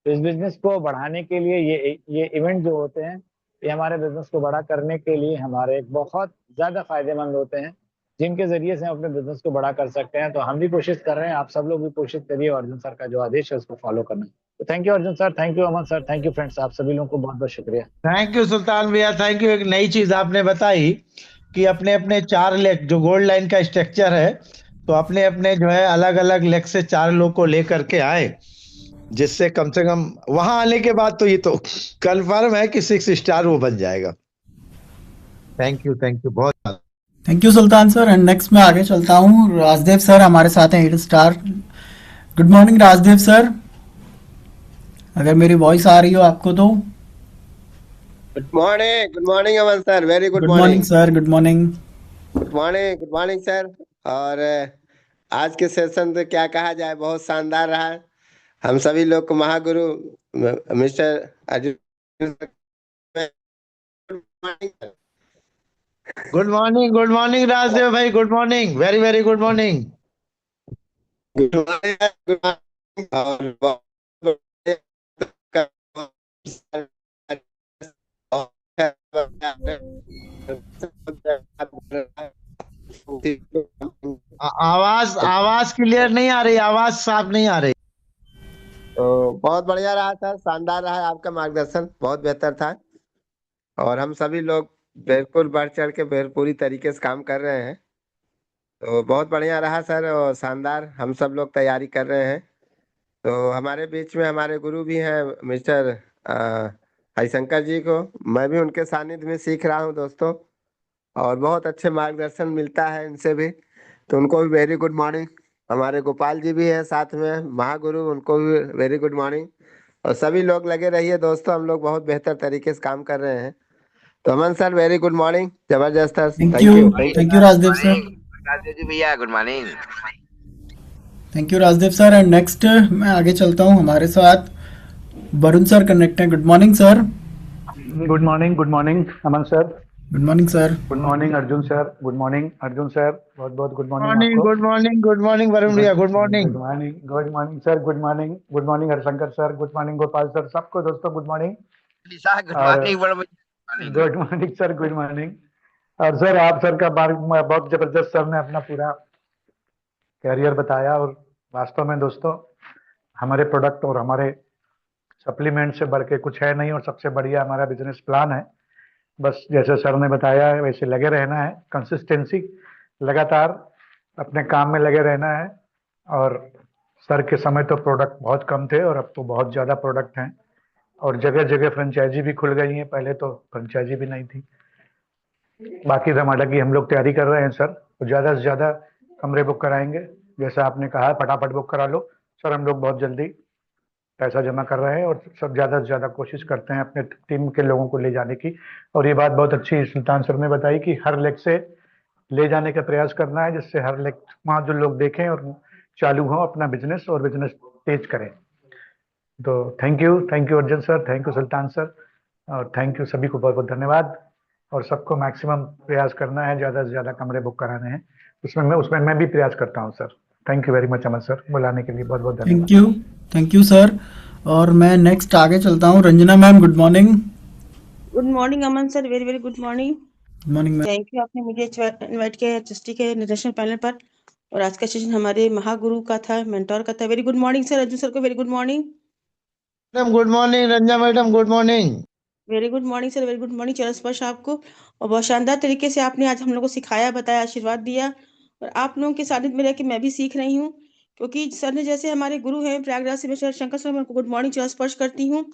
तो इस बिजनेस को बढ़ाने के लिए ये इवेंट जो होते हैं, ये हमारे बिजनेस को बड़ा करने के लिए हमारे बहुत ज्यादा फायदेमंद होते हैं, जिनके जरिए से हम अपने बिजनेस को बड़ा कर सकते हैं। तो हम भी कोशिश कर रहे हैं, आप सब लोग भी कोशिश करिए और अर्जुन सर का जो आदेश है उसको फॉलो करना। तो thank you Arjun sir, thank you Aman sir, thank you friends, आप सभी लोगों को बहुत बहुत शुक्रिया। थैंक यू सुल्तान भैया, थैंक यू। एक नई चीज आपने बताई कि अपने अपने 4 लेग जो गोल्ड लाइन का स्ट्रक्चर है, तो अपने अपने जो है अलग अलग लेग से 4 लोग को लेकर के आए, जिससे कम से कम वहां आने के बाद तो ये तो कंफर्म है कि 6 स्टार वो बन जाएगा। थैंक यू बहुत। Thank you Sultan sir. And next मैं आगे चलता हूँ, राजदेव सर हमारे साथ हैं 8 star. Good morning Rajdev sir, अगर मेरी वॉइस आ रही हो आपको तो। Good morning Aman sir, very good good morning morning. Sir, good morning. Good morning sir. और आज के सेशन तो क्या कहा जाए, बहुत शानदार रहा। हम सभी लोग को महागुरु mister Arjun good morning Rajdev भाई, good morning, very very good morning. Good morning और आवाज क्लियर नहीं आ रही, आवाज साफ नहीं आ रही। तो बहुत बढ़िया रहा सर, शानदार रहा, आपका मार्गदर्शन बहुत बेहतर था और हम सभी लोग बिल्कुल बढ़ चढ़ के पूरी तरीके से काम कर रहे हैं। तो बहुत बढ़िया रहा सर और शानदार, हम सब लोग तैयारी कर रहे हैं। तो हमारे बीच में हमारे गुरु भी हैं मिस्टर हरिशंकर जी को, मैं भी उनके सानिध्य में सीख रहा हूँ दोस्तों, और बहुत अच्छे मार्गदर्शन मिलता है इनसे भी, तो उनको भी वेरी गुड मॉर्निंग। हमारे गोपाल जी भी हैं साथ में महागुरु, उनको भी वेरी गुड मॉर्निंग। और सभी लोग लगे रहिए दोस्तों, हम लोग बहुत बेहतर तरीके से काम कर रहे हैं। तो Aman sir very good morning, जबरदस्त sir, thank you Rajdev sir. Rajdev ji भैया good morning. Thank you Rajdev sir. And next मैं आगे चलता हूँ, हमारे साथ वरुण सर कनेक्ट हैं। Good morning sir. Good morning Aman sir. Good morning sir. Good morning Arjun sir. Good morning Arjun sir, बहुत बहुत गुड मॉर्निंग आपको। गुड मॉर्निंग वरुण भैया, good morning. Good morning sir, good morning Harishankar sir, good morning Gopal sir, सबको दोस्तों good morning. Good morning good morning sir, good morning. और sir आप sir का बहुत जबरदस्त, सर ने अपना पूरा कैरियर बताया और वास्तव में दोस्तों हमारे प्रोडक्ट और हमारे सप्लीमेंट से बढ़ के कुछ है नहीं, और सबसे बढ़िया हमारा बिजनेस प्लान है। बस जैसे सर ने बताया है वैसे लगे रहना है, कंसिस्टेंसी, लगातार अपने काम में लगे रहना है। और सर के समय तो प्रोडक्ट बहुत कम थे और अब तो बहुत ज़्यादा प्रोडक्ट हैं, और जगह जगह फ्रेंचाइजी भी खुल गई है, पहले तो फ्रेंचाइजी भी नहीं थी। बाकी रमाडा की हम लोग तैयारी कर रहे हैं सर, तो ज़्यादा से ज़्यादा कमरे बुक कराएंगे, जैसा आपने कहा फटाफट बुक करा लो सर। हम लोग बहुत जल्दी पैसा जमा कर रहे हैं और सब ज़्यादा से ज़्यादा कोशिश करते हैं अपने टीम के लोगों को ले जाने की। और ये बात बहुत अच्छी सुल्तान सर ने बताई कि हर लेग से ले जाने का प्रयास करना है, जिससे हर लेग वहाँ जो लोग देखें और चालू हो अपना बिजनेस और बिजनेस तेज करें। तो thank you Arjun sir, thank you Sultan sir, और थैंक यू सभी को बहुत बहुत धन्यवाद। और सबको मैक्सिमम प्रयास करना है, ज़्यादा से ज़्यादा कमरे बुक कराने हैं, उसमें मैं भी प्रयास करता हूँ sir. Thank you very much Aman sir, बुलाने के लिए बहुत बहुत धन्यवाद। Thank you sir. और मैं नेक्स्ट आगे चलता हूँ। Ranjana ma'am, good morning. Good morning Aman sir, very very good morning. Good morning ma'am. Thank you, आपने मुझे इनवाइट किया एचएसटी के नेशनल पैनल पर। और आज का सेशन हमारे महागुरु का था, मेंटोर का था। Very good morning sir, Arjun sir को very good morning. Madam good morning, Ranjana madam good morning. Very good morning sir, very good morning. चरण स्पर्श आपको, और बहुत शानदार तरीके से आपने आज हम लोग को सिखाया, बताया, आशीर्वाद दिया। और आप लोगों के सानिध्य में रह के मैं भी सीख रही हूँ, क्योंकि सर ने जैसे हमारे गुरु हैं प्रयागराज से मिस्टर शंकर सर, मैं उनको गुड मॉर्निंग चरण स्पर्श करती हूँ।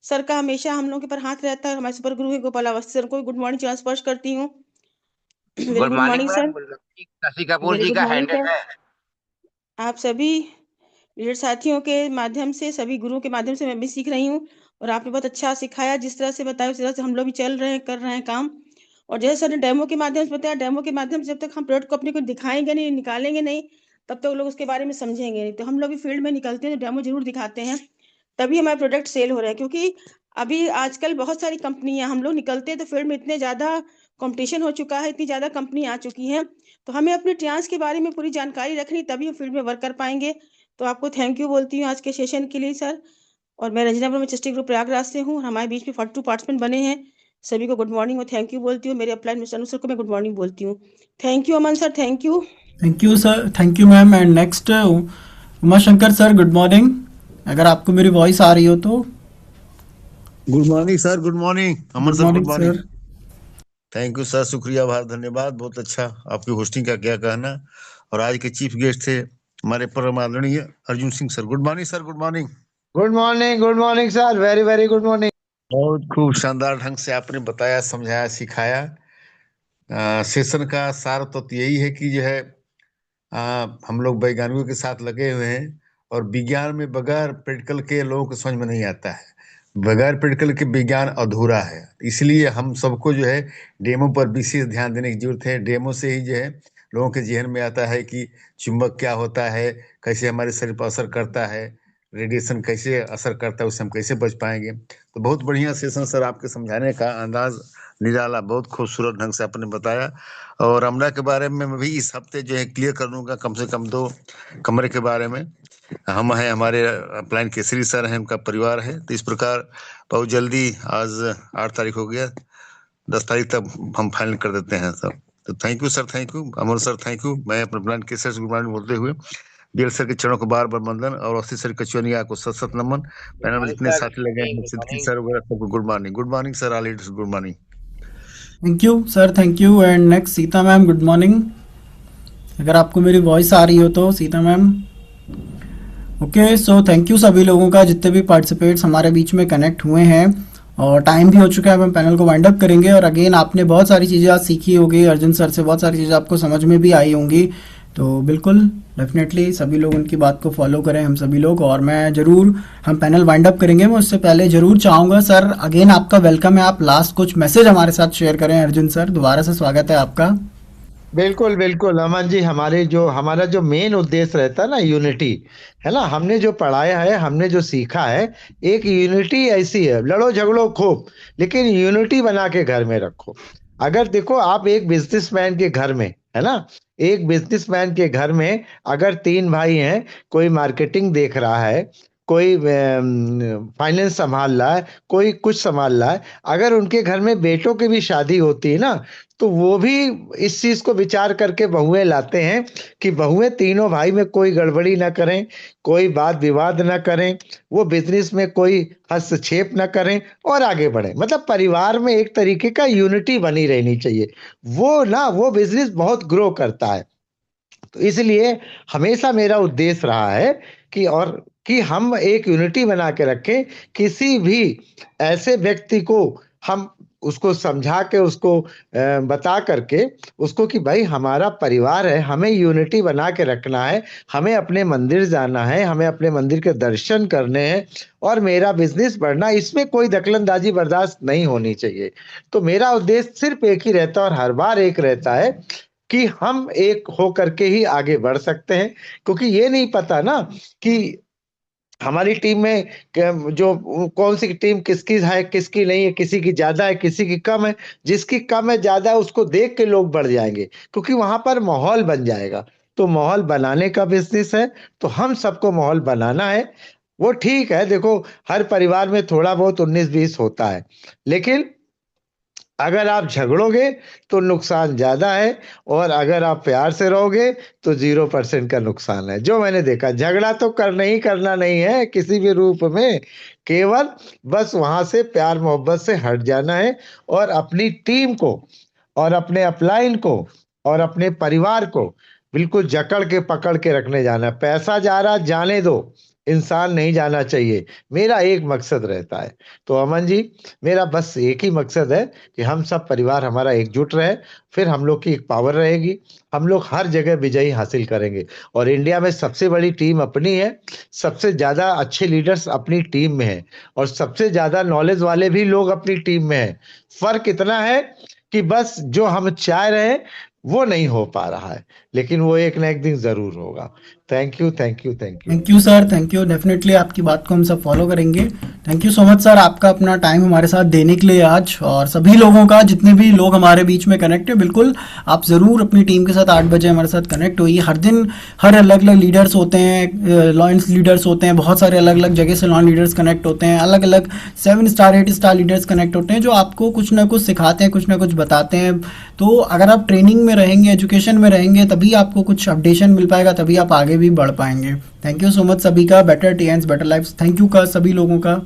सर का हमेशा हम लोगों के पर हाथ रहता है। हमारे सुपर गुरु है गोपाल अवस्थी सर को गुड मॉर्निंग चरण स्पर्श करती हूँ। Very good good morning morning ma'am, sir. Shashi Kapoor very ji good का मॉर्निंग हैंडल सर। है। आप सभी लीडर साथियों के माध्यम से, सभी गुरुओं के माध्यम से मैं भी सीख रही हूँ, और आपने बहुत अच्छा सिखाया। जिस तरह से बताया उस तरह से हम लोग भी चल रहे हैं, कर रहे हैं काम। और जैसे सर ने डेमो के माध्यम से बताया, डेमो के माध्यम से जब तक हम प्रोडक्ट को अपने को दिखाएंगे नहीं, निकालेंगे नहीं, तब तक लोग उसके बारे में समझेंगे नहीं। तो हम लोग भी फील्ड में निकलते हैं, डेमो जरूर दिखाते हैं, तभी हमारे प्रोडक्ट सेल हो रहे हैं। क्योंकि अभी आजकल बहुत सारी कंपनियां, हम लोग निकलते हैं तो फील्ड में इतने ज्यादा कंपटीशन हो चुका है, इतनी ज्यादा कंपनी आ चुकी है, तो हमें अपने ट्रांस के बारे में पूरी जानकारी रखनी, तभी हम फील्ड में वर्क कर पाएंगे। तो आपको थैंक यू बोलती हूँ आज के सेशन के लिए सर। और मैं रंजना ब्रह्म चेस्टी ग्रुप प्रयागराज से हूँ, और हमारे बीच में 42 पार्टिसिपेंट बने हैं। सभी को गुड मॉर्निंग और थैंक यू बोलती हूँ। मेरे अप्लाइड मिस्टर अनु सर को मैं गुड मॉर्निंग बोलती हूँ। Thank you Aman sir, thank you. Thank you sir, thank you ma'am. And next Uma Shankar sir, good morning. अगर आपको मेरी वॉइस आ रही हो तो। Good morning sir, good morning Aman sir, good morning. Sir. Thank you sir, शुक्रिया, आभार, धन्यवाद, बहुत अच्छा। आपकी होस्टिंग का क्या कहना। और आज के चीफ गेस्ट थे हमारे परम आदरणीय Arjun Singh sir. Good morning sir, good morning. Good morning sir, very very good morning. बहुत खूब शानदार ढंग से आपने बताया, समझाया, सिखाया। सेशन का सार तो यही है कि जो है हम लोग वैज्ञानिकों के साथ लगे हुए हैं, और विज्ञान में बगैर प्रैक्टिकल के लोगों को समझ में नहीं आता है। बगैर प्रैक्टिकल के विज्ञान अधूरा है। इसलिए हम सबको जो है डेमो पर विशेष ध्यान देने की जरूरत है। डेमो से ही जो है लोगों के जहन में आता है कि चुंबक क्या होता है, कैसे हमारे शरीर पर असर करता है, रेडिएशन कैसे असर करता है, उससे हम कैसे बच पाएंगे। तो बहुत बढ़िया सेशन सर, आपके समझाने का अंदाज निराला, बहुत खूबसूरत ढंग से आपने बताया। और अमरा के बारे में मैं भी इस हफ्ते जो है क्लियर कर लूँगा कम से कम 2 कमरे के बारे में। हम हैं, हमारे प्लान केसरी सर हैं, उनका परिवार है। तो इस प्रकार बहुत जल्दी, आज 8 तारीख हो गया, 10 तारीख तक हम फाइनल कर देते हैं सब। तो thank you sir, thank you Amar sir, thank you. मैं अपने प्लान केसरी से गुड मॉर्निंग बोलते हुए बीएल सर के चरणों को बार बार वंदन, और अस्सी सर कचुनिया को सत सत नमन। पैनल में जितने साथी लगे हैं, सिद्धि सर वगैरह सबको good morning. Good morning sir, all leaders good morning. Thank you sir, thank you. And next Sita ma'am, good morning. अगर आपको मेरी वॉइस आ रही हो तो Sita ma'am. Okay, so thank you सभी लोगों का, जितने भी पार्टिसिपेट्स हमारे बीच में कनेक्ट हुए हैं। और टाइम भी हो चुका है, अब हम पैनल को वाइंड अप करेंगे। और अगेन आपने बहुत सारी चीज़ें आज सीखी होगी अर्जुन सर से, बहुत सारी चीज़ें आपको समझ में भी आई होंगी। तो बिल्कुल डेफिनेटली सभी लोग उनकी बात को फॉलो करें, हम सभी लोग। और मैं ज़रूर, हम पैनल वाइंड अप करेंगे, मैं उससे पहले ज़रूर चाहूँगा सर, अगेन आपका वेलकम है, आप लास्ट कुछ मैसेज हमारे साथ शेयर करें। अर्जुन सर, दोबारा से स्वागत है आपका। बिल्कुल बिल्कुल अमन जी, हमारा जो मेन उद्देश्य रहता है ना, यूनिटी है ना। हमने जो पढ़ाया है, हमने जो सीखा है, एक यूनिटी ऐसी है, लड़ो झगड़ो खूब, लेकिन यूनिटी बना के घर में रखो। अगर देखो, आप एक बिजनेसमैन के घर में, है ना, एक बिजनेसमैन के घर में अगर 3 भाई हैं, कोई मार्केटिंग देख रहा है, कोई फाइनेंस संभाल रहा है, कोई कुछ संभाल रहा है, अगर उनके घर में बेटों की भी शादी होती है ना, तो वो भी इस चीज को विचार करके बहुएं लाते हैं कि बहुएं तीनों भाई में कोई गड़बड़ी ना करें, कोई वाद विवाद ना करें, वो बिजनेस में कोई हस्तक्षेप ना करें और आगे बढ़े। मतलब परिवार में एक तरीके का यूनिटी बनी रहनी चाहिए, वो बिजनेस बहुत ग्रो करता है। तो इसलिए हमेशा मेरा उद्देश्य रहा है कि हम एक यूनिटी बना के रखें। किसी भी ऐसे व्यक्ति को हम उसको समझा के उसको बता करके उसको कि भाई हमारा परिवार है, हमें यूनिटी बना के रखना है, हमें अपने मंदिर जाना है, हमें अपने मंदिर के दर्शन करने हैं और मेरा बिजनेस बढ़ना, इसमें कोई दखलंदाजी बर्दाश्त नहीं होनी चाहिए। तो मेरा उद्देश्य सिर्फ एक ही रहता है और हर बार एक रहता है कि हम एक हो करके ही आगे बढ़ सकते हैं, क्योंकि ये नहीं पता ना कि हमारी टीम में जो कौन सी टीम किसकी है किसकी नहीं है, किसी की ज्यादा है किसी की कम है। जिसकी कम है ज्यादा है उसको देख के लोग बढ़ जाएंगे, क्योंकि वहां पर माहौल बन जाएगा। तो माहौल बनाने का बिजनेस है, तो हम सबको माहौल बनाना है। वो ठीक है, देखो हर परिवार में थोड़ा बहुत 19-20 होता है, लेकिन अगर आप झगड़ोगे तो नुकसान ज्यादा है और अगर आप प्यार से रहोगे तो 0% का नुकसान है। जो मैंने देखा, झगड़ा तो करना नहीं है किसी भी रूप में, केवल बस वहां से प्यार मोहब्बत से हट जाना है और अपनी टीम को और अपने अपलाइन को और अपने परिवार को बिल्कुल जकड़ के पकड़ के रखने जाना है। पैसा जा रहा जाने दो, इंसान नहीं जाना चाहिए, मेरा एक मकसद रहता है। तो अमन जी, मेरा बस एक ही मकसद है कि हम सब परिवार हमारा एकजुट रहे, फिर हम लोग की एक पावर रहेगी, हम लोग हर जगह विजयी हासिल करेंगे। और इंडिया में सबसे बड़ी टीम अपनी है, सबसे ज्यादा अच्छे लीडर्स अपनी टीम में है और सबसे ज्यादा नॉलेज वाले भी लोग अपनी टीम में है। फर्क इतना है कि बस जो हम चाह रहे हैं वो नहीं हो पा रहा है, लेकिन वो एक ना एक दिन जरूर होगा। Thank you thank you thank you thank you sir, thank you. Definitely आपकी बात को हम सब फॉलो करेंगे। Thank you so much sir, आपका अपना टाइम हमारे साथ देने के लिए आज, और सभी लोगों का, जितने भी लोग हमारे बीच में कनेक्ट है, बिल्कुल आप ज़रूर अपनी टीम के साथ 8 बजे हमारे साथ कनेक्ट होइए। हर दिन हर अलग अलग लीडर्स होते हैं, लॉयंस लीडर्स होते हैं, बहुत सारे अलग अलग जगह से लॉयन लीडर्स कनेक्ट होते हैं, अलग अलग 7 स्टार 8 स्टार लीडर्स कनेक्ट होते हैं, जो आपको कुछ ना कुछ सिखाते हैं, कुछ ना कुछ बताते हैं। तो अगर आप ट्रेनिंग में रहेंगे, एजुकेशन में रहेंगे, तभी आपको कुछ अपडेशन मिल पाएगा, तभी आप आगे भी बढ़ पाएंगे। थैंक यू सो मच सभी का। Better Tiens better life, thank you का सभी लोगों का।